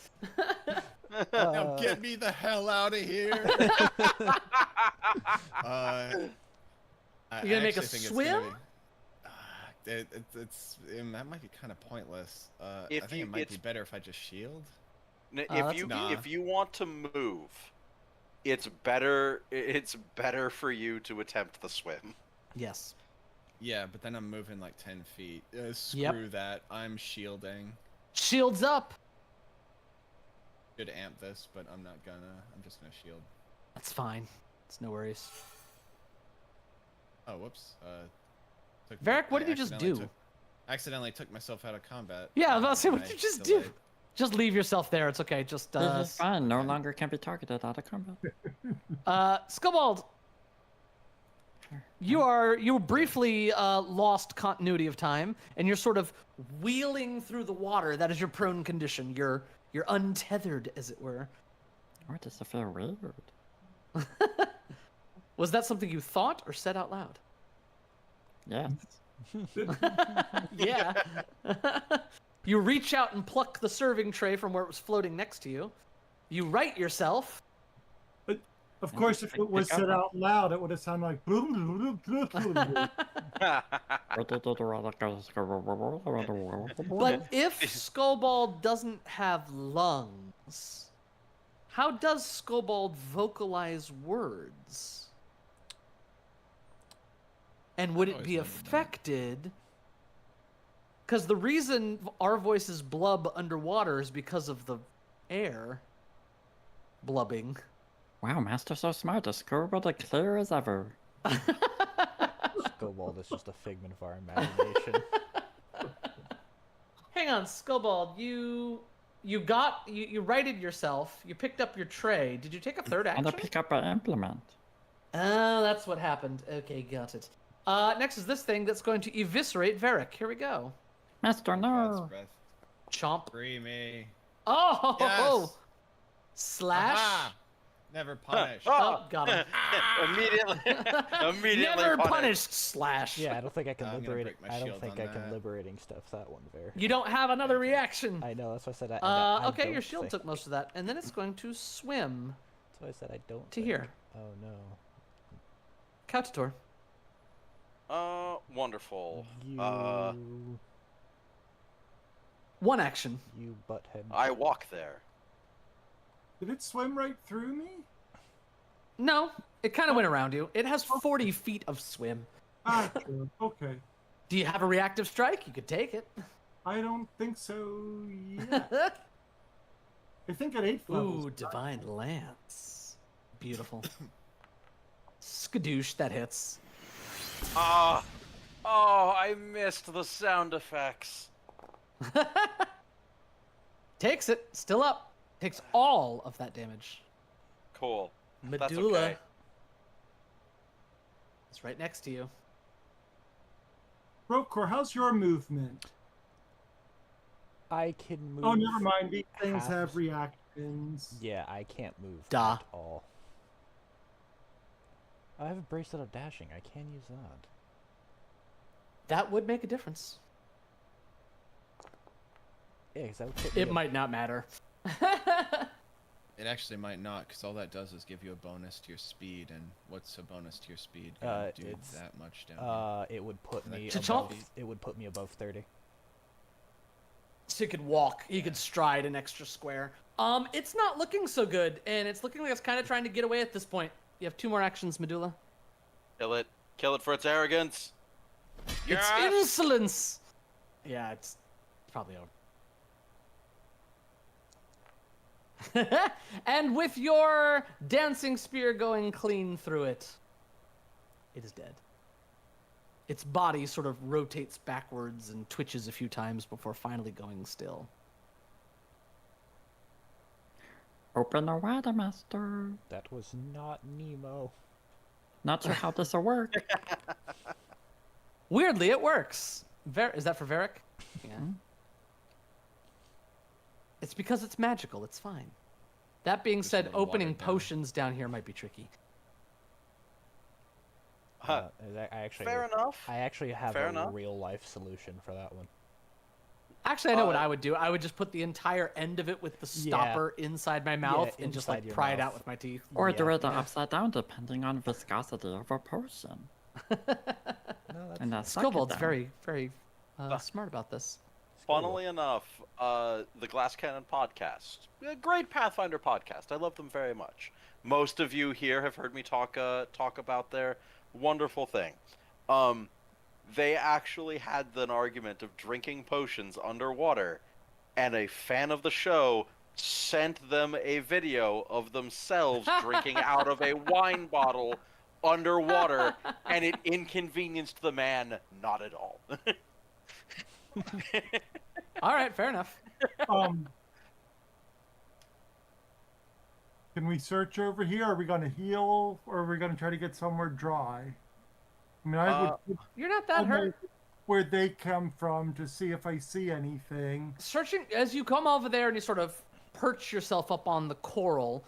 Now get me the hell out of here. You gonna make a swim? That might be kind of pointless. I If think you- it might be it's- better if I just shield. that's- Nah. If you want to move, it's better for you to attempt the swim. Yes. Yeah, but then I'm moving like 10 feet. Screw Yep. that. I'm shielding. Shields up. Should amp this, but I'm not gonna. I'm just gonna shield. That's fine. It's no worries. Oh, whoops. Varric, what I did you just accidentally do? accidentally took myself out of combat. Yeah, I was about to say, what and did you I just delayed. do? Just leave yourself there. It's okay. Just This is fine. No longer can be targeted out of combat. Skobald. You briefly lost continuity of time, and you're sort of wheeling through the water. That is your prone condition. You're untethered, as it were. Or does it feel weird? Was that something you thought or said out loud? Yes. Yeah. You reach out and pluck the serving tray from where it was floating next to you. You right yourself. Of course, if it was said out loud, it would have sounded like. But if Skobald doesn't have lungs, how does Skobald vocalize words? And would it be Always wondered that. affected? Because the reason our voices blub underwater is because of the air blubbing. Wow, Master so smart. The scoreboard as clear as ever. Skobald is just a figment of our imagination. Hang on, Skobald, you righted yourself. You picked up your tray. Did you take a third And action? I pick up an implement. Oh, that's what happened. Okay, got it. Next is this thing that's going to eviscerate Varric. Here we go. Master, God's no. breath. Chomp. Free me. Oh! Yes. Slash. Aha! Never punished. Oh, got him. Immediately Never punished. punished. Slash. Yeah, I don't think I can I'm gonna liberate. break my I don't shield think on I can that. liberating stuff that one there. You don't have another reaction. I know. That's why I said I Okay, your don't shield think- took most of that, and then it's going to swim That's why I said I don't. to think. here. Oh no. Cautator. Wonderful. You. One action. You butthead. I walk there. Did it swim right through me? No, it kind of went around you. It has 40 feet of swim. Ah, true. Okay. Do you have a reactive strike? You could take it. I don't think so yet. I think at 8th level. Ooh, divine lance. Beautiful. Skadoosh, that hits. Oh, I missed the sound effects. Takes it. Still up. Takes all of that damage. Cool. That's Medulla. okay. It's right next to you. Brokor, how's your movement? I can move. Oh, never mind. These things half- have reactions. Yeah, I can't move Duh. at all. I have a bracelet of dashing. I can use that. That would make a difference. Yeah, 'cause that would put me It ab- might not matter. It actually might not, because all that does is give you a bonus to your speed, and what's a bonus to your speed gonna do it's, that much down here? It would put Like me Chomp. above. It would put me above 30. So you could walk, you could stride an extra square. It's not looking so good, and it's looking like it's kind of trying to get away at this point. You have 2 more actions, Medulla. Kill it for its arrogance. It's insolence. Yeah, it's probably over. And with your dancing spear going clean through it, it is dead. Its body sort of rotates backwards and twitches a few times before finally going still. Open the water, master. That was not Nemo. Not sure how this will work. Weirdly, it works. Is that for Varric? Yeah. It's because it's magical. It's fine. That being Just a said, little opening watered down. potions down here might be tricky. Fair enough. I actually have Fair a enough. real life solution for that one. Actually, I know what I would do. I would just put the entire end of it with the Yeah. stopper inside my mouth and just inside like your pry it mouth. out with my teeth. Or do Yeah. it the upside down, depending on viscosity of a potion. No, that's And that's suck it Skillbold's down. very, very smart about this. Funnily enough, the Glass Cannon podcast, a great Pathfinder podcast. I love them very much. Most of you here have heard me talk about their wonderful thing. They actually had an argument of drinking potions underwater, and a fan of the show sent them a video of themselves drinking out of a wine bottle underwater, and it inconvenienced the man not at all. All right, fair enough. Can we search over here? Are we going to heal, or are we going to try to get somewhere dry? I mean, I would You're not that hurt. where they come from to see if I see anything. Searching as you come over there and you sort of perch yourself up on the coral,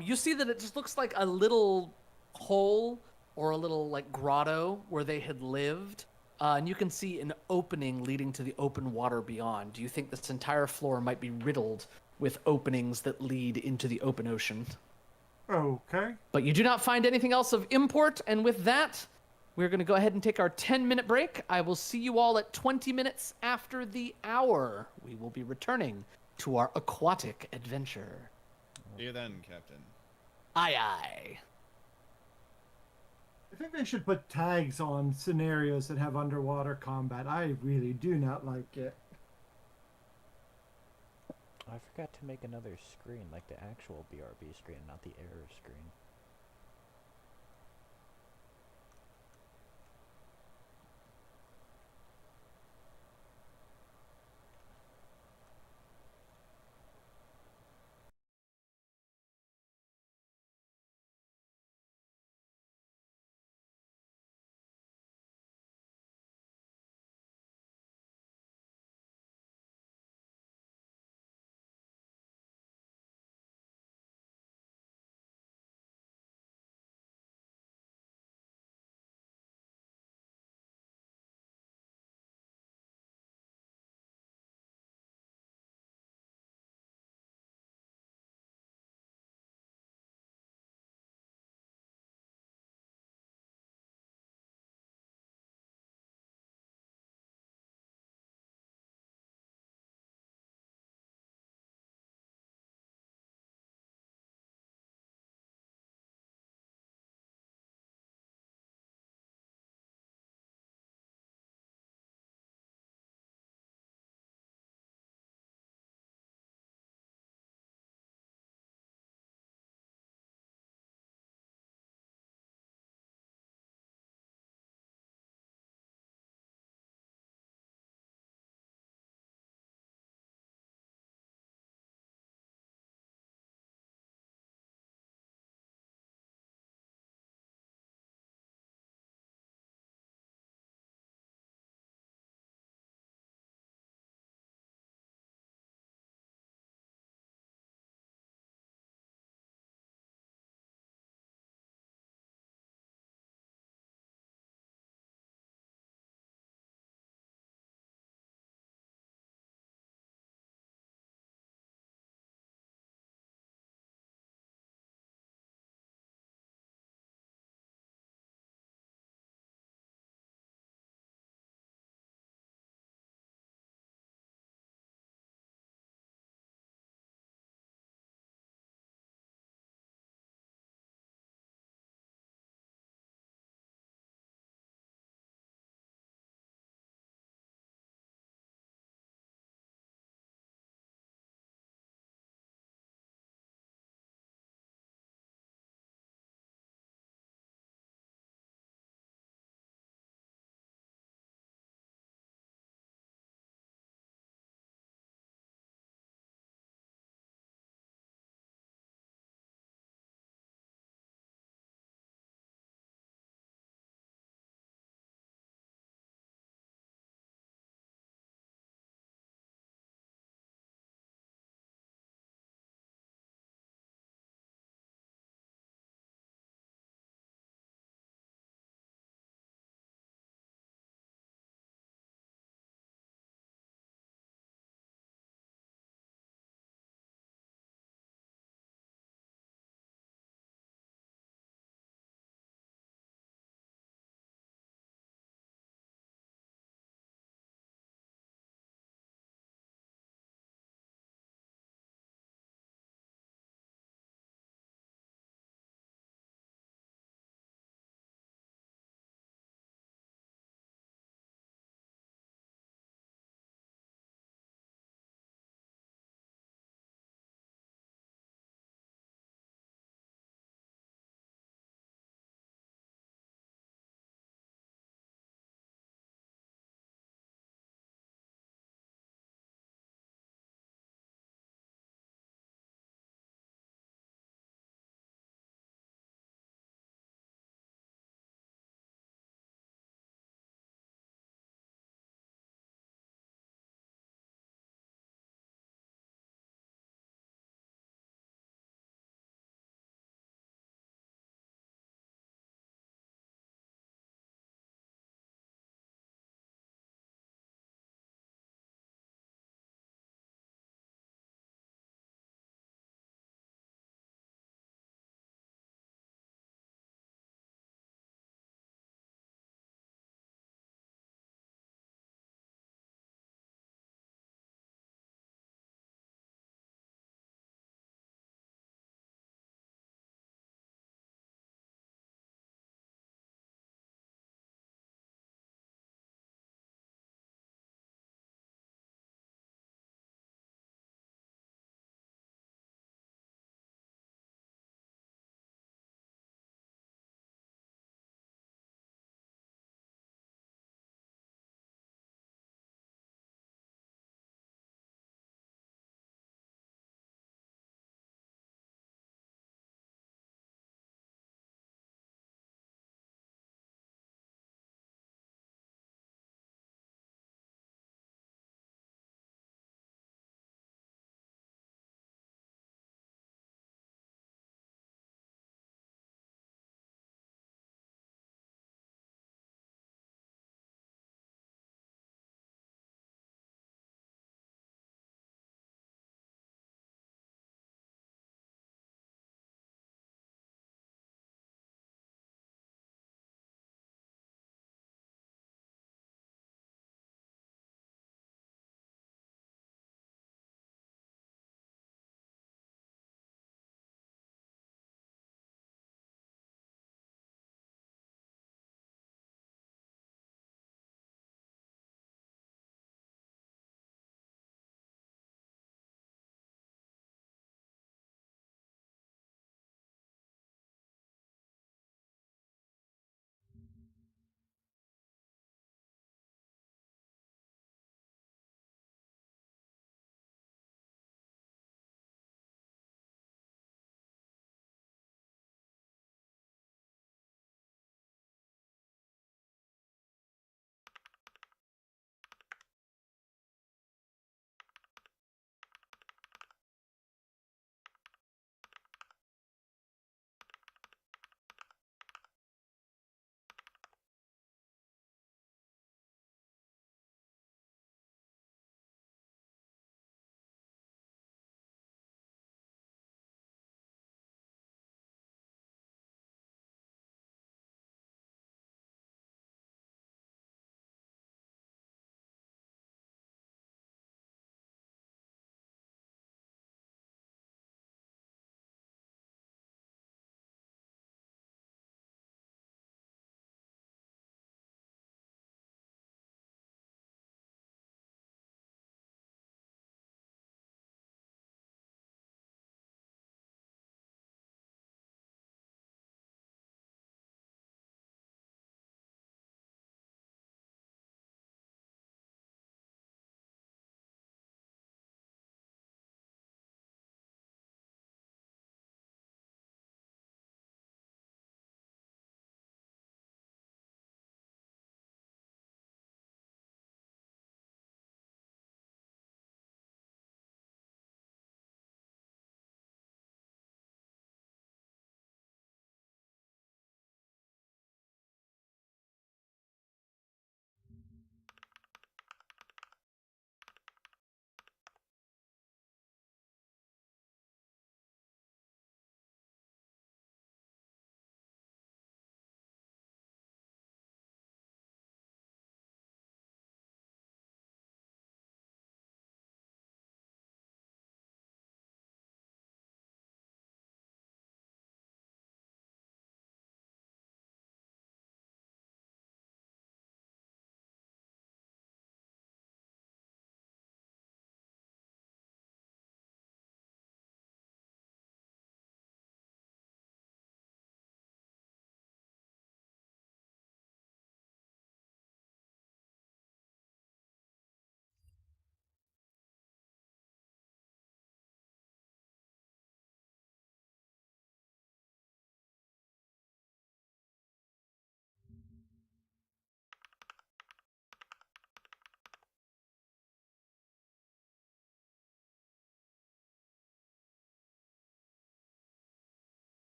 you see that it just looks like a little hole or a little like grotto where they had lived. And you can see an opening leading to the open water beyond. Do you think this entire floor might be riddled with openings that lead into the open ocean? Okay. But you do not find anything else of import, and with that, we're going to go ahead and take our 10-minute break. I will see you all at 20 minutes after the hour. We will be returning to our aquatic adventure. See you then, Captain. Aye, aye. I think they should put tags on scenarios that have underwater combat. I really do not like it. I forgot to make another screen, like the actual BRB screen, not the error screen.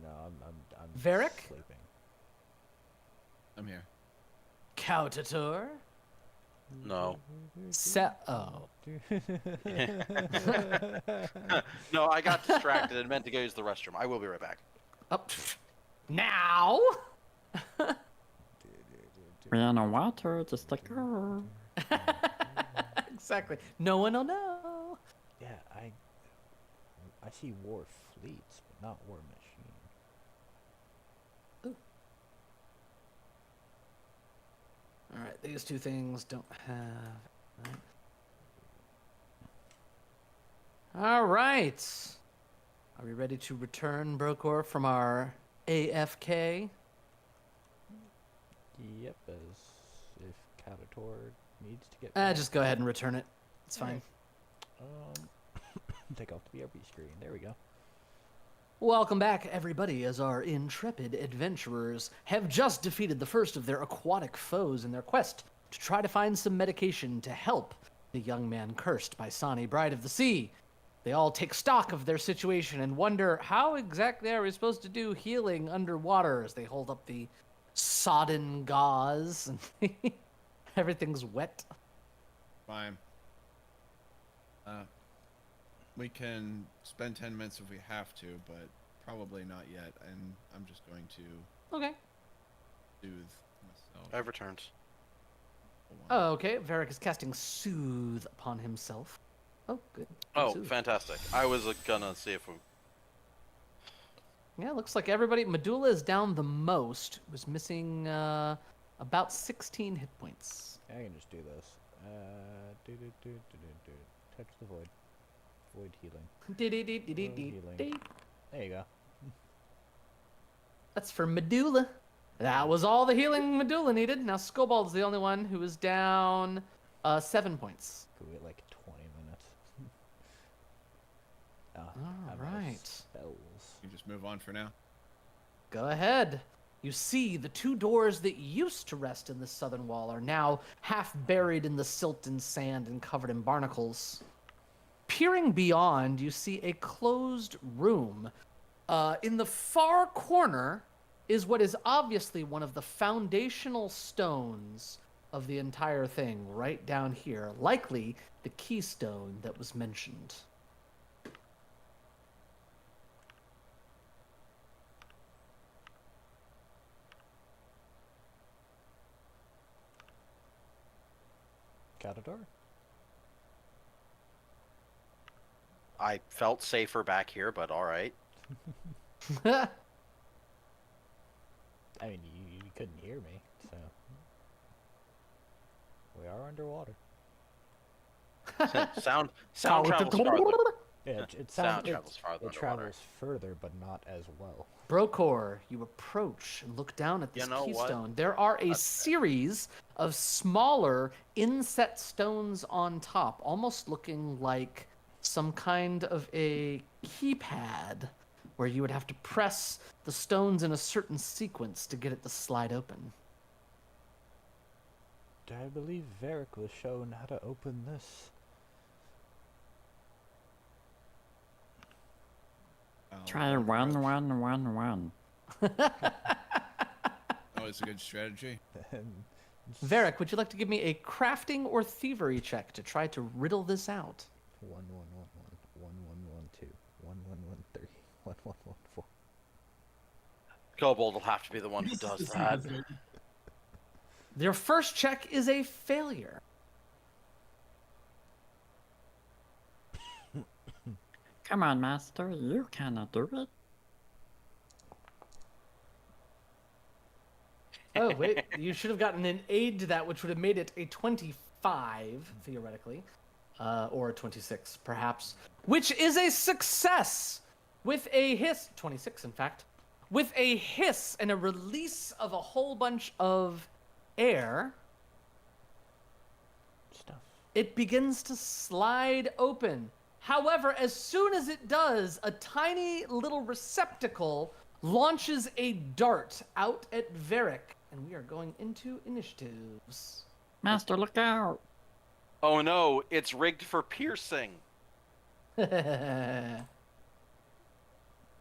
No, I'm Varric? sleeping. I'm here. Kautator? No. Oh. No, I got distracted and meant to go use the restroom. I will be right back. Oh. Now? We are on water, just like her. Exactly. No one will know. Yeah, I see war fleets, but not war machine. All right, these two things don't have. All right. Are we ready to return, Brokor, from our AFK? Yep, as if Catator needs to get Just go ahead and return it. It's fine. take off the BRB screen. There we go. Welcome back, everybody, as our intrepid adventurers have just defeated the first of their aquatic foes in their quest to try to find some medication to help the young man cursed by Sani, Bride of the Sea. They all take stock of their situation and wonder how exactly are we supposed to do healing underwater as they hold up the sodden gauze and everything's wet. Fine. We can spend 10 minutes if we have to, but probably not yet. And I'm just going to Okay. soothe myself. I've returned. Oh, okay. Varric is casting Soothe upon himself. Oh, good. Good Oh, soothe. fantastic. I was gonna see if we... Yeah, looks like everybody. Medulla is down the most. It was missing about 16 hit points. I can just do this. Touch the void. Void healing. Healing. There you go. That's for Medulla. That was all the healing Medulla needed. Now Skobald's the only one who is down 7 points. Could we get like 20 minutes? All I'm out of right. Spells. You just move on for now. Go ahead. You see the two doors that used to rest in the southern wall are now half buried in the silt and sand and covered in barnacles. Peering beyond, you see a closed room. In the far corner is what is obviously one of the foundational stones of the entire thing, right down here. Likely the keystone that was mentioned. Catator? I felt safer back here, but all right. I mean, you couldn't hear me, so... We are underwater. Sound travels farther. Yeah, Sound travels farther it underwater. travels further, but not as well. Brokor, you approach and look down at this You know what? keystone. There are a series of smaller inset stones on top, almost looking like some kind of a keypad where you would have to press the stones in a certain sequence to get it to slide open. I believe Varric was shown how to open this. Try approach. 1-1-1-1. Always a good strategy. Varric, would you like to give me a crafting or thievery check to try to riddle this out? 1-1-1-1, 1-1-1-2, 1-1-1-3, 1-1-1-4. Kobold will have to be the one who does that. Your first check is a failure. Come on, master, you cannot do it. Oh, wait. You should have gotten an aid to that, which would have made it a 25, theoretically. Or a 26, perhaps. Which is a success! With a hiss. 26, in fact. With a hiss and a release of a whole bunch of air, Stuff. it begins to slide open. However, as soon as it does, a tiny little receptacle launches a dart out at Varric, and we are going into initiatives. Master, look out! Oh no, it's rigged for piercing. Is that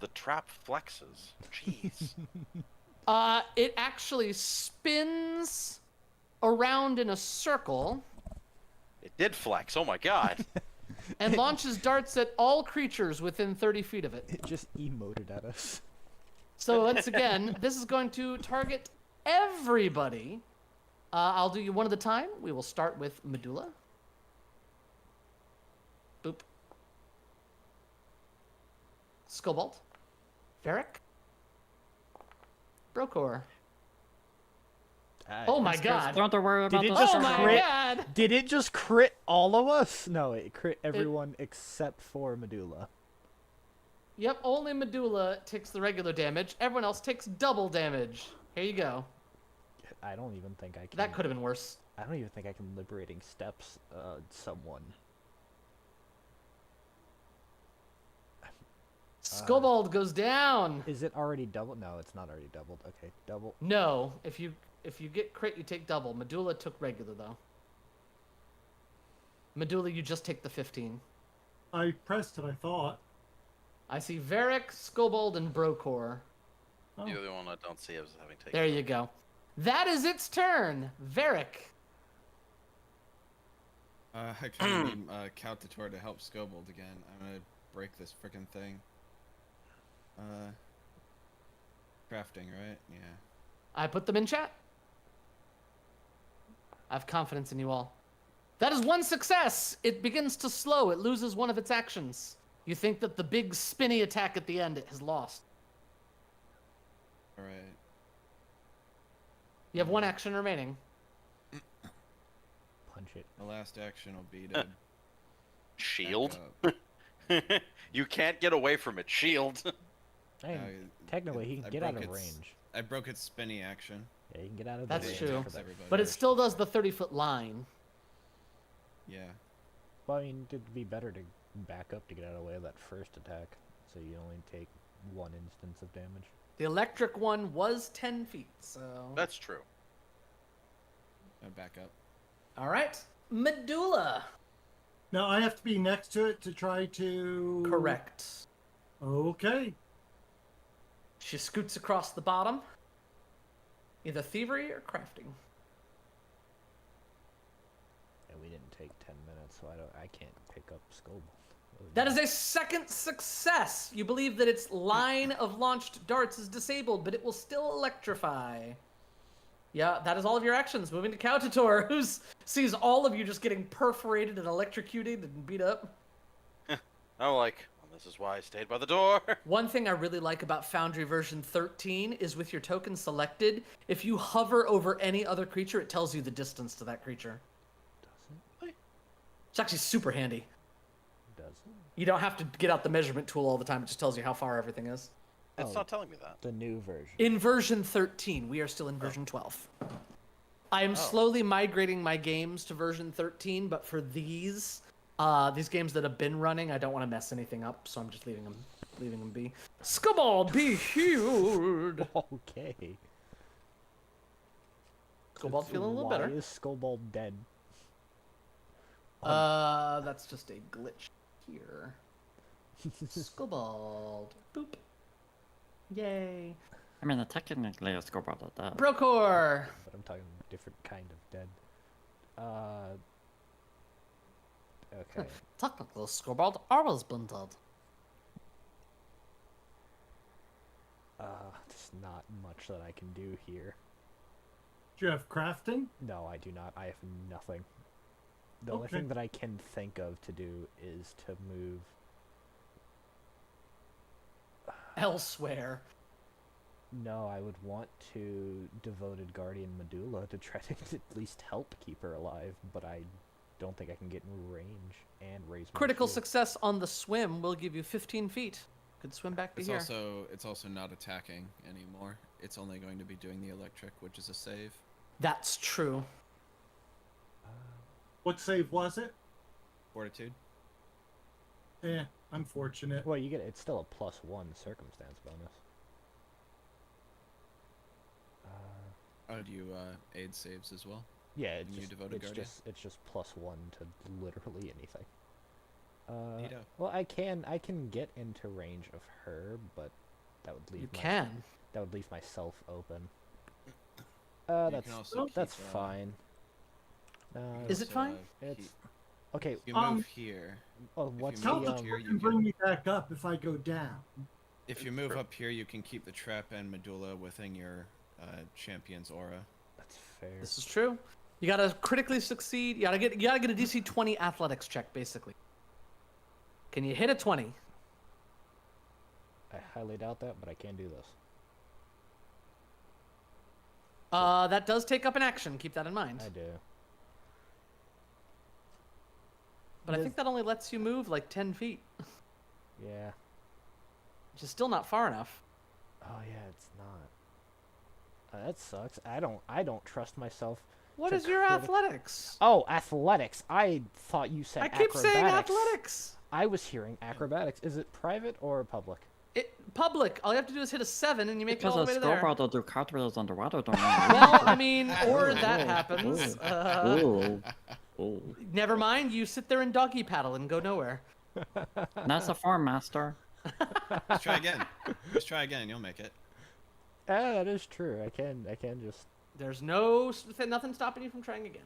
the trap flexes. Jeez. It actually spins around in a circle It did flex. Oh my god. and launches darts at all creatures within 30 feet of it. It just emoted at us. So once again, this is going to target everybody. I'll do you one at a time. We will start with Medulla. Boop. Skobalt. Varric. Brokor. Oh my god. Don't worry about Did it the just Oh my crit? god. Did it just crit all of us? No, it crit everyone except for Medulla. Yep, only Medulla takes the regular damage. Everyone else takes double damage. Here you go. I don't even think I can. That could have been worse. I don't even think I can liberating steps someone. Skobald goes down. Is it already doubled? No, it's not already doubled. Okay, double. No, if you get crit, you take double. Medulla took regular though. Medulla, you just take the 15. I pressed it, I thought. I see Varric, Skobald, and Brokor. Oh. The other one I don't see as having taken. There you go. That is its turn. Varric. I kind of need Caltator to help Scobold again. I'm gonna break this frickin' thing. Crafting, right? Yeah. I put them in chat. I have confidence in you all. That is one success. It begins to slow. It loses one of its actions. You think that the big spinny attack at the end it has lost. All right. You have one action remaining. Punch it. The last action will be to Shield. back up. You can't get away from it. Shield. I mean, Uh, technically, he I can get out broke of its- range. I broke its spinny action. Yeah, he can get out of That's the range. true. for that Everybody. But it first. still does the 30-foot line. Yeah. Well, I mean, it'd be better to back up to get out of the way of that first attack, so you only take one instance of damage. The electric one was 10 feet, so... That's true. I back up. All right. Medulla. Now I have to be next to it to try to... Correct. Okay. She scoots across the bottom. Either thievery or crafting. And we didn't take 10 minutes, so I can't pick up Scoble. That is a second success. You believe that its line of launched darts is disabled, but it will still electrify. Yeah, that is all of your actions. Moving to Caltator, who sees all of you just getting perforated and electrocuted and beat up. I'm like, well, this is why I stayed by the door. One thing I really like about Foundry version 13 is with your token selected, if you hover over any other creature, it tells you the distance to that creature. Doesn't? It's actually super handy. Doesn't? You don't have to get out the measurement tool all the time. It just tells you how far everything is. It's Oh. not telling me that. The new version. In version 13, we are still in version 12. I am slowly migrating my games to version 13, but for these games that have been running, I don't want to mess anything up, so I'm just leaving them be. Skobald, be healed. Okay. Skobald feeling a little Why better. is Skobald dead? That's just a glitch here. Skobald, boop. Yay. I mean, technically, it's go about that. Brokor. But I'm talking different kind of dead. Okay. Technically, Skobald always been dead. There's not much that I can do here. Do you have crafting? No, I do not. I have nothing. The only Okay. thing that I can think of to do is to move. Elsewhere. No, I would want to devoted guardian Medulla to try to at least help keep her alive, but I don't think I can get in range and raise my Critical shield. success on the swim will give you 15 feet. Could swim back to here. It's also not attacking anymore. It's only going to be doing the electric, which is a save. That's true. What save was it? Fortitude. Unfortunate. Well, you get it's still a +1 circumstance bonus. Oh, do you aid saves as well? Yeah, it's You just, devoted guardian? it's just +1 to literally anything. Neato. Well, I can get into range of her, but that would leave You can. that would leave myself open. You That's can also that's keep, fine. you can Is it also, fine? It's keep- okay. If you move here, Well, if what's you the move Tell up the here, truck you and bring can. me back up if I go down. If you move up here, you can keep the trap and medulla within your champion's aura. That's fair. This is true. You gotta critically succeed. You gotta get a DC 20 athletics check, basically. Can you hit a 20? I highly doubt that, but I can do this. That does take up an action. Keep that in mind. I do. But I think that only lets you move like 10 feet, Yeah. which is still not far enough. Oh yeah, it's not. That sucks. I don't trust myself. What to is your athletics? Oh, athletics. I thought you said I keep acrobatics. saying athletics. I was hearing acrobatics. Is it private or public? Public. All you have to do is hit a 7 and you make it Because all a the way to there. snowball to do cartwheels underwater, don't you? Well, I mean, or that happens. Ooh. Ooh. Never mind. You sit there and doggy paddle and go nowhere. That's a form, master. Let's try again. Just try again. You'll make it. That is true. I can just. There's nothing stopping you from trying again.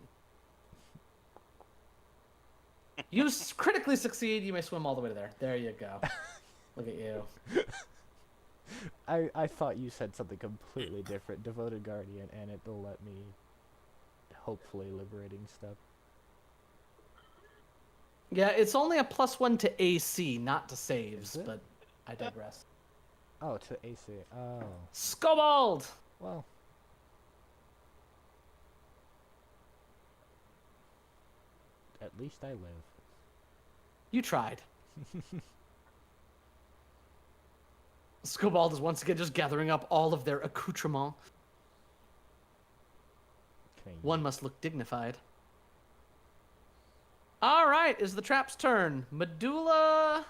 You critically succeed. You may swim all the way to there. There you go. Look at you. I thought you said something completely different. Devoted guardian, and it'll let me. Hopefully, liberating step. Yeah, it's only a +1 to AC, not to saves, Is it? but I digress. Oh, to AC. Oh, Skobald! well. At least I live. You tried. Skobald is once again just gathering up all of their accoutrement. Can I One must look dignified. All right, is the trap's turn. Medulla.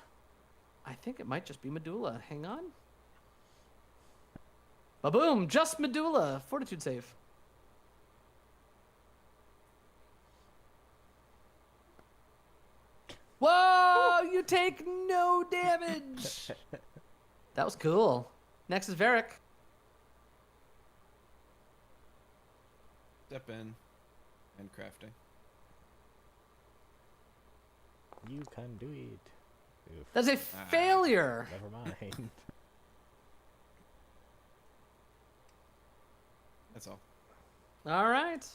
I think it might just be Medulla. Hang on. Ba-boom! Just Medulla. Fortitude save. Whoa! You take no damage. That was cool. Next is Varric. Step in. And crafting. You can do it. Oof. That's a failure. Never mind. That's all. All right.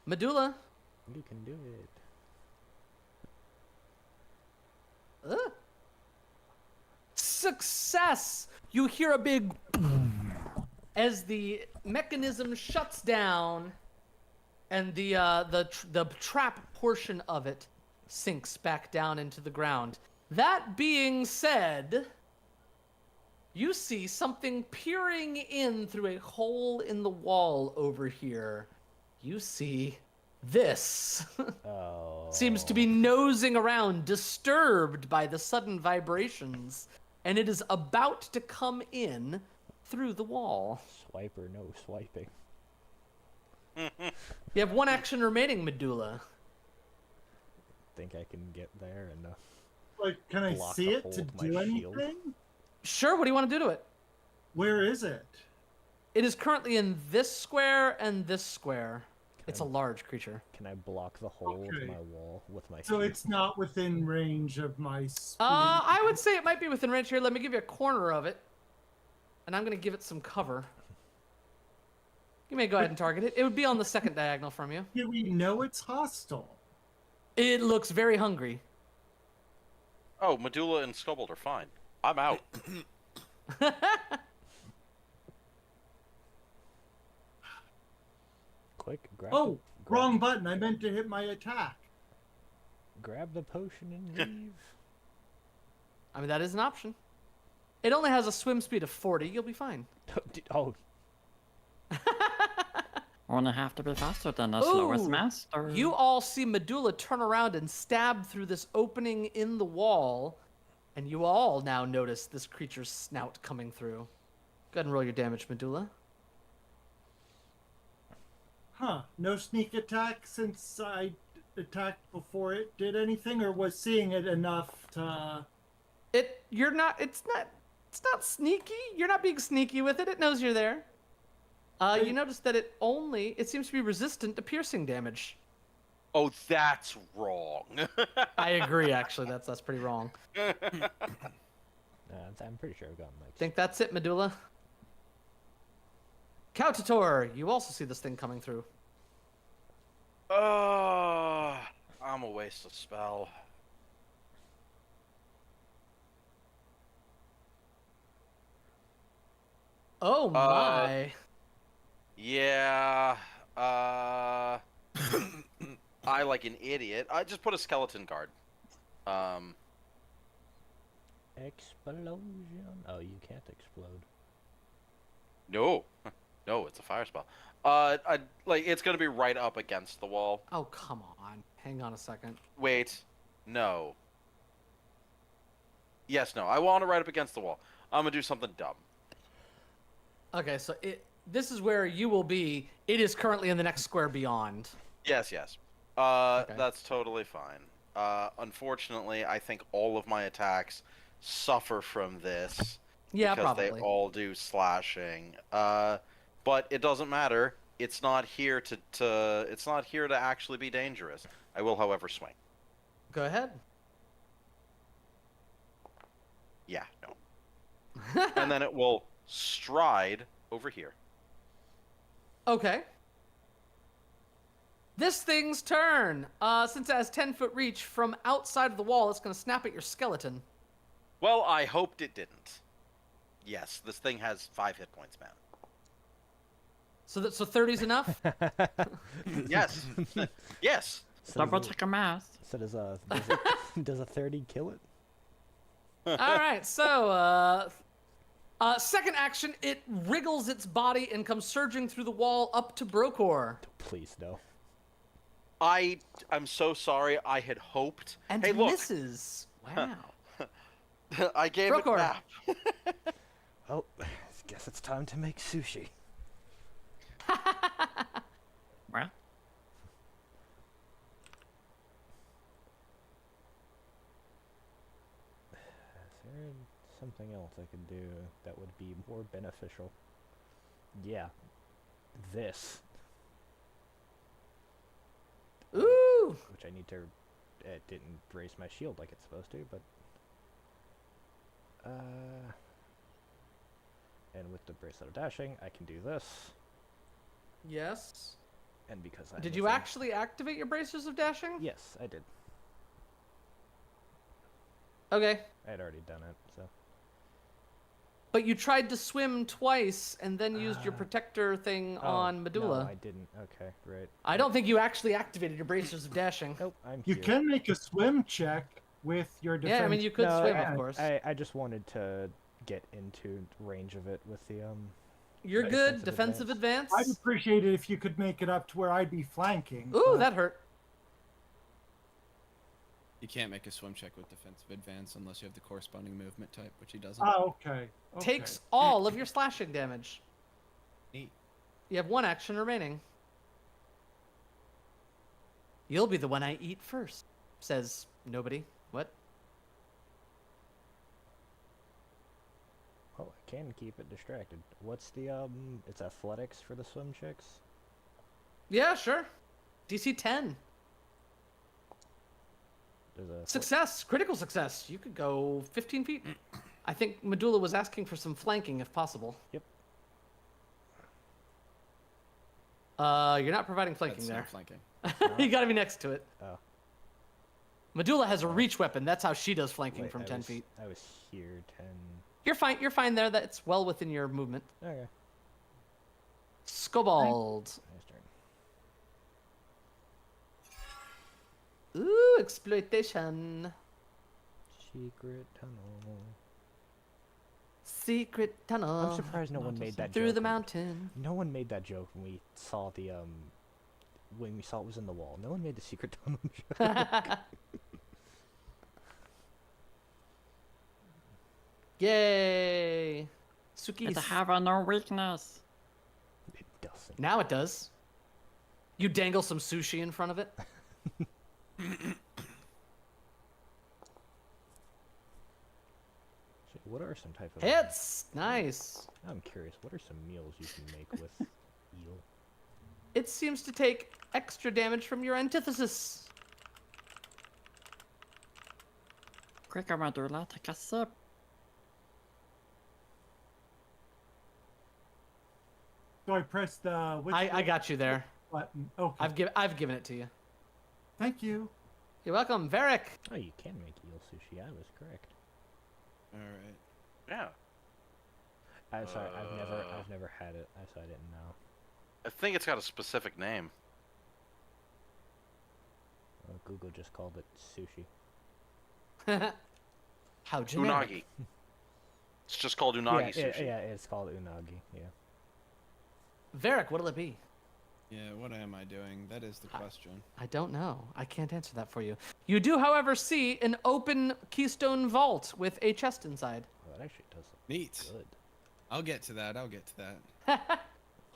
Medulla. You can do it. Ugh. Success! You hear a big boom as the mechanism shuts down, and the trap portion of it sinks back down into the ground. That being said, you see something peering in through a hole in the wall over here. You see this. Oh. Seems to be nosing around, disturbed by the sudden vibrations, and it is about to come in through the wall. Swiper, no swiping. You have one action remaining, Medulla. Think I can get there and Like, can I Block see the it hole to with my do shield. anything? Sure, what do you want to do to it? Where is it? It is currently in this square and this square. It's a I- large creature. can I block the hole Okay. of my wall with my So shield? it's not within range of my speed. I would say it might be within range here. Let me give you a corner of it. And I'm going to give it some cover. You may go ahead and target it. It would be on the second diagonal from you. Do we know it's hostile? It looks very hungry. Oh, Medulla and Skobald are fine. I'm out. Quick, grab Oh, the, grab, wrong button. I meant to hit my attack. grab the potion and leave. I mean, that is an option. It only has a swim speed of 40. You'll be fine. Oh, Only have to be faster than the slowest Ooh, master. You all see Medulla turn around and stab through this opening in the wall, and you all now notice this creature's snout coming through. Go ahead and roll your damage, Medulla. Huh. No sneak attack since I attacked before it did anything, or was seeing it enough to? You're not. It's not sneaky. You're not being sneaky with it. It knows you're there. You notice that it seems to be resistant to piercing damage. Oh, that's wrong. I agree. Actually, that's pretty wrong. I'm pretty sure I've gotten like. Think that's it, Medulla. Cautator, you also see this thing coming through. I'm a waste of spell. Oh my. Yeah. I like an idiot. I just put a skeleton guard. Explosion. Oh, you can't explode. No. No, it's a fire spell. It's gonna be right up against the wall. Oh, come on. Hang on a second. Wait. No. Yes, no. I want it right up against the wall. I'm gonna do something dumb. Okay, so this is where you will be. It is currently in the next square beyond. Yes, yes. Okay. That's totally fine. Unfortunately, I think all of my attacks suffer from this. Yeah, because probably. they all do slashing. But it doesn't matter. It's not here to actually be dangerous. I will, however, swing. Go ahead. Yeah, no. And then it will stride over here. Okay. This thing's turn. Since it has 10-foot reach from outside of the wall, it's going to snap at your skeleton. Well, I hoped it didn't. Yes, this thing has 5 hit points, man. So 30's enough? Yes. Yes. Double check a math. So does a 30 kill it? All right, so second action, it wriggles its body and comes surging through the wall up to Brokor. Please no. I'm so sorry. I had hoped. And hey, look. misses. Wow. I gave Brokor. it map. Oh, guess it's time to make sushi. Well, Is there something else I could do that would be more beneficial? Yeah. This. Ooh. Which I need to... It didn't raise my shield like it's supposed to, but... And with the bracelet of dashing, I can do this. Yes. And because I Did you actually activate your bracers of dashing? Yes, I did. Okay. I had already done it, so... But you tried to swim twice and then used your protector thing on Medulla. No, I didn't. Okay, right. I don't think you actually activated your bracers of dashing. Nope, I'm You here. can make a swim check with your defense. Yeah, I mean, you could No, swim, I- of course. I just wanted to get into range of it with the You're good. defensive Defensive advance. I'd appreciate it if you could make it up to where I'd be flanking. Ooh, but- that hurt. You can't make a swim check with defensive advance unless you have the corresponding movement type, which he doesn't. Oh, okay. Takes all of your slashing damage. Neat. You have one action remaining. You'll be the one I eat first, says nobody. What? Oh, I can keep it distracted. What's the it's athletics for the swim chicks? Yeah, sure. DC 10. There's a Success. Critical success. You could go 15 feet. I think Medulla was asking for some flanking if possible. Yep. You're not providing flanking That's there. not flanking. You gotta be next to it. Oh. Medulla has a reach weapon. That's how she does flanking Wait, from I 10 was, feet. I was here 10. You're fine. You're fine there. That's well within your movement. Okay. Skobald. Nice turn. Ooh, exploitation. Secret tunnel. Secret tunnel. I'm surprised no one made that through joke the when- mountain. No one made that joke when we saw the when we saw it was in the wall. No one made the secret tunnel joke. Yay! Suki. it have no weakness. It doesn't. Now it does. You dangle some sushi in front of it. What are some type of Hits! Nice. I'm curious. What are some meals you can make with eel? It seems to take extra damage from your antithesis. Quick, Amadula, take a sip. So I pressed the which I got you there. button. Okay. I've given it to you. Thank you. You're welcome, Varric. Oh, you can make eel sushi. I was correct. All right. Yeah. I'm sorry. I've never had it, so I didn't know. I think it's got a specific name. Well, Google just called it sushi. How generic. Unagi. It's just called unagi sushi. Yeah, it's called unagi. Yeah. Varric, what'll it be? Yeah, what am I doing? That is the question. I don't know. I can't answer that for you. You do, however, see an open keystone vault with a chest inside. Well, that actually does look Neat. good. I'll get to that.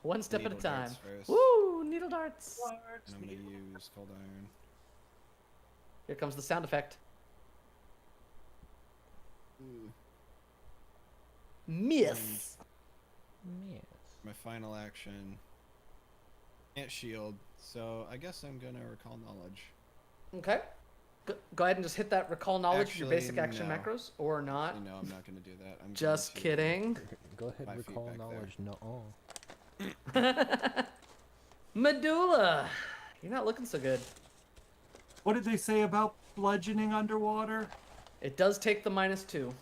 One step at a Needle time. darts first. Woo! Needle darts. And I'm gonna use cold iron. Here comes the sound effect. Ooh. Miss. Yes. My final action. Can't shield, so I guess I'm gonna recall knowledge. Okay. Go ahead and just hit that recall knowledge for your basic Actually, action no. macros, or not. You know, I'm not gonna do that. I'm Just going to kidding. Go ahead, 5 feet recall back there. knowledge. No. Medulla. You're not looking so good. What did they say about bludgeoning underwater? It does take the -2.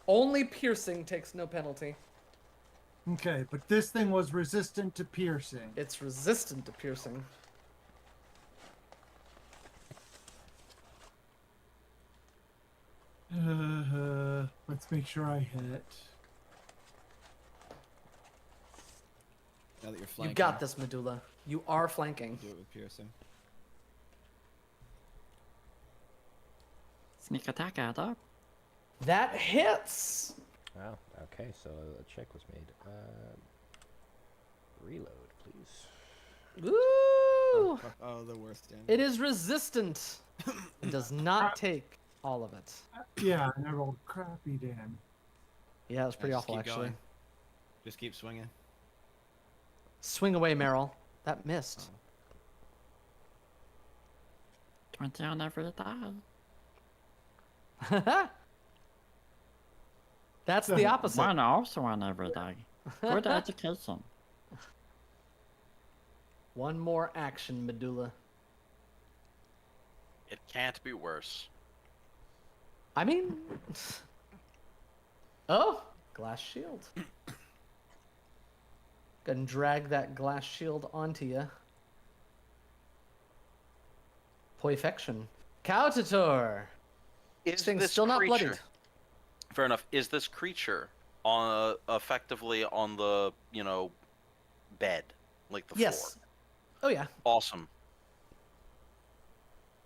Only piercing takes no penalty. Okay, but this thing was resistant to piercing. It's resistant to piercing. Let's make sure I hit. Now that you're flanking, You got this, Medulla. You are flanking. do it with piercing. Sneak attack, add up. That hits. Wow. Okay, so a check was made. Reload, please. Ooh. Oh, the worst damage. It is resistant. It does not take all of it. Yeah, and I rolled crappy damage. Yeah, it was pretty Just awful, keep actually. going. Just keep swinging. Swing away, Meryl. That missed. 20 on every die. That's the opposite. One also on every die. Good education. One more action, Medulla. It can't be worse. I mean... Oh! Glass shield. Go ahead and drag that glass shield onto you. Poifection. Cautator! Is Thing's this still not creature, bloodied. Fair enough. Is this creature on effectively on the bed, like the Yes. floor? Oh, yeah. Awesome.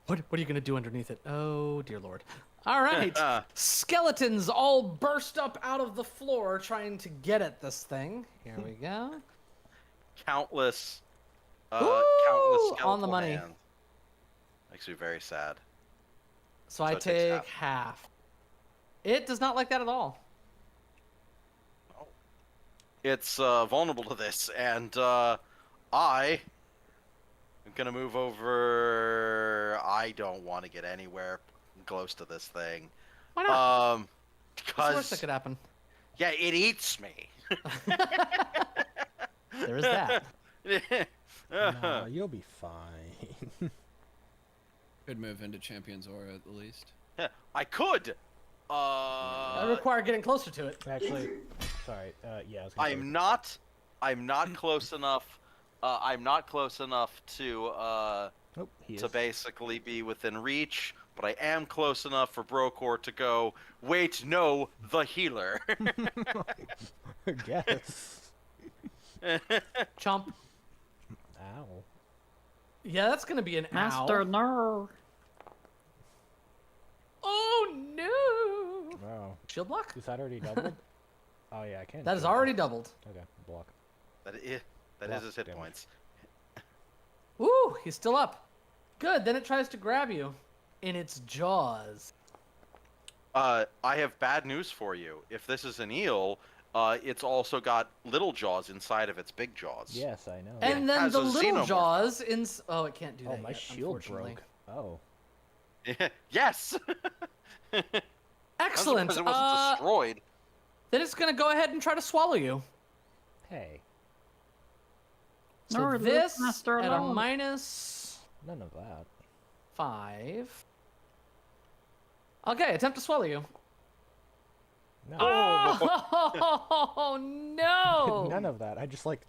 What are you going to do underneath it? Oh, dear lord. All right. Skeletons all burst up out of the floor trying to get at this thing. Here we go. Countless, Ooh, countless on the skeletal money. hands. Makes me very sad. So I it takes take half. It does not like that at all. It's vulnerable to this, and I am gonna move over. I don't want to get anywhere close to this thing. Why not? What's the worst that Because could happen? yeah, it eats me. There is that. No, you'll be fine. Could move into Champion's Aura at the least. I could. I require getting closer to it. Actually, sorry. Yeah, I was gonna say- I'm not. I'm not close enough. I'm not close enough to Oh, he to is. basically be within reach, but I am close enough for Brokor to go. Wait, no, the healer. Guess. Chomp. Ow. Yeah, that's gonna be an Master, ow. no. Oh no! Wow. Shield block? Is that already doubled? Oh yeah, I can. That is shield already block. doubled. Okay, block. That is Block his hit damage. points. Ooh, he's still up. Good, then it tries to grab you in its jaws. I have bad news for you. If this is an eel, it's also got little jaws inside of its big jaws. Yes, I know. And then has the a little xenomorph. jaws oh, it can't do Oh, that my yet, shield unfortunately. broke. Oh. Yes. Excellent. Because it wasn't destroyed. Then it's gonna go ahead and try to swallow you. Hey, So No, leave this Master at a alone. minus none of that. 5. Okay, attempt to swallow you. No. Oh no! None of that. I just It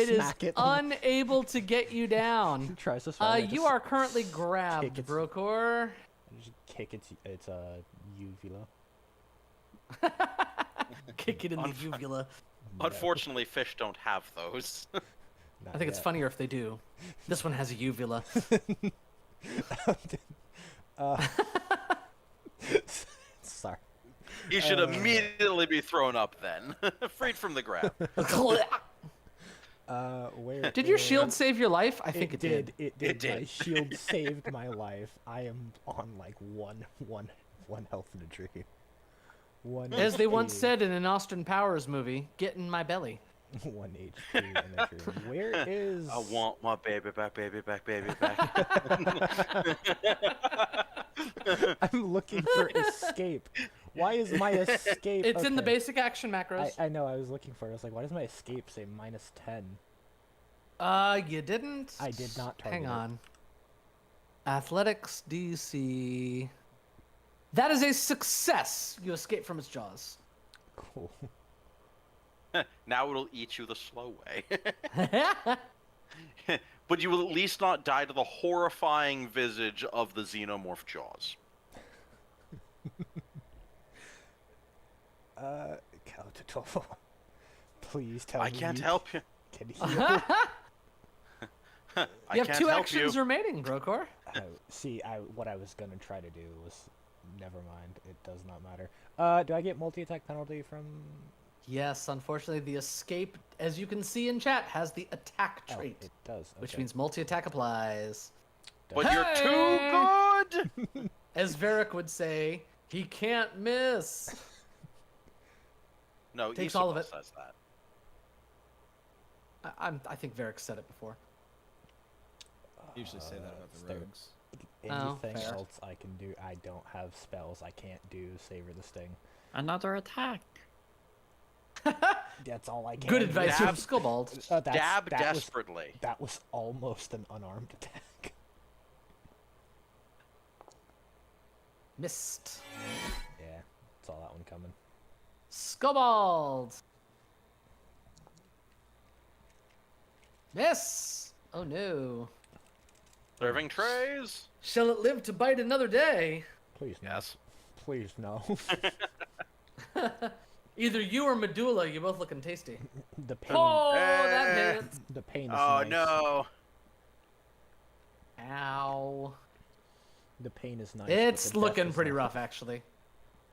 is smack it. unable to get you down. It tries to swallow. I You just are currently grabbed, its- Brokor. I just kick its uvula. Kick it in the uvula. Unfortunately, fish don't have those. I think it's funnier if they do. This one has a uvula. Sorry. He should immediately be thrown up then, freed from the grab. Where Did your is- shield save your life? I think it did. It did. It did. My shield saved my life. I am on like one health in a tree. One. As they once HP. said in an Austin Powers movie, get in my belly. 1 HP in a tree. Where is? I want my baby back, baby back, baby back. I'm looking for escape. Why is my escape? It's in the okay. basic action macros. I know. I was looking for it. I was like, why does my escape say -10? You didn't. I did not target Hang it. on. Athletics DC. That is a success. You escape from its jaws. Cool. Now it'll eat you the slow way. But you will at least not die to the horrifying visage of the xenomorph jaws. Caltotofo. Please tell me. I can't help you. Can heal. You I have can't 2 help actions you. remaining, Brokor. What I was gonna try to do was, never mind. It does not matter. Do I get multi-attack penalty from? Yes, unfortunately, the escape, as you can see in chat, has the attack Oh, trait, it does. which okay. means multi-attack applies. But Hey! you're too good! As Varric would say, he can't miss. No, Takes Isabel all of it. says that. I think Varric said it before. Usually say that about is the there rogues. Anything fair. else I can do? I don't have spells. I can't do Savor the Sting. Another attack. That's all I can. Good do. advice Dab- from Skobald. Dab that was- desperately. That was almost an unarmed attack. Missed. Yeah, saw that one coming. Skobald. Miss. Oh no. Serving trays? Shall it live to bite another day? Please no. Yes. Please no. Either you or Medulla, you both looking tasty. The pain. Oh, that hits. The pain is Oh nice. no. Ow. The pain is nice. but It's the death looking is pretty not. rough, actually.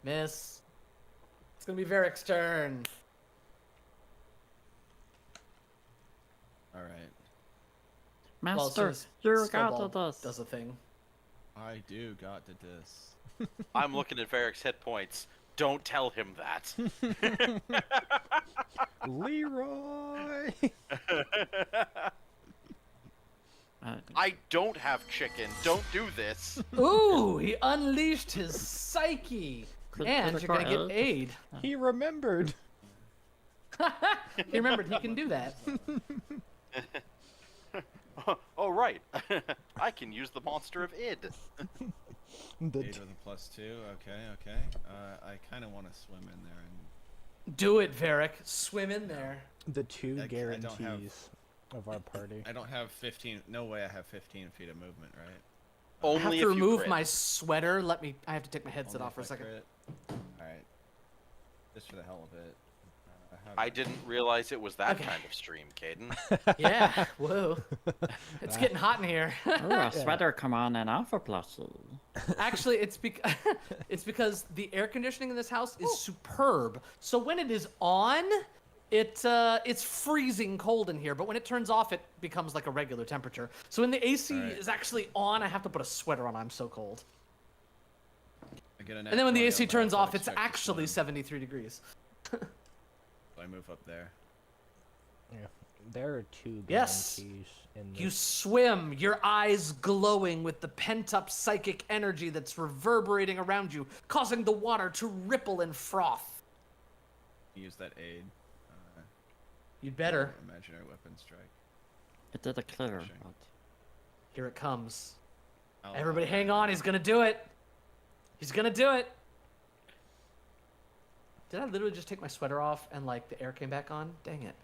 Miss. It's gonna be Varric's turn. Alright. Master, since you got Skobald this. does a thing. I do got to this. I'm looking at Varric's hit points. Don't tell him that. Leroy. I don't have chicken. Don't do this. Ooh, he unleashed his psyche. Could And put a you're gonna car- get aid. He remembered. He remembered he can do that. Oh, right. I can use the monster of id. The 8 with a +2. Okay. I kind of want to swim in there and Do it, Varric. Swim in there. the two I don't have- guarantees of our party. I don't have 15. No way I have 15 feet of movement, right? I have Only to if you remove crit. my sweater. I have to take my headset Only off for a if I second. crit. Alright. Just for the hell of it. I didn't realize it was that Okay. kind of stream, Caden. Yeah. Whoa. It's getting hot in here. Ooh, a sweater come on and off a plushie. Actually, it's because the air conditioning in this house is superb. So when it is on, it's freezing cold in here. But when it turns off, it becomes like a regular temperature. So when the AC Alright. is actually on, I have to put a sweater on. I'm so cold. get a nat And then when the 20 AC on my turns off, athletics it's check to actually swim. 73 degrees. So I move up there. Yeah. There are two Yes. guarantees in this. You swim, your eyes glowing with the pent-up psychic energy that's reverberating around you, causing the water to ripple and froth. Use that aid. You'd better. Imaginary weapon strike. It did a clear, Pushing. but Here it comes. I'll- Everybody I'll- hang on, he's gonna do it. He's gonna do it. Did I literally just take my sweater off and like the air came back on? Dang it.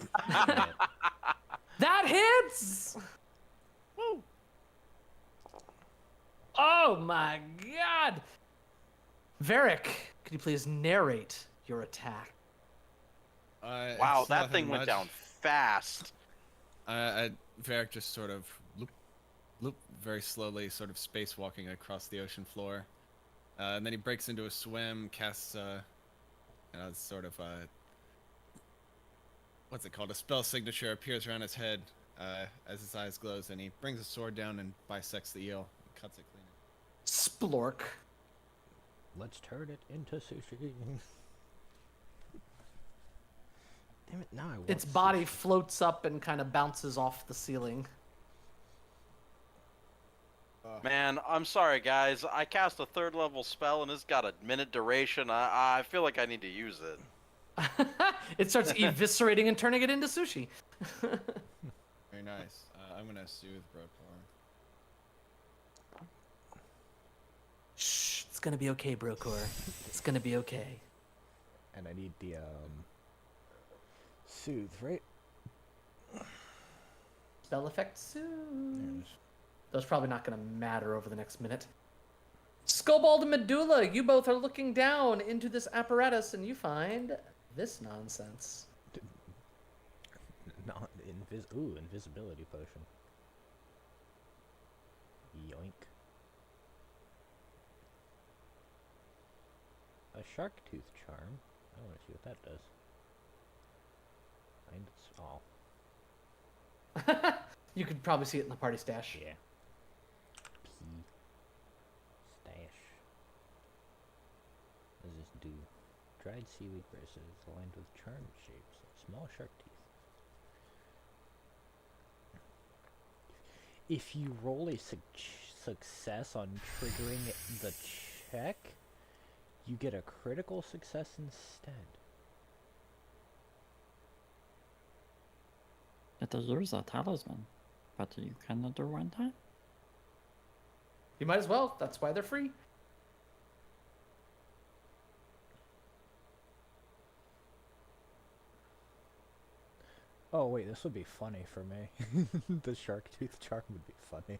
That hits! Woo. Oh my god! Varric, could you please narrate your attack? Wow, it's that nothing thing went much. down fast. Varric just sort of loop very slowly, sort of spacewalking across the ocean floor. And then he breaks into a swim, casts sort of what's it called? A spell signature appears around his head as his eyes glows, and he brings a sword down and bisects the eel and cuts it clean. Splork. Let's turn it into sushi. Damn it! Now I want Its body sushi. floats up and kind of bounces off the ceiling. Man, I'm sorry, guys. I cast a 3rd level spell and it's got a minute duration. I feel like I need to use it. It starts eviscerating and turning it into sushi. Very nice. I'm gonna soothe Brokor. Shh, it's gonna be okay, Brokor. It's gonna be okay. And I need the soothe, right? Spell effect soon. Yes. That's probably not gonna matter over the next minute. Skullbald and Medulla, you both are looking down into this apparatus and you find this nonsense. Not invisibility potion. Yoink. A shark tooth charm. I want to see what that does. Find its You could probably see it in the party stash. yeah. P stash. What does this do? Dried seaweed bristles aligned with charmed shapes, like small shark teeth. If you roll a success on triggering the check, you get a critical success instead. it is use a talisman, but you cannot do one time. You might as well. That's why they're free. Oh wait, this would be funny for me. The shark tooth charm would be funny.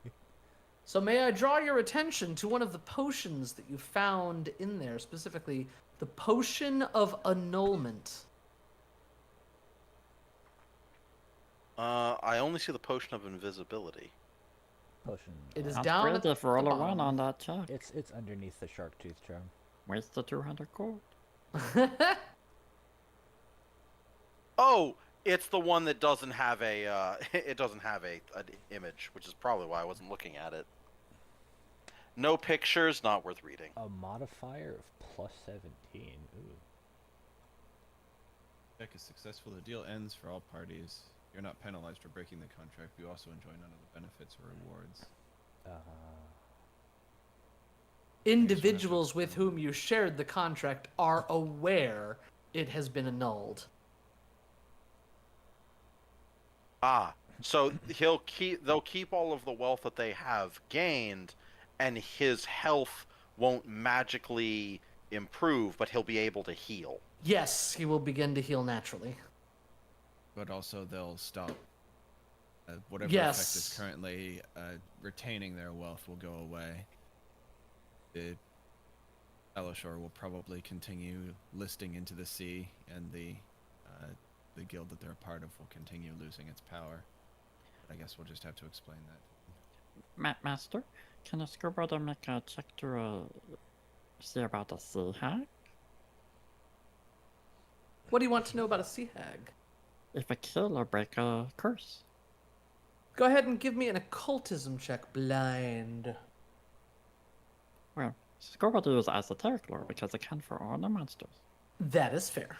So may I draw your attention to one of the potions that you found in there, specifically the potion of annulment. I only see the potion of invisibility. Potion. It is Sounds down great at if we're all the around bottom. on that check. It's underneath the shark tooth charm. Where's the 200 gold? Oh, it's the one that doesn't have a it doesn't have an image, which is probably why I wasn't looking at it. No pictures, not worth reading. A modifier of plus 17. Ooh. Check is successful. The deal ends for all parties. You're not penalized for breaking the contract. You also enjoy none of the benefits or rewards. Individuals with whom you shared the contract are aware it has been annulled. Ah, so they'll keep all of the wealth that they have gained, and his health won't magically improve, but he'll be able to heal. Yes, he will begin to heal naturally. But also they'll stop. Whatever Yes. effect is currently retaining their wealth will go away. The Elishor will probably continue listing into the sea, and the guild that they're a part of will continue losing its power. But I guess we'll just have to explain that. Master, can a school brother make a check to see about a sea hag? What do you want to know about a sea hag? If a kill or break a curse. Go ahead and give me an occultism check, blind. Well, Scorbald uses esoteric lore because it can for all the monsters. That is fair.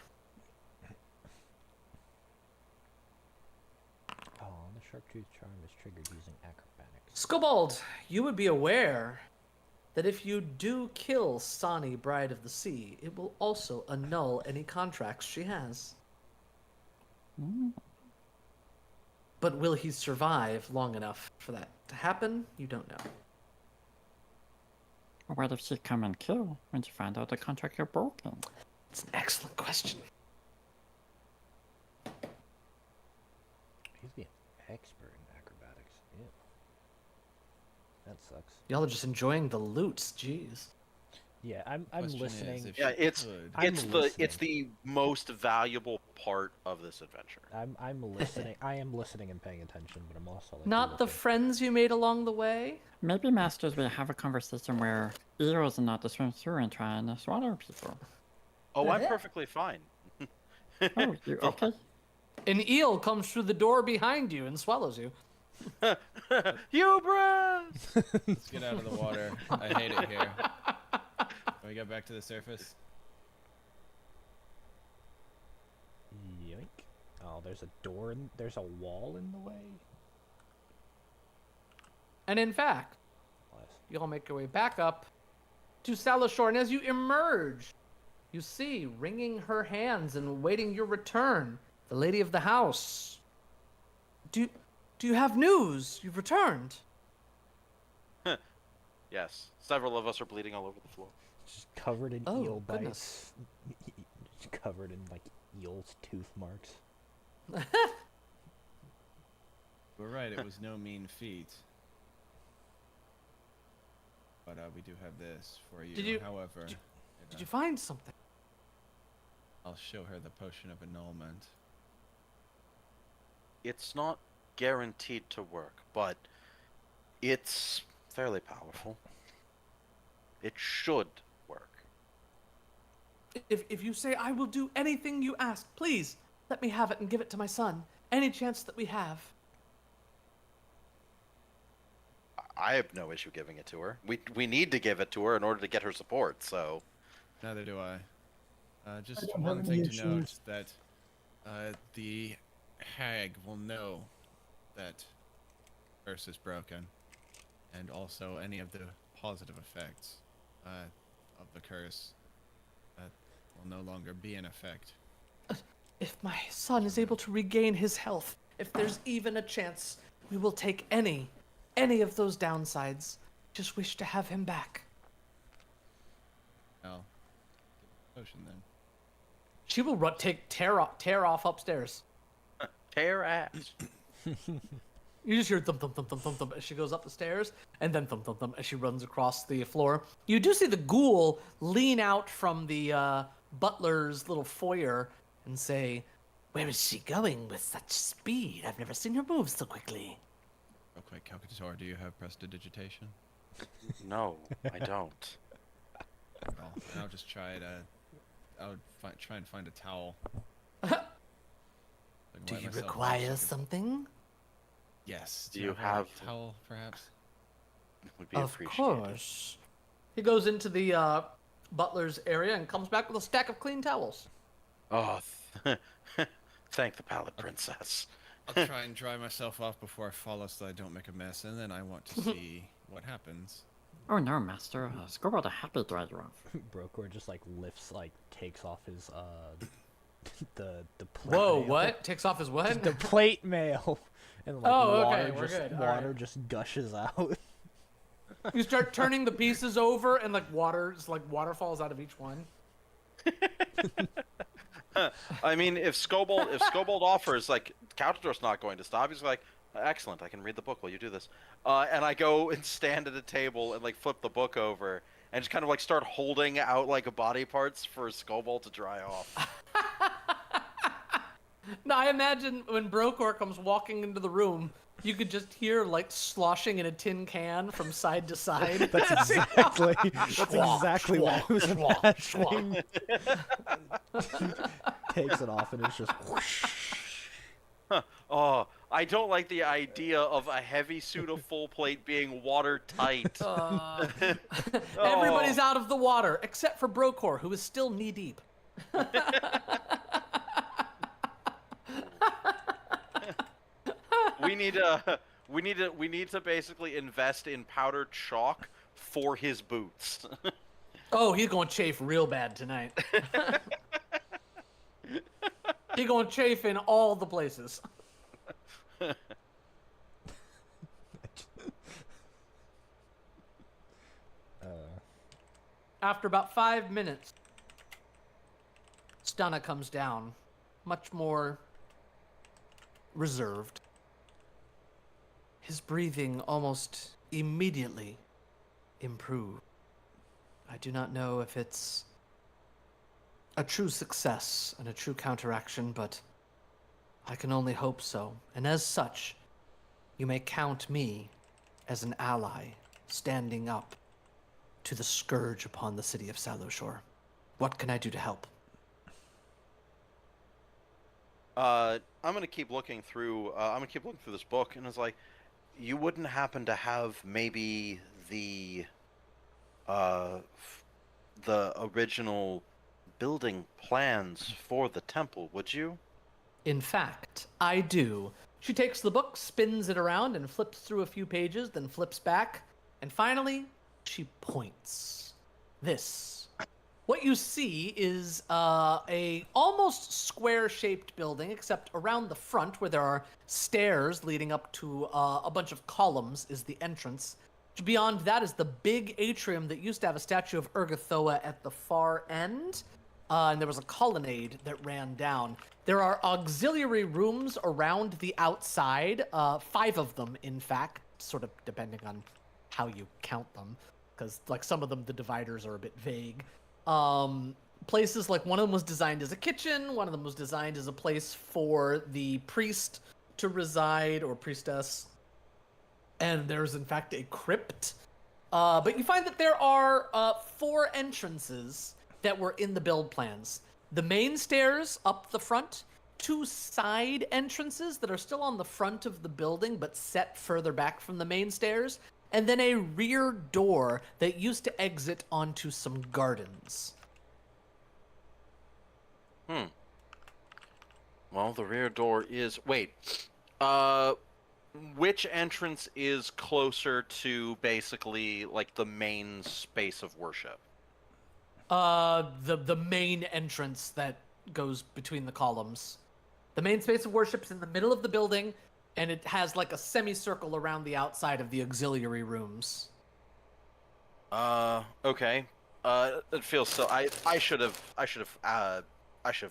Oh, the Sharptooth Charm is triggered using acrobatics. Skobald, you would be aware that if you do kill Sani, Bride of the Sea, it will also annul any contracts she has. But will he survive long enough for that to happen? You don't know. Or what if she come and kill when you find out the contract you're broken? It's an excellent question. He's the expert in acrobatics. Yeah. That sucks. Y'all are just enjoying the loots, jeez. Yeah, I'm Question is, listening. if Yeah, she it's could- I'm it's listening. the most valuable part of this adventure. I'm listening. I am listening and paying attention, but I'm also like Not the looking. friends you made along the way? Maybe masters will have a conversation where eels are not to swim through and try and swallow people. Oh, I'm perfectly fine. Oh, you okay? An eel comes through the door behind you and swallows you. Hubris! Let's get out of the water. I hate it here. Can we get back to the surface? Yoink. Oh, there's a door and there's a wall in the way. And in fact, Bless. you all make your way back up to Salashore, and as you emerge, you see, wringing her hands and waiting your return, the lady of the house. Do you have news? You've returned. Yes, several of us are bleeding all over the floor. Just covered in Oh, eel goodness. bites. Just covered in like eel's tooth marks. We're right, it was no mean feat. But we do have this for you. Did you- However, Did you find something? I'll show her the potion of annulment. It's not guaranteed to work, but it's fairly powerful. It should work. If you say I will do anything you ask, please let me have it and give it to my son. Any chance that we have. I have no issue giving it to her. We need to give it to her in order to get her support, so... Neither do I. Just don't one have thing any to note issues. that the hag will know that curse is broken, and also any of the positive effects of the curse will no longer be in effect. If my son is able to regain his health, if there's even a chance, we will take any of those downsides. Just wish to have him back. I'll get the potion then. She will tear off upstairs. Tear ass. You just hear thump thump thump thump thump thump as she goes up the stairs, and then thump thump thump as she runs across the floor. You do see the ghoul lean out from the butler's little foyer and say, "Where is she going with such speed? I've never seen her move so quickly." Real quick, Calcator, do you have prestidigitation? No, I don't. Well, I'll just try to. Try and find a towel. Do you require something? Yes. Do you a have- towel, perhaps? Would be Of appreciated. course. He goes into the butler's area and comes back with a stack of clean towels. Oh, thank the Pallet Princess. I'll try and dry myself off before I follow so I don't make a mess, and then I want to see what happens. Oh no, master. Scorbald a happy dry you off. Brokor just like lifts, like takes off his the plate Whoa, mail. what? Takes off his what? The plate mail, and like Oh, water okay, we're just good, all water right. just gushes out. You start turning the pieces over, and like water falls out of each one. I mean, if Scobold offers, like, Countador's not going to stop. He's like, excellent, I can read the book while you do this. And I go and stand at a table and, like, flip the book over and just kind of, like, start holding out, like, body parts for Scobold to dry off. Now, I imagine when Brokor comes walking into the room, you could just hear, like, sloshing in a tin can from side to side. That's exactly what I was imagining. Takes it off and it's just whoosh. Oh, I don't like the idea of a heavy suit of full plate being watertight. Everybody's out of the water except for Brokor, who is still knee deep. We need to basically invest in powdered chalk for his boots. Oh, he's gonna chafe real bad tonight. He's gonna chafe in all the places. After about 5 minutes, Stunna comes down, much more reserved. His breathing almost immediately improved. I do not know if it's a true success and a true counteraction, but I can only hope so. And as such, you may count me as an ally standing up to the scourge upon the city of Sallowshore. What can I do to help? I'm gonna keep looking through. This book, and it's like, you wouldn't happen to have maybe the original building plans for the temple, would you? In fact, I do. She takes the book, spins it around, and flips through a few pages, then flips back, and finally, she points. This. What you see is a almost square-shaped building, except around the front, where there are stairs leading up to a bunch of columns, is the entrance. Beyond that is the big atrium that used to have a statue of Urgathoa at the far end, and there was a colonnade that ran down. There are auxiliary rooms around the outside, 5 of them, in fact, sort of depending on how you count them, because like some of them, the dividers are a bit vague. Places like one of them was designed as a kitchen, one of them was designed as a place for the priest to reside, or priestess, and there's in fact a crypt. But you find that there are 4 entrances that were in the build plans. The main stairs up the front, 2 side entrances that are still on the front of the building but set further back from the main stairs, and then a rear door that used to exit onto some gardens. Well, the rear door is... Wait. Which entrance is closer to basically, like, the main space of worship? The main entrance that goes between the columns. The main space of worship is in the middle of the building, and it has like a semicircle around the outside of the auxiliary rooms. Okay. It feels so... I should have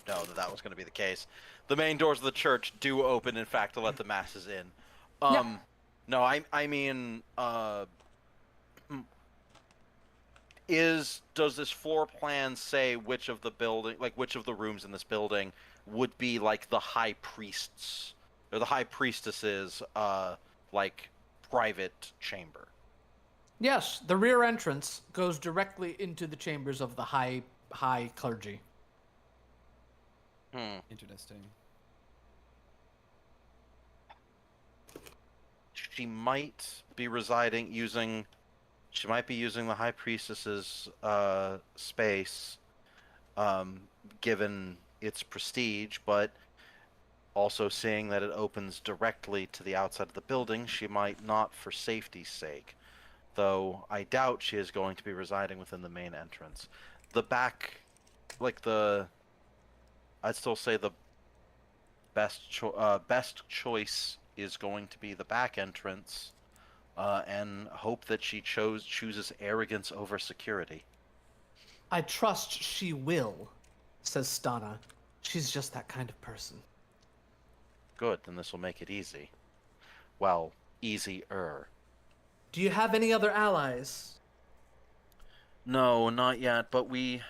known that was going to be the case. The main doors of the church do open, in fact, to let the masses in. Yeah. No, I mean, does this floor plan say which of the rooms in this building would be like the high priests or the high priestesses, like private chamber? Yes, the rear entrance goes directly into the chambers of the high clergy. Interesting. She might be using the high priestess's space, given its prestige, but also seeing that it opens directly to the outside of the building, she might not for safety's sake. Though I doubt she is going to be residing within the main entrance. The back, I'd still say the best choice is going to be the back entrance, and hope that she chooses arrogance over security. I trust she will, says Stana. She's just that kind of person. Good, then this will make it easy. Well, easier. Do you have any other allies? No, not yet, but we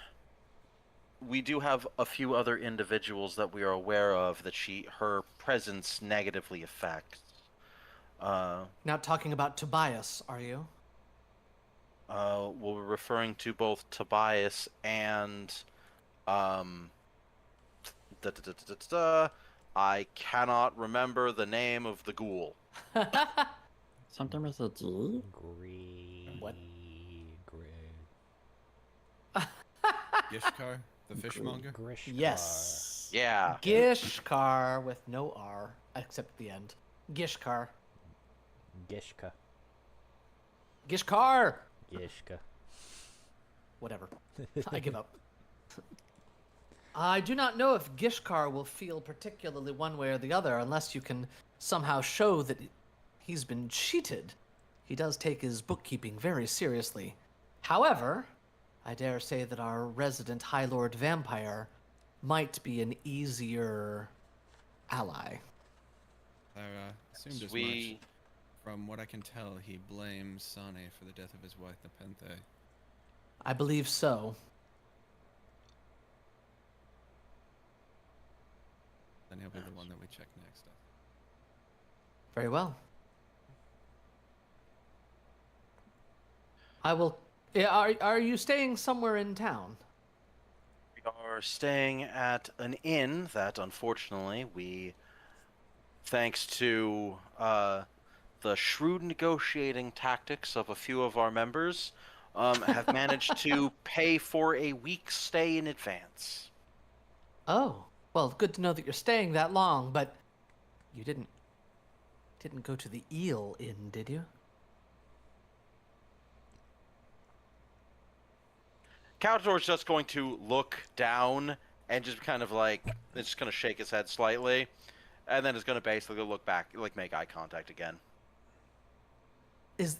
do have a few other individuals that we are aware of that her presence negatively affects. Not talking about Tobias, are you? We're referring to both Tobias and I cannot remember the name of the ghoul. Something with a G? What? Gishkar, the fishmonger. Grishkar. Yes. Yeah. Gishkar with no R except the end. Gishkar. Gishka. Gishkar. Gishka. Whatever. I give up. I do not know if Gishkar will feel particularly one way or the other unless you can somehow show that he's been cheated. He does take his bookkeeping very seriously. However, I dare say that our resident High Lord Vampire might be an easier ally. I assumed as We. much. From what I can tell, he blames Sane for the death of his wife, Nepenthe. I believe so. Then he'll be the one that we check next. Very well. I will. Are you staying somewhere in town? We are staying at an inn that, unfortunately, thanks to the shrewd negotiating tactics of a few of our members, have managed to pay for a week's stay in advance. Oh, well, good to know that you're staying that long, but you didn't go to the Eel Inn, did you? Caldor's just going to look down and just kind of like, it's just going to shake his head slightly, and then it's going to basically look back, like make eye contact again. Is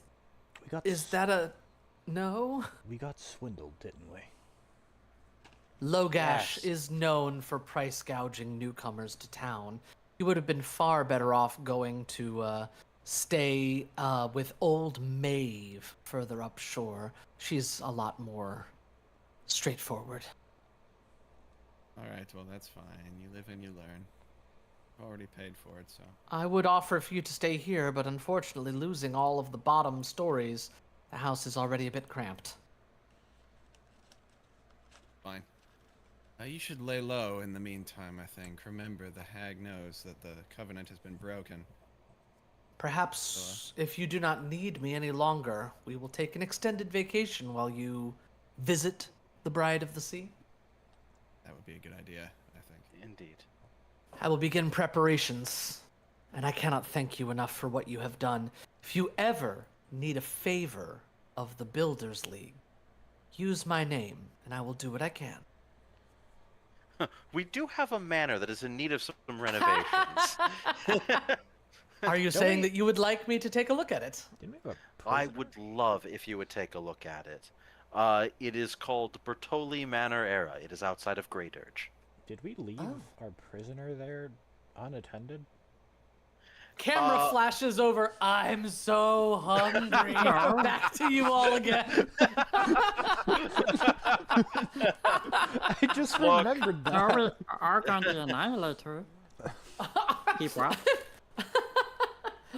We got that a no? We got swindled, didn't we? Logash Yes. is known for price gouging newcomers to town. You would have been far better off going to stay with old Maeve further upshore. She's a lot more straightforward. Alright, well, that's fine. You live and you learn. Already paid for it, so. I would offer for you to stay here, but unfortunately, losing all of the bottom stories, the house is already a bit cramped. Fine. You should lay low in the meantime, I think. Remember, the hag knows that the covenant has been broken. Perhaps if you do not need me any longer, we will take an extended vacation while you visit the Bride of the Sea. That would be a good idea, I think. Indeed. I will begin preparations, and I cannot thank you enough for what you have done. If you ever need a favor of the Builders League, use my name, and I will do what I can. We do have a manor that is in need of some renovations. Are you saying that you would like me to take a look at it? Didn't we have a I prisoner? would love if you would take a look at it. It is called Bertoli Manor Era. It is outside of Grey Dirge. Did we leave our prisoner there unattended? Camera flashes over. I'm so hungry. Back to you all again. I just Look. remembered that. Sorry, Argon the Annihilator. Keep up.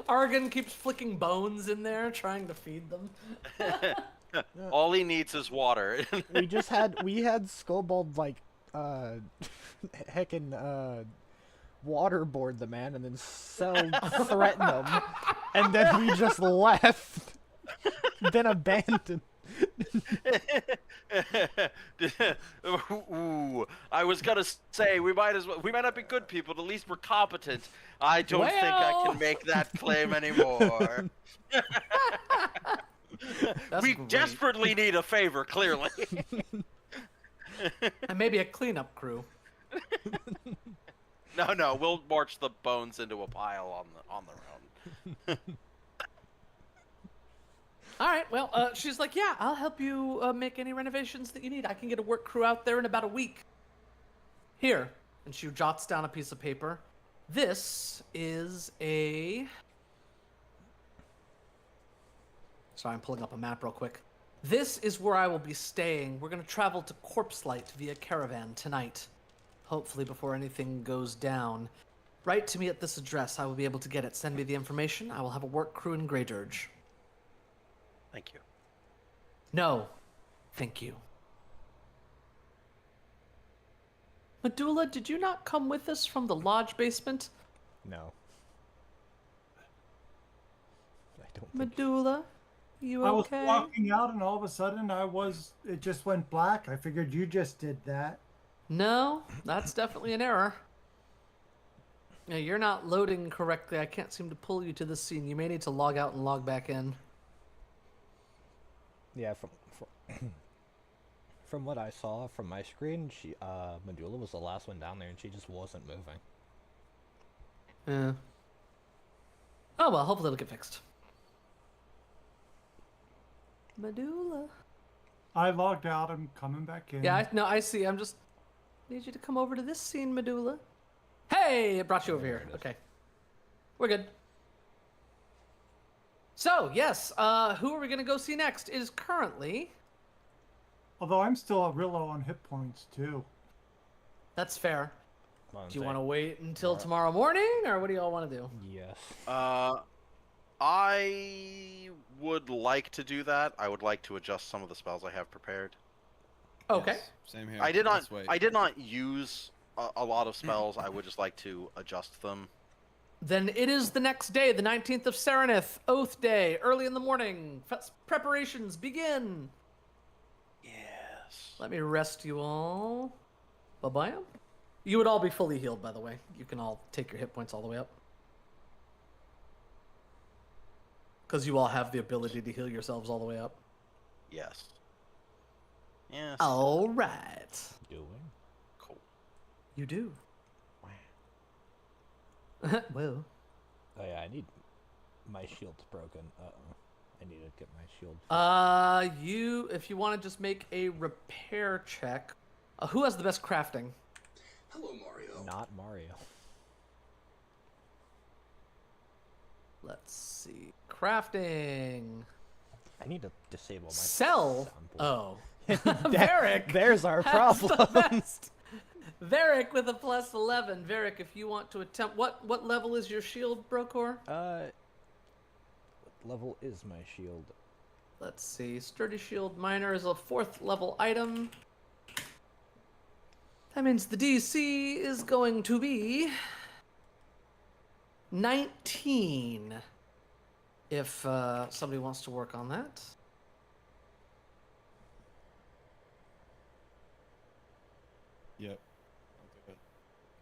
Argon keeps flicking bones in there, trying to feed them. All he needs is water. we had Scobold like heckin' waterboard the man and then threaten him, and then we just left, then abandoned. Ooh, I was gonna say we might not be good people, but at least we're competent. I don't think I Well. can make that claim anymore. That's We great. desperately need a favor, clearly. And maybe a cleanup crew. No, we'll march the bones into a pile on their own. All right, well, she's like, yeah, I'll help you make any renovations that you need. I can get a work crew out there in about a week. Here. And she jots down a piece of paper. This is a... Sorry, I'm pulling up a map real quick. This is where I will be staying. We're going to travel to Corpse Light via caravan tonight. Hopefully before anything goes down. Write to me at this address. I will be able to get it. Send me the information. I will have a work crew in Grey Dirge. Thank you. No, thank you. Medulla, did you not come with us from the lodge basement? No. I don't think. Medulla, you I was okay? walking out, and all of a sudden, it just went black. I figured you just did that. No, that's definitely an error. Yeah, you're not loading correctly. I can't seem to pull you to this scene. You may need to log out and log back in. Yeah, from what I saw from my screen, Medulla was the last one down there, and she just wasn't moving. Yeah. Oh well, hopefully it'll get fixed. Medulla. I logged out. I'm coming back in. Yeah, I see. I'm just need you to come over to this scene, Medulla. Hey, it brought you over There here. it is. Okay, we're good. So yes, who are we gonna go see next? It is currently. Although I'm still real low on hit points too. That's fair. Come on, Do you Zach. want to wait until tomorrow morning, or what do y'all want to do? Yes. I would like to do that. I would like to adjust some of the spells I have prepared. Okay. Yes, same here. I did not. Let's wait. I did not use a lot of spells. I would just like to adjust them. Then it is the next day, the 19th of Serenith, Oath Day, early in the morning. Preparations begin. Yes. Let me rest you all. Bye-bye. You would all be fully healed, by the way. You can all take your hit points all the way up. Because you all have the ability to heal yourselves all the way up. Yes. Yes. All right. Doing? Cool. You do. Whoa. Oh yeah, I need... My shield's broken. Uh-oh. I need to get my shield fixed. If you want to just make a repair check. Who has the best crafting? Hello, Mario. Not Mario. Let's see. Crafting. I need to disable my Sell. soundboard. Oh. That- Varric. There's our has the problem. best. Varric with a plus 11. Varric, if you want to attempt, what level is your shield, Brokor? What level is my shield? Let's see. Sturdy Shield Minor is a 4th level item. That means the DC is going to be 19. If somebody wants to work on that. Yep. I'll do it.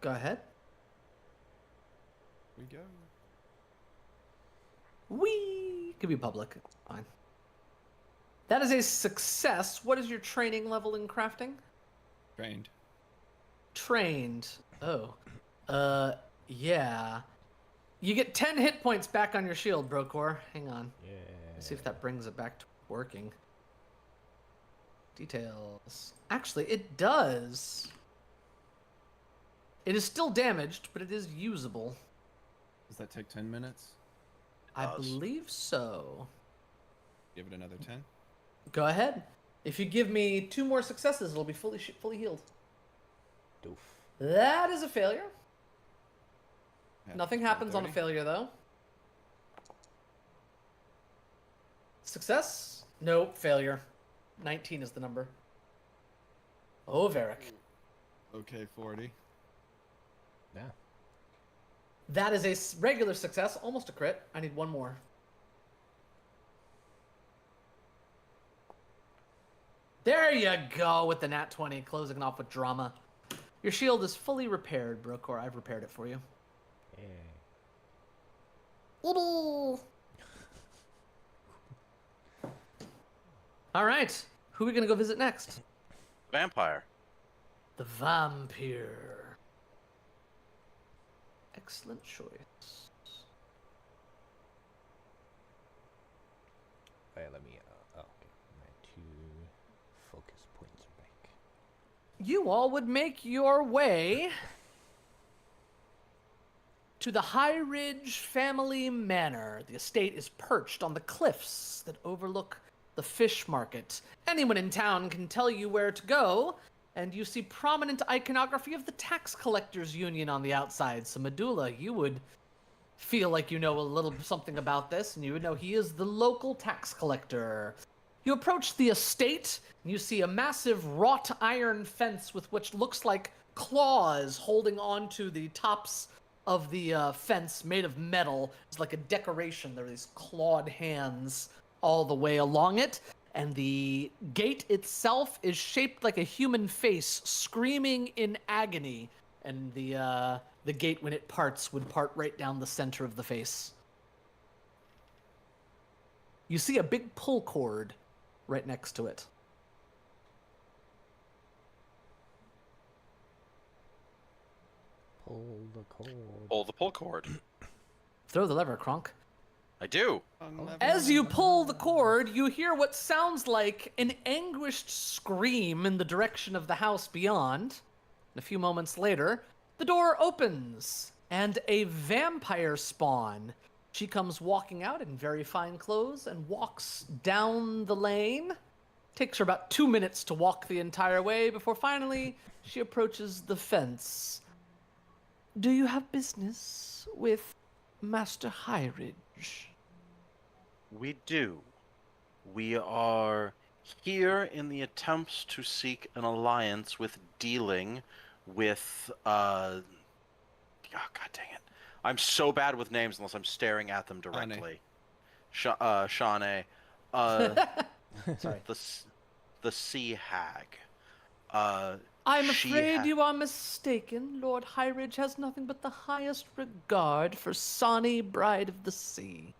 Go ahead. We go. Whee! Could be public. It's fine. That is a success. What is your training level in crafting? Trained. Trained. Oh. Yeah. You get 10 hit points back on your shield, Brokor. Hang on. Yeah. Let's see if that brings it back to working. Details. Actually, it does. It is still damaged, but it is usable. Does that take 10 minutes? I does. believe so. Give it another 10? Go ahead. If you give me 2 more successes, it'll be fully healed. Doof. That is a failure. Yeah, Nothing happens on a 30? failure, though. Success? Nope, failure. 19 is the number. Oh, Varric. Okay, 40. Yeah. That is a regular success, almost a crit. I need 1 more. There you go with the nat 20, closing off with drama. Your shield is fully repaired, Brokor. I've repaired it for you. Yeah. All right. Who are we going to go visit next? Vampire. The vampire. Excellent choice. Wait, let me. Oh, okay. My 2 focus points are back. You all would make your way to the High Ridge Family Manor. The estate is perched on the cliffs that overlook the fish market. Anyone in town can tell you where to go, and you see prominent iconography of the Tax Collectors Union on the outside. So Medulla, you would feel like you know a little something about this, and you would know he is the local tax collector. You approach the estate, and you see a massive wrought iron fence with which looks like claws holding onto the tops of the fence made of metal. It's like a decoration. There are these clawed hands all the way along it. And the gate itself is shaped like a human face, screaming in agony. And the gate, when it parts, would part right down the center of the face. You see a big pull cord right next to it. Pull the cord. Pull the pull cord. Throw the lever, Kronk. I do. As you pull the cord, you hear what sounds like an anguished scream in the direction of the house beyond. And a few moments later, the door opens, and a vampire spawn. She comes walking out in very fine clothes and walks down the lane. Takes her about 2 minutes to walk the entire way before finally she approaches the fence. Do you have business with Master Highridge? We do. We are here in the attempts to seek an alliance with dealing with, oh, god dang it. I'm so bad with names unless I'm staring at them directly. Shawnee. Sorry. The Sea Hag. I'm afraid you are mistaken. Lord Highridge has nothing but the highest regard for Sonny, Bride of the Sea.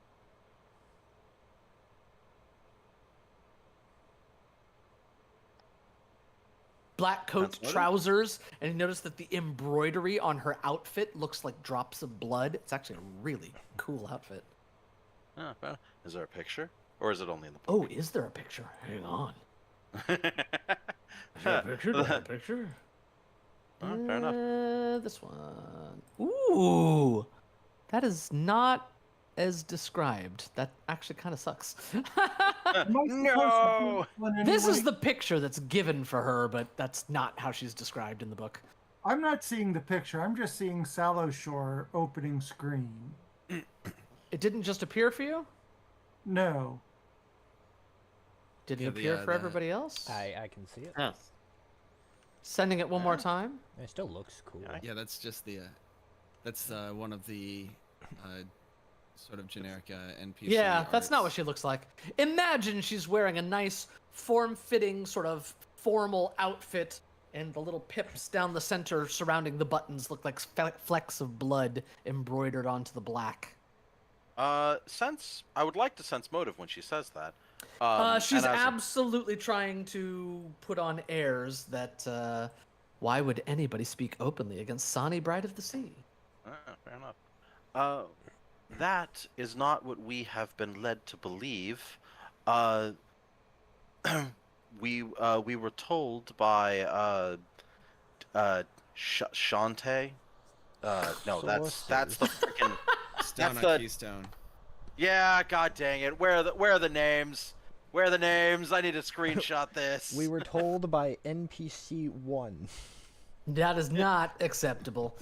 Black coat, trousers, and you notice that the embroidery on her outfit looks like drops of blood. It's actually a really cool outfit. Oh, well, is there a picture? Or is it only in the Oh, is there a picture? Hang on. Is there a picture? Do I have a picture? Oh, fair enough. This one. Ooh! That is not as described. That actually kind of sucks. No! This is the picture that's given for her, but that's not how she's described in the book. I'm not seeing the picture. I'm just seeing Sallow Shore opening screen. It didn't just appear for you? No. Did it Yeah, appear for everybody else? I can see it. Yes. Sending it one more time? It still looks cool. Yeah, that's just the. That's one of the sort of generic NPC. Yeah, that's not what arts. she looks like. Imagine she's wearing a nice, form-fitting, sort of formal outfit, and the little pips down the center surrounding the buttons look like flecks of blood embroidered onto the black. I would like to sense motive when she says that. She's absolutely trying to put on airs that, why would anybody speak openly against Sonny, Bride of the Sea? Fair enough. That is not what we have been led to believe. We were told by Shantae. No, that's the freaking. Stone That's on the- Keystone. Yeah, god dang it. Where are the names? Where are the names? I need to screenshot this. We were told by NPC 1. That is not acceptable.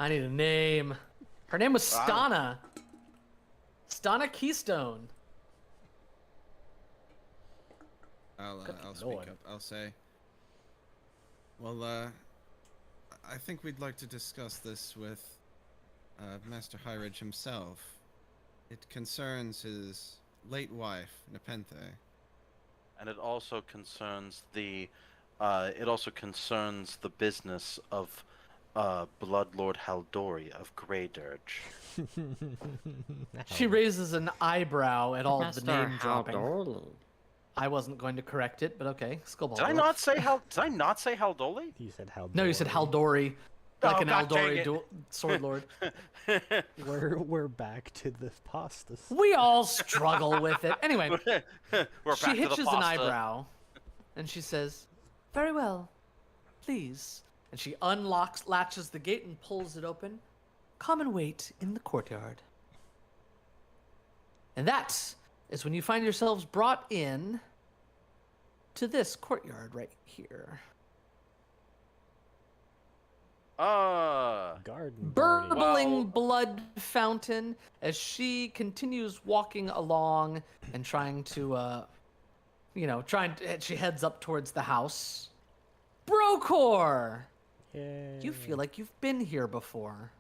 I need a name. Her name was Stana. Stana Keystone. I'll speak Lord. up. I'll say. Well, I think we'd like to discuss this with Master Highridge himself. It concerns his late wife, Nepenthe. And it also concerns the business of Blood Lord Haldori of Grey Dirge. She raises an eyebrow at all of the Master name dropping. Haldoli. I wasn't going to correct it, but okay. Skullball. Did I not say Haldoli? You said how. No, you said Haldori. Like Oh, an God dang Aldori it. sword lord. We're back to the pastas. We all struggle with it. Anyway, We're she back to the hitches an pasta. eyebrow, and she says, "Very well, please." And she latches the gate and pulls it open. Come and wait in the courtyard. And that is when you find yourselves brought in to this courtyard right here. Garden party. burbling Well- blood fountain as she continues walking along and trying to, she heads up towards the house. Brocor! Yay. You feel like you've been here before.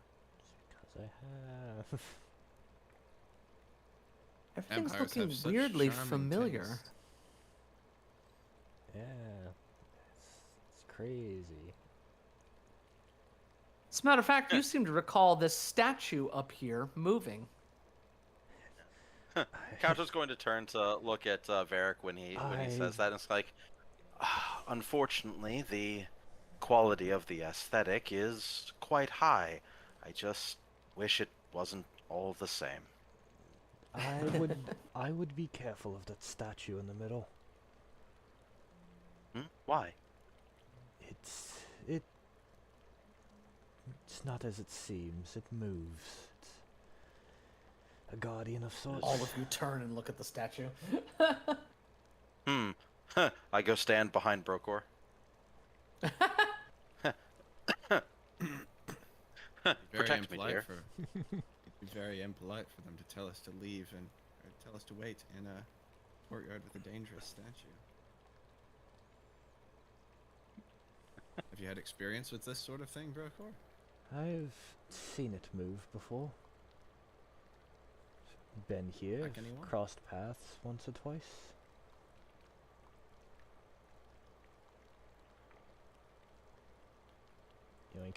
Because I have. Everything's Vampires looking have such weirdly charming familiar. taste. Yeah. It's crazy. As a matter of fact, you seem to recall this statue up here moving. Couch is going to turn to look at Varric when he says that. And it's like, unfortunately, the quality of the aesthetic is quite high. I just wish it wasn't all the same. I would be careful of that statue in the middle. Why? It's not as it seems. It moves. It's a guardian of sorts. All of you turn and look at the statue. I go stand behind Brocor. Very Protect me, impolite dear. be very impolite for them to tell us to leave and or tell us to wait in a courtyard with a dangerous statue. Have you had experience with this sort of thing, Brocor? I've seen it move before. Been here, Like anyone? crossed paths once or twice. Yoink.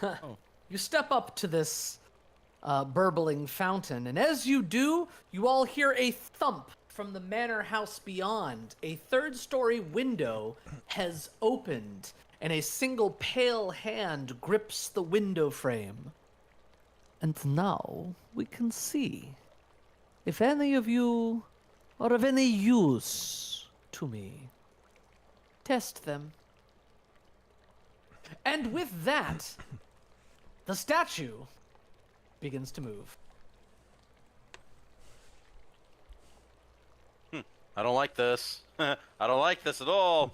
Oh, You step up to this burbling fountain, and as you do, you all hear a thump from the manor house beyond. A third-story window has opened, and a single pale hand grips the window frame. And now we can see if any of you are of any use to me. Test them. And with that, the statue begins to move. I don't like this. I don't like this at all.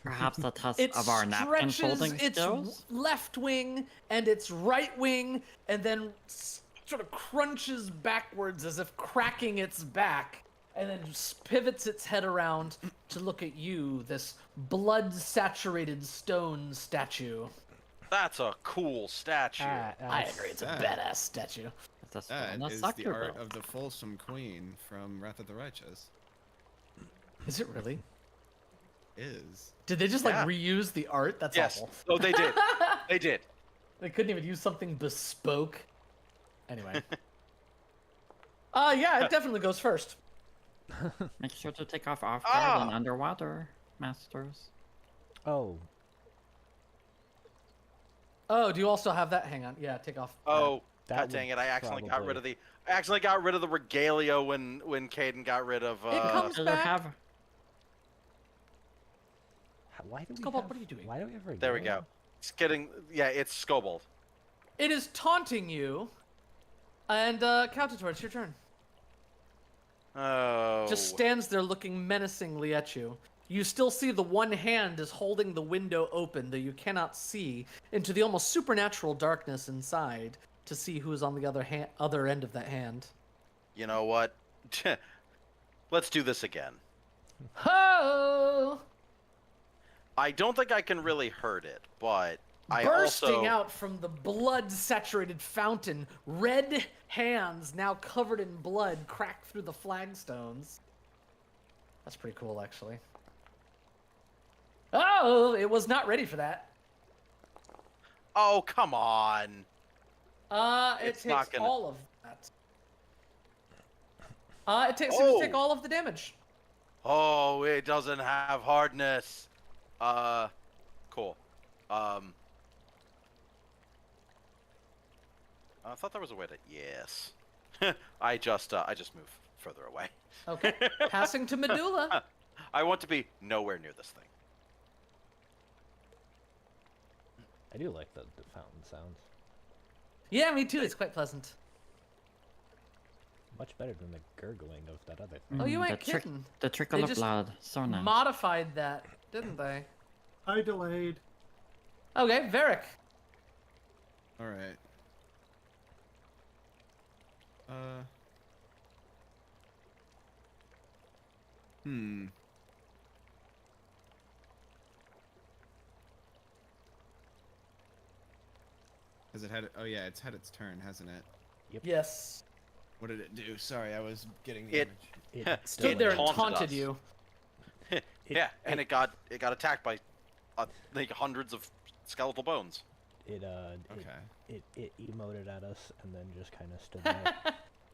Perhaps a test It of our napkin stretches folding its skills? left wing and its right wing, and then sort of crunches backwards as if cracking its back, and then just pivots its head around to look at you, this blood-saturated stone statue. That's a cool statue. I agree, it's a that. badass statue. That's that not is the sucker, art though. of the Folsom Queen from Wrath of the Righteous. Is it really? Is. Did they just Yeah. like reuse the art? That's Yes. awful. Oh, they did. They did. They couldn't even use something bespoke. Anyway. Yeah, it definitely goes first. Make sure to take off off-guard and Ah! underwater, masters. Oh, Oh, do you also have that? Hang on. Yeah, take off. Oh, That God dang would it! I accidentally got rid probably- of the. I accidentally got rid of the regalia when Caden got rid of. It comes Do you back. have why do we Cobalt, have, what are you doing? Why do we ever? There we go. It's getting. Yeah, it's Scobold. It is taunting you. And Countator, it's your turn. Oh. Just stands there looking menacingly at you. You still see the one hand is holding the window open, though you cannot see into the almost supernatural darkness inside to see who is on the other end of that hand. You know what? Let's do this again. Ho! I don't think I can really hurt it, but I Bursting also. out from the blood-saturated fountain, red hands now covered in blood crack through the flagstones. That's pretty cool, actually. Oh, it was not ready for that. Oh, come on. It It's takes not gonna- all of that. It takes seems to take Oh. all of the damage. Oh, it doesn't have hardness. Cool. I thought there was a way to. Yes. I just move further away. Okay, passing to Medulla. I want to be nowhere near this thing. I do like the fountain sounds. Yeah, me too. It's quite pleasant. Much better than the gurgling of that other thing. Oh, you the ain't kidding. The trickle They of just blood. So nice. Modified that, didn't they? I delayed. Okay, Varric. All right. Hmm. Has it had? Oh yeah, it's had its turn, hasn't it? Yes. What did it do? Sorry, I was getting the It- image. It Stood there and taunted taunted us. you. Yeah, and it got attacked by like hundreds of skeletal bones. It Okay. it emoted at us and then just kind of stood there,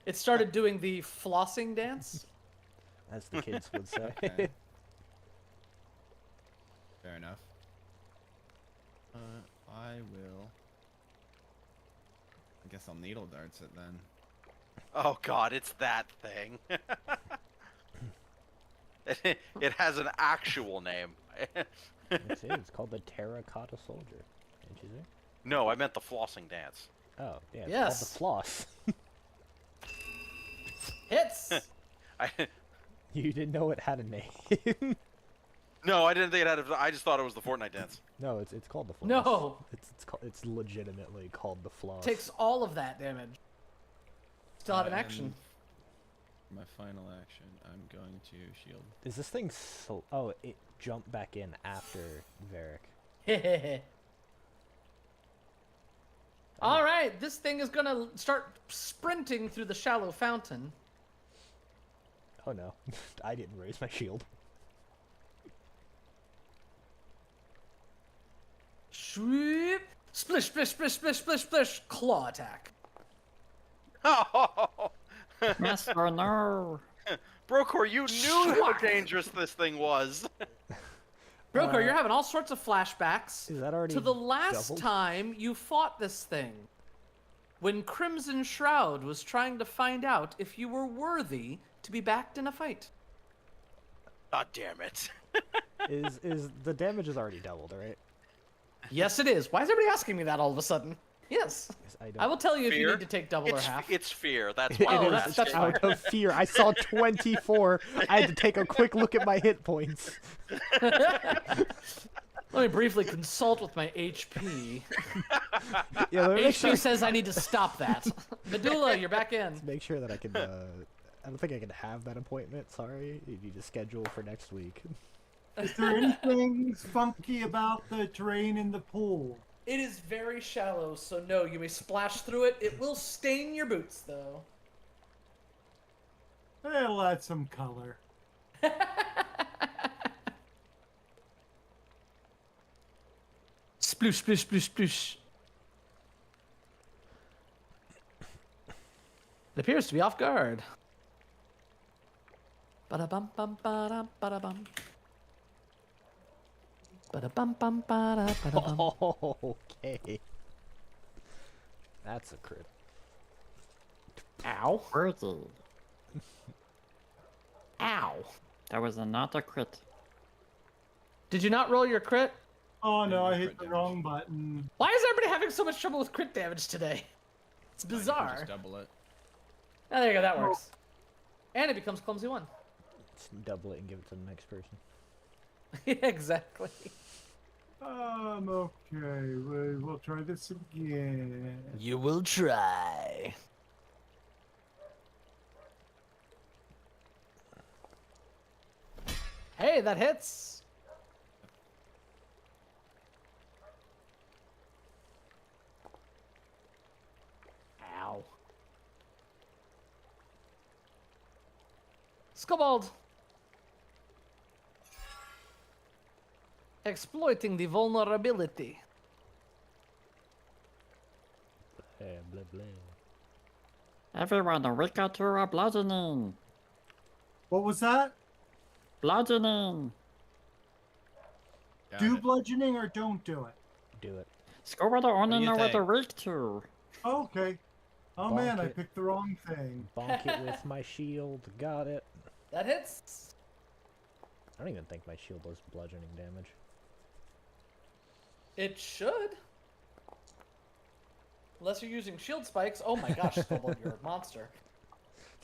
It started doing the flossing dance. as the kids would say. Okay. Fair enough. I will. I guess I'll needle darts it then. Oh god, it's that thing. It has an actual name. It's called the Terracotta Soldier. Didn't you say? No, I meant the flossing dance. Oh, yeah, it's called Yes. the Floss. Hits. I You didn't know it had a name. No, I didn't think it had I just thought it was the Fortnite dance. No, it's called the Floss. No. It's legitimately called the Floss. Takes all of that damage. Still have an action. And my final action, I'm going to shield. Is this thing so? Oh, it jumped back in after Varric. All right, this thing is gonna start sprinting through the shallow fountain. Oh no, I didn't raise my shield. Sweep. Splish, splish, splish, splish, splish, splish. Claw attack. Oh, Master, no. Brokor, you knew how dangerous this thing was. Brokor, you're having all sorts of flashbacks Is that already to the last doubled? time you fought this thing. When Crimson Shroud was trying to find out if you were worthy to be backed in a fight. God damn it. Is the damage is already doubled, right? Yes, it is. Why is everybody asking me that all of a sudden? Yes. 'Cause I don't. I will tell you if you Fear? need to take double or half. It's fear. That's why Oh, I'm that's asking. fine. Out of fear, I saw 24. I had to take a quick look at my hit points. Let me briefly consult with my HP. Yeah, let me make HP sure, says I need to stop that. Medulla, you're back in. make sure that I can. I don't think I can have that appointment. Sorry, you need to schedule for next week. Is there anything funky about the terrain in the pool? It is very shallow, so no, you may splash through it. It will stain your boots, though. It'll add some color. Sploosh, sploosh, sploosh, sploosh. It appears to be off guard. Ba-da-bum, bum, ba-da, ba-da-bum. Ba-da-bum, bum, ba-da, ba-da-bum. Okay. That's a crit. Ow. Worthy. Ow. That was not a crit. Did you not roll your crit? Oh no, I crit hit the damage. wrong button. Why is everybody having so much trouble with crit damage today? It's You can bizarre. Just double it. Oh, there you go, that works. And it becomes clumsy one. Just double it and give it to the next person. Yeah, exactly. Okay. We'll try this again. You will try. Hey, that hits. Ow. Skobald. Exploiting the vulnerability. Blah blah. Everyone, a week or two of bludgeoning. What was that? Bludgeoning. Got Do it. bludgeoning or don't do it? Do it. Score the only you know what a think? week to. Okay. Oh Bonk man, I it. picked the wrong thing. Bonk it with my shield. Got it. That hits. I don't even think my shield does bludgeoning damage. It should. Unless you're using shield spikes. Oh my gosh, Skobald, you're a monster.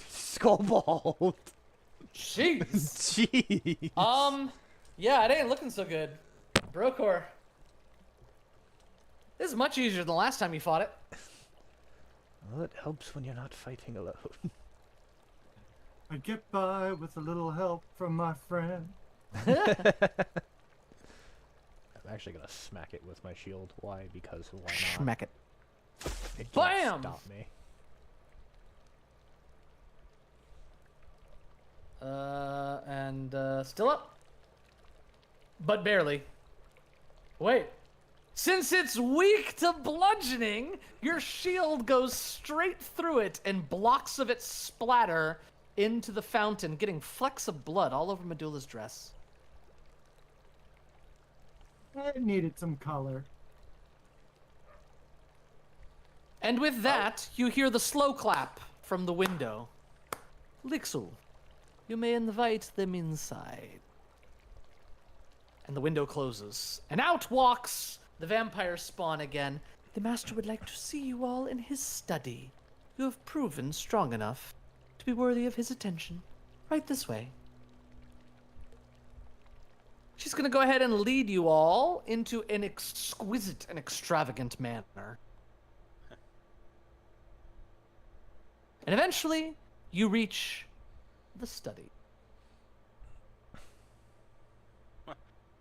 Skullball. Jeez. Jeez. Yeah, it ain't looking so good. Brokor. Brokor. Brokor, you're up. Brokor. Brokor, This is much easier than the last time you fought it. Well, it helps when you're not fighting alone. I get by with a little help from my friend. I'm actually gonna smack it with my shield. Why? Because why not? Smack it. It can't Bam! stop me. Still up. But barely. Wait. Since it's weak to bludgeoning, your shield goes straight through it and blocks of it splatter into the fountain, getting flecks of blood all over Medulla's dress. It needed some color. And with that, you hear the slow clap from the window. Lixul, you may invite them inside. And the window closes. And out walks the vampire spawn again. The master would like to see you all in his study. You have proven strong enough to be worthy of his attention. Right this way. She's going to go ahead and lead you all into an exquisite and extravagant manner. And eventually, you reach the study.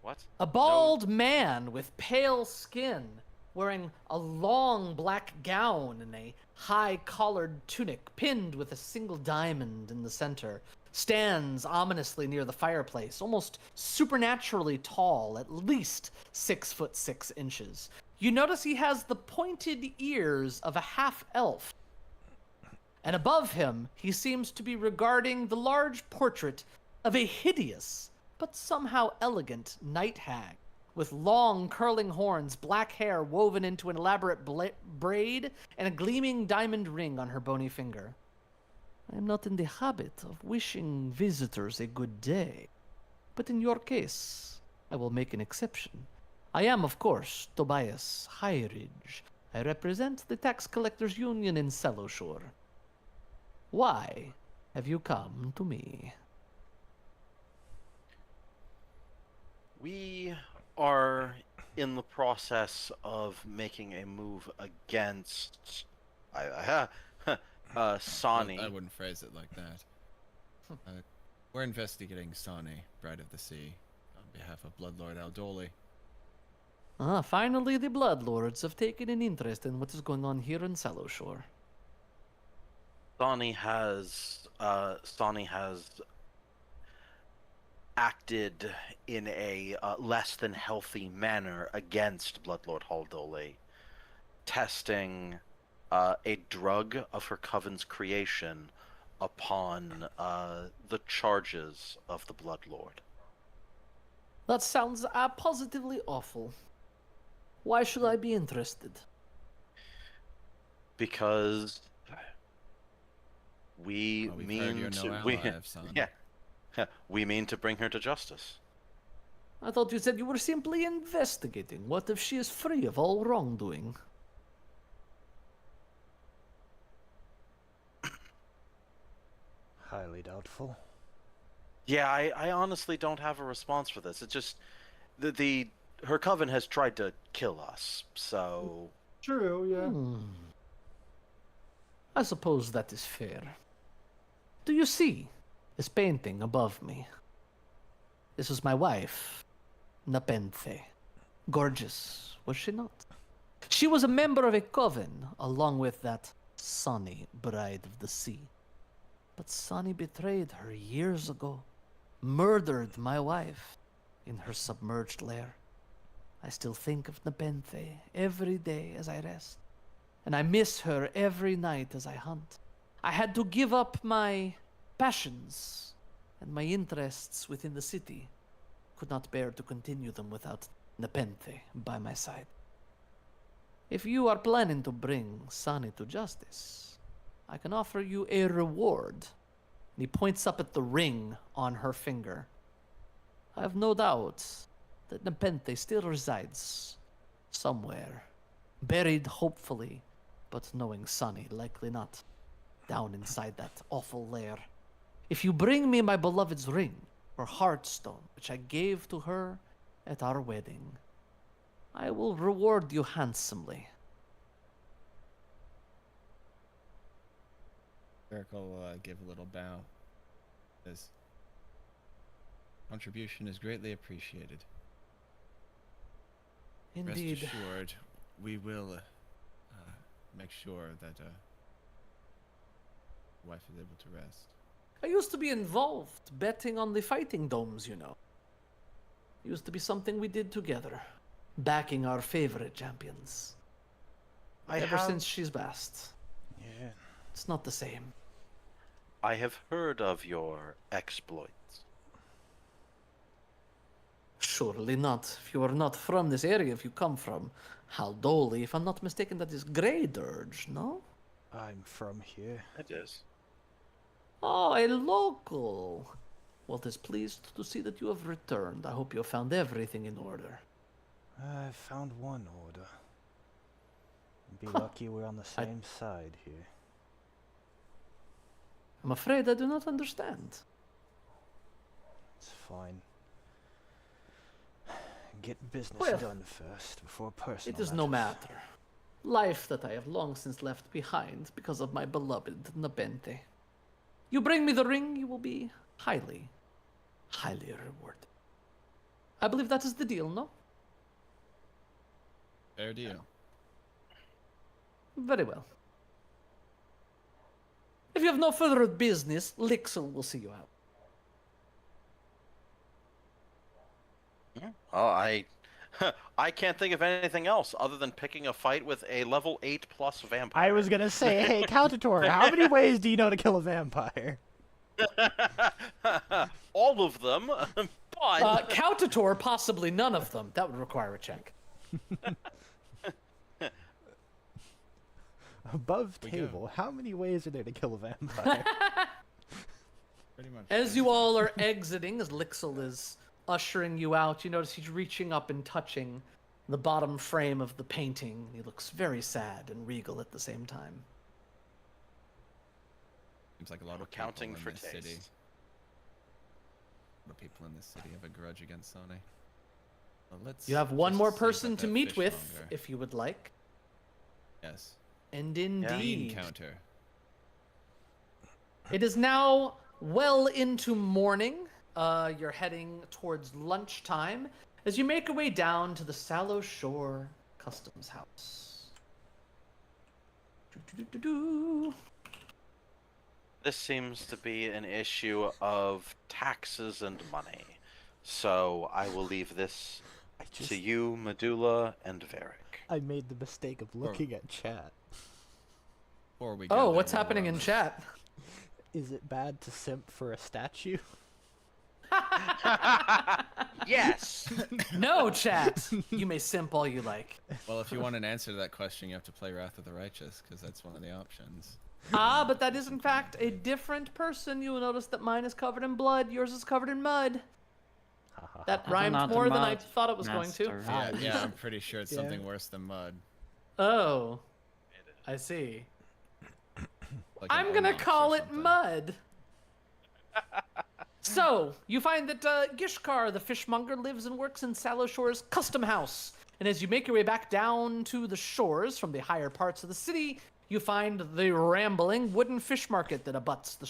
What? A bald man with pale skin, wearing a long black gown and a high-collared tunic pinned with a single diamond in the center, stands ominously near the fireplace, almost supernaturally tall, at least 6'6". You notice he has the pointed ears of a half-elf. And above him, he seems to be regarding the large portrait of a hideous, but somehow elegant night hag, with long curling horns, black hair woven into an elaborate braid, and a gleaming diamond ring on her bony finger. I am not in the habit of wishing visitors a good day, but in your case, I will make an exception. I am, of course, Tobias Highridge. I represent the Tax Collectors Union in Saloshore. Why have you come to me? We are in the process of making a move against Sani. I wouldn't phrase it like that. We're investigating Sani, Bride of the Sea, on behalf of Bloodlord Aldoli. Ah, finally the Bloodlords have taken an interest in what is going on here in Saloshore. Sani has acted in a less than healthy manner against Bloodlord Haldole, testing a drug of her coven's creation upon the charges of the Bloodlord. That sounds positively awful. Why should I be interested? Because we Well, we've heard mean you're to no ally of Sani. we mean to bring her to justice. I thought you said you were simply investigating. What if she is free of all wrongdoing? Highly doubtful. Yeah, I honestly don't have a response for this. It's just her coven has tried to kill us, so True, yeah. I suppose that is fair. Do you see this painting above me? This is my wife, Nepenthe. Gorgeous, was she not? She was a member of a coven, along with that Sani, Bride of the Sea. But Sani betrayed her years ago, murdered my wife in her submerged lair. I still think of Nepenthe every day as I rest, and I miss her every night as I hunt. I had to give up my passions and my interests within the city. Could not bear to continue them without Nepenthe by my side. If you are planning to bring Sani to justice, I can offer you a reward. And he points up at the ring on her finger. I have no doubt that Nepenthe still resides somewhere, buried hopefully, but knowing Sani likely not, down inside that awful lair. If you bring me my beloved's ring, or heartstone, which I gave to her at our wedding, I will reward you handsomely. Eric will give a little bow. His contribution is greatly appreciated. Indeed. Rest assured, we will make sure that wife is able to rest. I used to be involved betting on the fighting domes, you know. Used to be something we did together, backing our favorite champions. Ever since she's passed, Yeah. it's not the same. I have heard of your exploits. Surely not. If you are not from this area, if you come from Haldoli, if I'm not mistaken, that is Grey Dirge, no? I'm from here. It is. Oh, a local. Well, 'tis pleased to see that you have returned. I hope you have found everything in order. I found one order. Be lucky we're on the same side here. I'm afraid I do not understand. It's fine. Get business Well, done first before personal It is no matters. matter. Life that I have long since left behind because of my beloved Nepenthe. You bring me the ring, you will be highly, highly rewarded. I believe that is the deal, no? Fair deal. Very well. If you have no further business, Lixel will see you out. Oh, I can't think of anything else other than picking a fight with a level 8+ vampire. I was gonna say, hey, Countator, how many ways do you know to kill a vampire? All of them, but Countator, possibly none of them. That would require a check. Above We go. table, how many ways are there to kill a vampire? Pretty much. As you all are exiting, as Lixel is ushering you out, you notice he's reaching up and touching the bottom frame of the painting. He looks very sad and regal at the same time. Seems like a lot of Accounting people for in this city. taste. A lot of people in this city have a grudge against Sony. Well, let's You have one just more set person to that meet with, fishmonger. if you would like. Yes. And Bean indeed, counter. it is now well into morning. You're heading towards lunchtime as you make your way down to the Sallow Shore Customs House. Doo-doo-doo-doo-doo. this seems to be an issue of taxes and money. So I will leave this to you, Medulla, and Varric. I made the mistake of looking at chat. Before we go Oh, there, what's we'll, happening in chat? Is it bad to simp for a statue? Yes. No, chat. You may simp all you like. Well, if you want an answer to that question, you have to play Wrath of the Righteous, because that's one of the options. Ah, but that is in fact a different person. You will notice that mine is covered in blood, yours is covered in mud. That I'm rhymed not a more than I mud thought it was going to. master. Ah, Yeah, yeah, I'm pretty sure it's Yeah. something worse than mud. Oh, I see. Like an I'm gonna Omox or call it something. mud. So, you find that Gishkar, the fishmonger, lives and works in Sallow Shore's custom house. And as you make your way back down to the shores from the higher parts of the city, you find the rambling wooden fish market that abuts the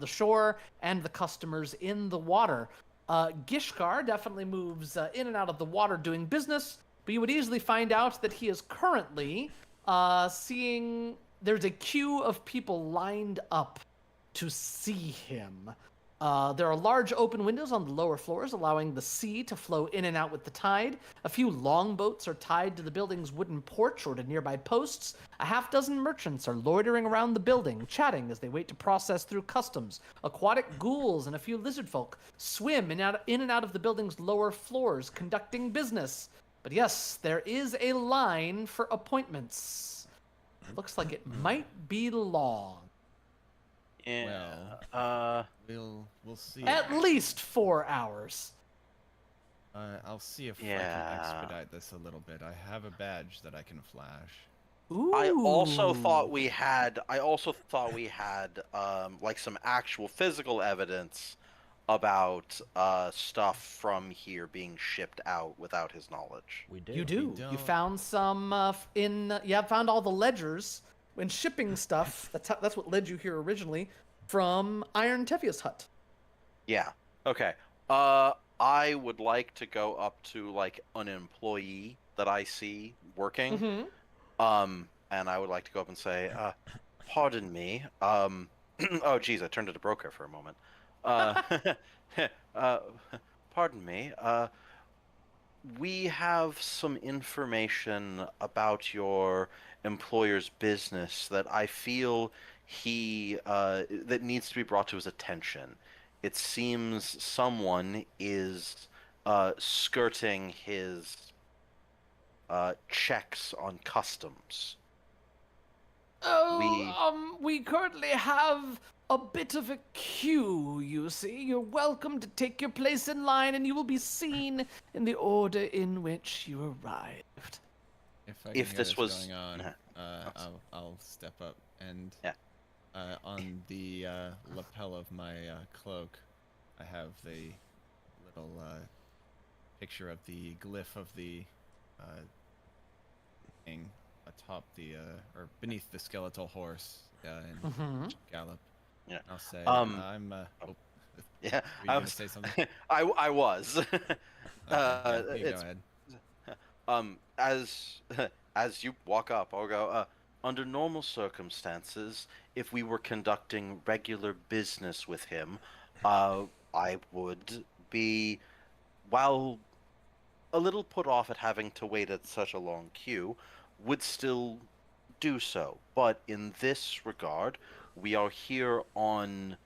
shore and the customers in the water. Gishkar definitely moves in and out of the water doing business, but you would easily find out that he is currently seeing there's a queue of people lined up to see him. There are large open windows on the lower floors, allowing the sea to flow in and out with the tide. A few longboats are tied to the building's wooden porch or to nearby posts. A half dozen merchants are loitering around the building, chatting as they wait to process through customs. Aquatic ghouls and a few lizard folk swim in and out of the building's lower floors, conducting business. But yes, there is a line for appointments. Looks like it might be long. Yeah. We'll see. At least 4 hours. I'll see if I Yeah. can expedite this a little bit. I have a badge that I can flash. Ooh. I also thought we had like some actual physical evidence about stuff from here being shipped out without his knowledge? We do. You do. You don't. found some found all the ledgers and shipping stuff. That's what led you here originally from Iron Tevia's hut. Yeah. Okay. I would like to go up to like an employee that I see working. Mm-hmm. And I would like to go up and say, pardon me. Oh, geez, I turned into broker for a moment. Pardon me. We have some information about your employer's business that I feel that needs to be brought to his attention. It seems someone is skirting his checks on customs. We currently have a bit of a queue, you see. You're welcome to take your place in line, and you will be seen in the order in which you arrived. If I If can this hear was- going on, Nah. I'll step up and Yeah. on the lapel of my cloak, I have the little picture of the glyph of the thing atop the or beneath the skeletal horse in Mm-hmm. gallop. Yeah. I'll say Um, oh, Yeah, were you gonna say something? I was. Okay, yeah, you go it's ahead. as you walk up, I'll go. Under normal circumstances, if we were conducting regular business with him, I would be, while a little put off at having to wait at such a long queue, would still do so. But in this regard, we are here on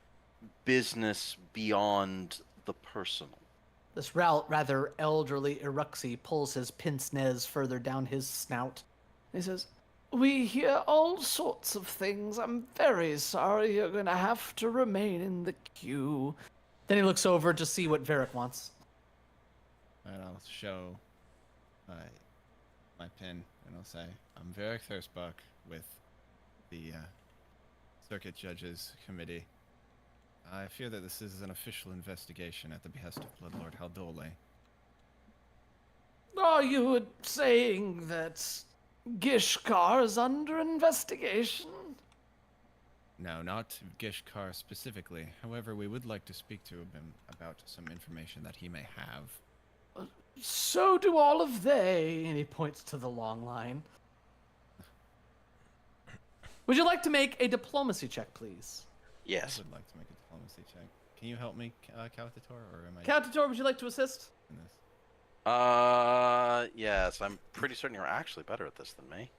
business beyond the personal. This rather elderly Iruxi pulls his pince-nez further down his snout. He says, "We hear all sorts of things. I'm very sorry you're going to have to remain in the queue." Then he looks over to see what Varric wants. And I'll show my pin, and I'll say, I'm Varric Thurstbuck with the Circuit Judges Committee. I fear that this is an official investigation at the behest of Bloodlord Haldole. Are you saying that Gishkar is under investigation? No, not Gishkar specifically. However, we would like to speak to him about some information that he may have. So do all of they, and he points to the long line. Would you like to make a diplomacy check, please? Yes. I would like to make a diplomacy check. Can you help me, Caltator, or am I Countador, would you like to assist? in this? Yes, I'm pretty certain you're actually better at this than me.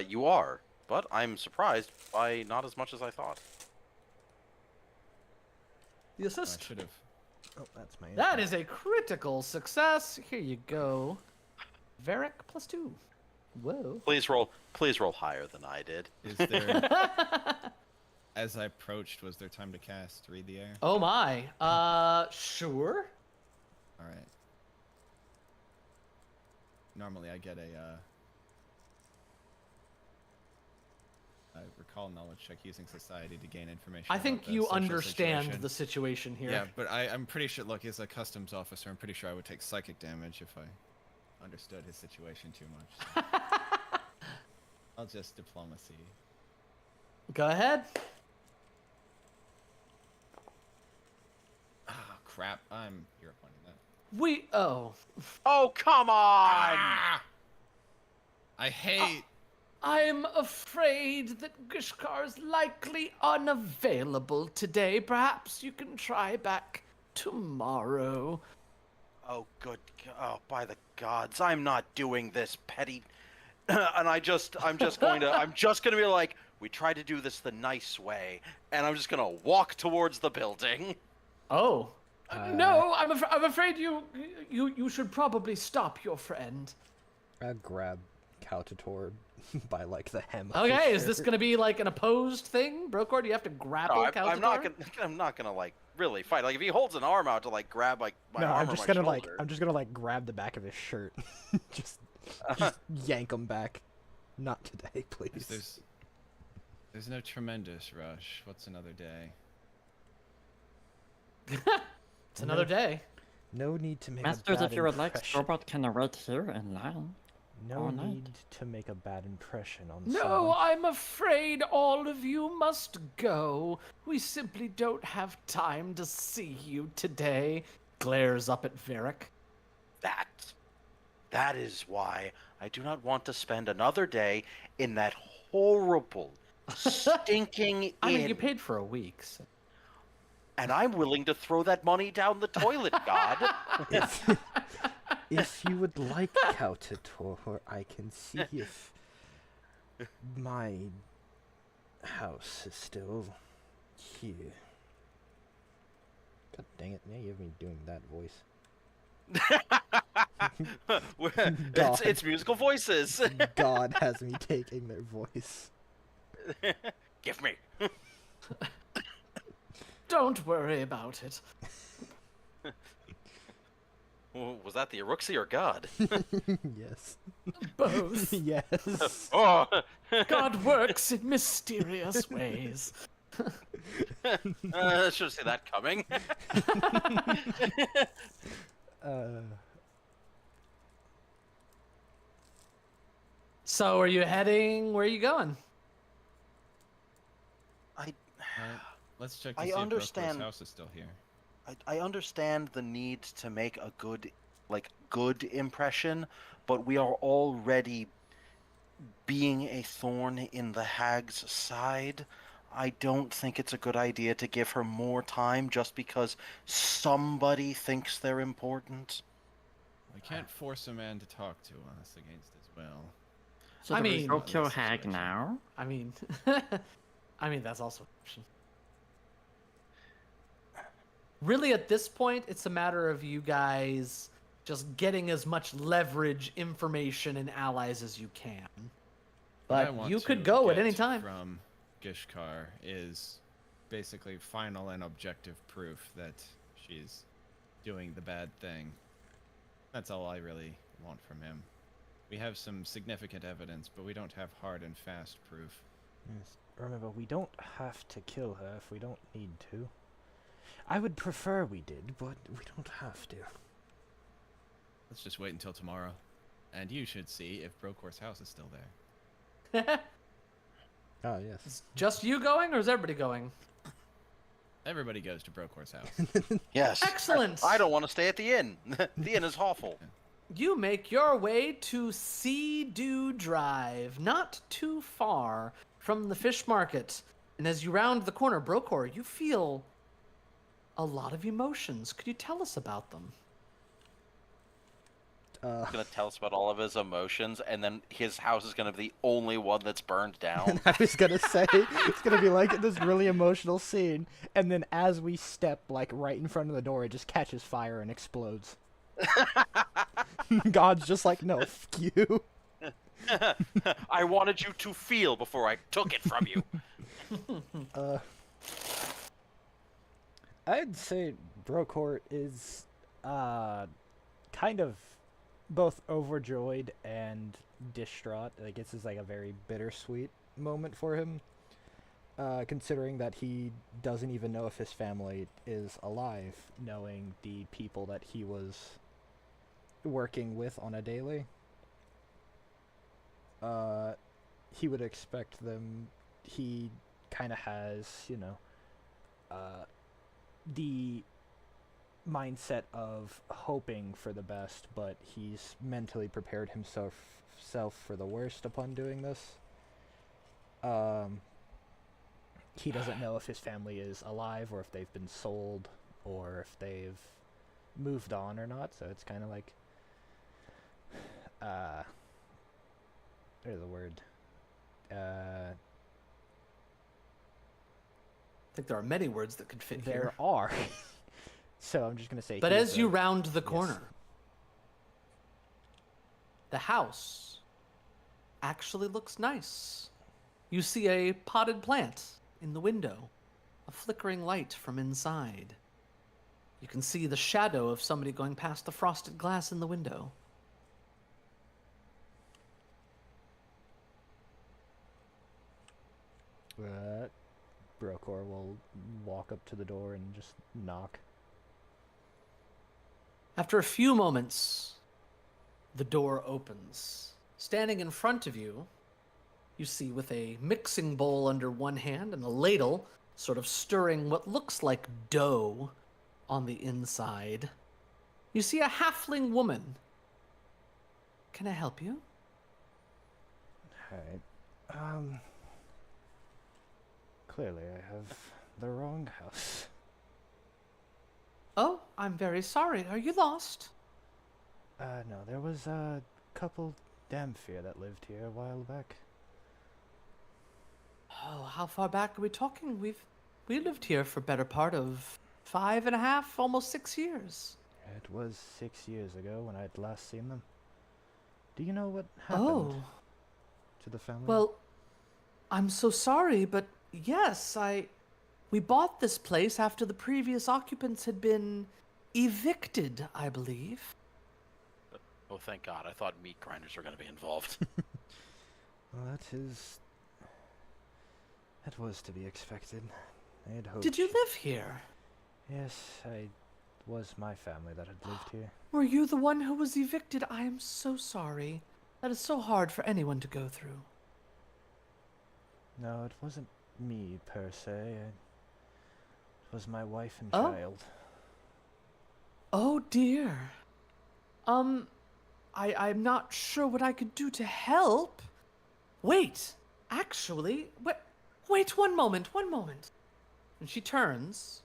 You are, but I'm surprised by not as much as I thought. The I assist. should have. Oh, that's my. That is a critical success. Here you go. Varric +2. Whoa. Please roll higher than I did. Is there? As I approached, was there time to cast Read the Air? Oh my. Sure. All right. Normally, I get a recall knowledge check using society to gain information. I about think the you social understand situation. the situation here. Yeah, but I'm pretty sure. Look, as a customs officer, I'm pretty sure I would take psychic damage if I understood his situation too much. So. I'll just diplomacy. Go ahead. Ah, crap! You're pointing that. Oh, come on! I hate. I'm afraid that Gishkar is likely unavailable today. Perhaps you can try back tomorrow. Oh, good. Oh, by the gods, I'm not doing this, petty. And I'm just gonna be like, we tried to do this the nice way, and I'm just gonna walk towards the building. Oh. No, I'm afraid you should probably stop your friend. I grab Caltator by like the hem. Of Okay, his is this shirt. gonna be like an opposed thing, Brokor? Do you have to grapple No, Caltator? I'm not gonna like really fight. Like if he holds an arm out to like grab like my No, arm I'm or just my gonna shoulder. I'm just gonna grab the back of his shirt, just yank him back. Not today, please. There's no tremendous rush. What's another day? It's another day. No need to make Masters, a bad if you would like, impression. Scorbot can wait here in line. No all night. need to make a bad impression on No, someone. I'm afraid all of you must go. We simply don't have time to see you today. Glares up at Varric. That is why I do not want to spend another day in that horrible, stinking I mean, inn. you paid for a week. So. And I'm willing to throw that money down the toilet, God. If you would like, Cautator, I can see if my house is still here. God dang it, now you have me doing that voice. It's musical voices. God has me taking their voice. Give me. Don't worry about it. Was that the Eruxi or God? Yes. Both. Yes. Oh. God works in mysterious ways. Should have seen that coming. So, are you heading? Where are you going? Let's check to I see understand- if Broke's house is still here. I understand the need to make a good impression, but we are already being a thorn in the hag's side. I don't think it's a good idea to give her more time just because somebody thinks they're important. We can't force a man to talk to us against his will. So I do we mean- go kill This Hag situation. now? I mean, that's also an option. Really, at this point, it's a matter of you guys just getting as much leverage, information, and allies as you can. What I But want you could to go at get any time. From Gishkar is basically final and objective proof that she's doing the bad thing. That's all I really want from him. We have some significant evidence, but we don't have hard and fast proof. Yes. Remember, we don't have to kill her if we don't need to. I would prefer we did, but we don't have to. Let's just wait until tomorrow. And you should see if Brokor's house is still there. Ah, yes. Is just you going, or is everybody going? Everybody goes to Brokor's house. Yes. Excellent. I don't want to stay at the inn. The inn is awful. You make your way to Sea-Doo Drive, not too far from the fish market. And as you round the corner, Brokor, you feel a lot of emotions. Could you tell us about them? He's gonna tell us about all of his emotions, and then his house is gonna be the only one that's burned down. I was gonna say, it's gonna be like this really emotional scene, and then as we step, like, right in front of the door, it just catches fire and explodes. God's just like, no, fuck you. I wanted you to feel before I took it from you. I'd say Brokort is kind of both overjoyed and distraught. Like, this is like a very bittersweet moment for him, considering that he doesn't even know if his family is alive, knowing the people that he was working with on a daily. He would expect them. He kind of has, you know, the mindset of hoping for the best, but he's mentally prepared himself for the worst upon doing this. He doesn't know if his family is alive or if they've been sold or if they've moved on or not, so it's kind of like there's a word. I think there are many words that could fit There here. are. So I'm just gonna say. But he's as you a- round the corner, the house actually looks nice. You see a potted plant in the window, a flickering light from inside. You can see the shadow of somebody going past the frosted glass in the window. Brokor will walk up to the door and just knock. After a few moments, the door opens. Standing in front of you, you see with a mixing bowl under one hand and a ladle, sort of stirring what looks like dough on the inside. You see a halfling woman. Can I help you? Alright. Clearly I have the wrong house. Oh, I'm very sorry. Are you lost? No, there was a couple Damphir that lived here a while back. Oh, how far back are we talking? We lived here for better part of 5.5, almost 6 years. It was 6 years ago when I'd last seen them. Do you know what happened Oh, to the family? well, I'm so sorry, but yes, we bought this place after the previous occupants had been evicted, I believe. Oh, thank God. I thought meat grinders were going to be involved. Well, that was to be expected. I had hoped. Did you live here? Yes, it was my family that had lived here. Were you the one who was evicted? I am so sorry. That is so hard for anyone to go through. No, it wasn't me per se. It was my wife and Oh. child. Oh dear. I'm not sure what I could do to help. Wait, actually, wait 1 moment. And she turns.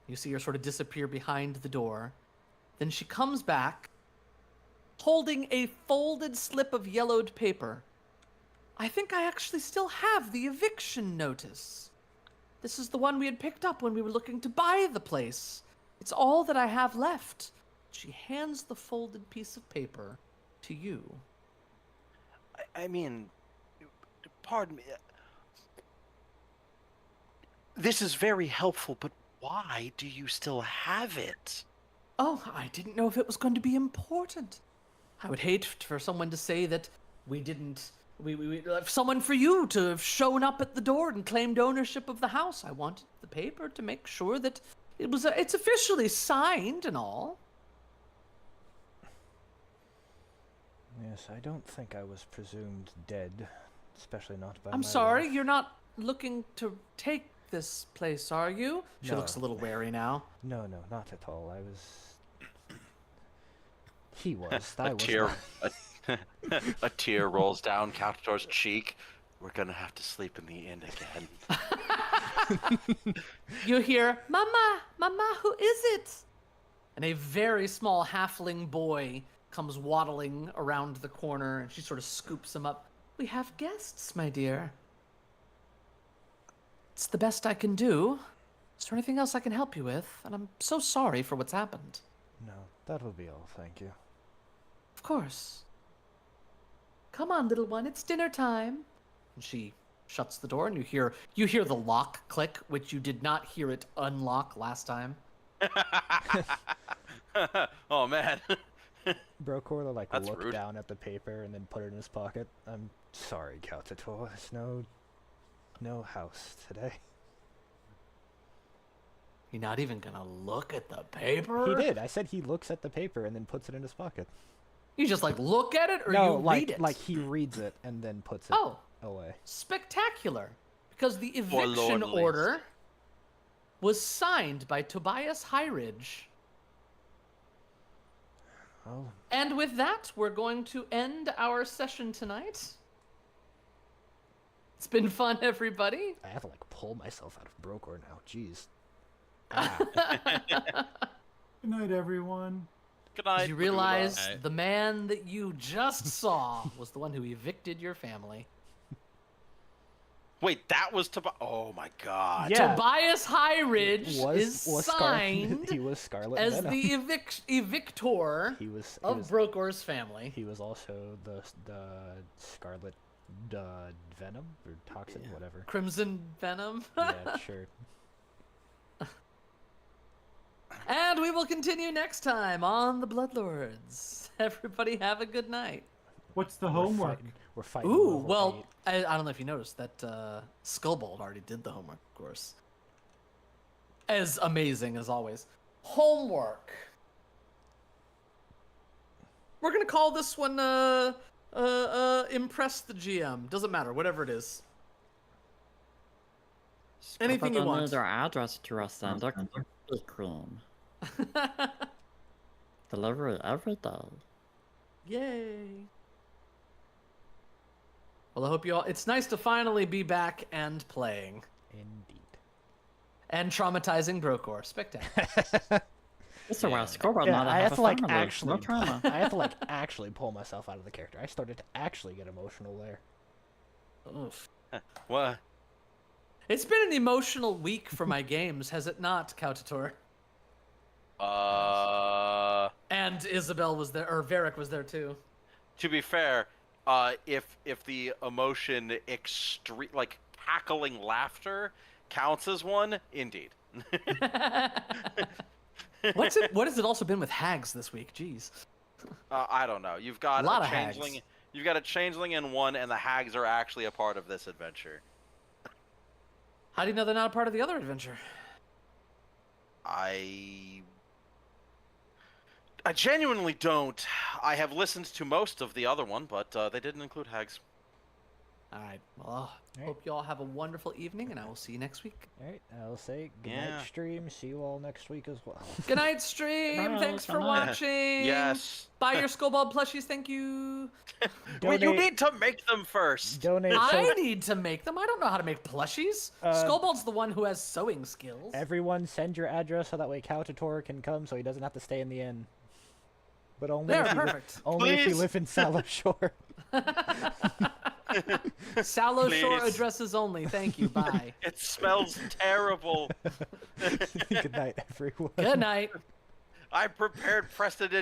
You see her sort of disappear behind the door. Then she comes back, holding a folded slip of yellowed paper. I think I actually still have the eviction notice. This is the one we had picked up when we were looking to buy the place. It's all that I have left. She hands the folded piece of paper to you. I mean, pardon me. This is very helpful, but why do you still have it? Oh, I didn't know if it was going to be important. I would hate for someone to say that we didn't. Someone for you to have shown up at the door and claimed ownership of the house. I wanted the paper to make sure that it's officially signed and all. Yes, I don't think I was presumed dead, especially not by I'm my sorry, wife. you're not looking to take this place, are you? She No. looks a little wary now. No, not at all. I was... He was. I A was tear, not. a tear rolls down Cactuar's cheek. We're gonna have to sleep in the inn again. You hear, Mama, who is it? And a very small halfling boy comes waddling around the corner, and she sort of scoops him up. We have guests, my dear. It's the best I can do. Is there anything else I can help you with? And I'm so sorry for what's happened. No, that will be all, thank you. Of course. Come on, little one, it's dinner time. And she shuts the door, and you hear the lock click, which you did not hear it unlock last time. Oh man. Brokor like That's looked rude. down at the paper and then put it in his pocket. I'm sorry, Caltator. There's no house today. You're not even gonna look at the paper? He did. I said he looks at the paper and then puts it in his pocket. You just like look at it, or no, you like read it? like he reads it and then puts it Oh, away. spectacular! Because the eviction Forlornly. order was signed by Tobias Highridge. Oh, And with that, we're going to end our session tonight. It's been fun, everybody. I have to like pull myself out of Brokor now. Jeez. Ah. Good night, everyone. Good night. Did you realize Alright. the man that you just saw was the one who evicted your family? Wait, that was Tobias. Oh my God. Yeah. Tobias Highridge is was signed he was Scarlet as Venom. the evictor he was of Brokor's family. he was also the Scarlet Venom or Toxin, whatever. Crimson Venom. Yeah, sure. And we will continue next time on the Bloodlords. Everybody have a good night. What's the homework? We're fighting. Ooh, level well, 8. I don't know if you noticed that Skullbold already did the homework, of course. As amazing as always. Homework. We're gonna call this one impress the GM. Doesn't matter, whatever it is. Anything you want. Their address to us then. They're Krispy Kreme. Delivery every day. Yay. Well, I hope you all. It's nice to finally be back and playing. Indeed. And traumatizing Brokor. Spectacular. It's a rascal, but Yeah, not I have to like no actually, trauma. I have to like actually pull myself out of the character. I started to actually get emotional there. Oof. What? It's been an emotional week for my games, has it not, Kautator? And Isabel was there, or Varric was there too. To be fair, if the emotion like cackling laughter counts as one, indeed. What has it also been with hags this week? Jeez. I don't know. You've got A lot a of hags. changeling. You've got a changeling in one, and the hags are actually a part of this adventure. How do you know they're not a part of the other adventure? I genuinely don't. I have listened to most of the other one, but they didn't include hags. All right. Well, right. hope you all have a wonderful evening, and I will see you next week. Alright, I'll say good Yeah. night stream. See you all next week as well. Good night, stream. Bye, Thanks for good night. watching. Yes. Buy your Skullbald plushies. Thank you. Wait, you Donate- need to make them first. Donate I need to make them. I don't know how to make plushies. Uh, Skullbald's the one who has sewing skills. everyone send your address so that way Kautator can come so he doesn't have to stay in the inn. But only There, if you, perfect. only if you Please. live in Sallow Shore. Sallow Shore Please. addresses only. Thank you. Bye. It smells terrible. Good night, everyone. Good night. I prepared prestidigitation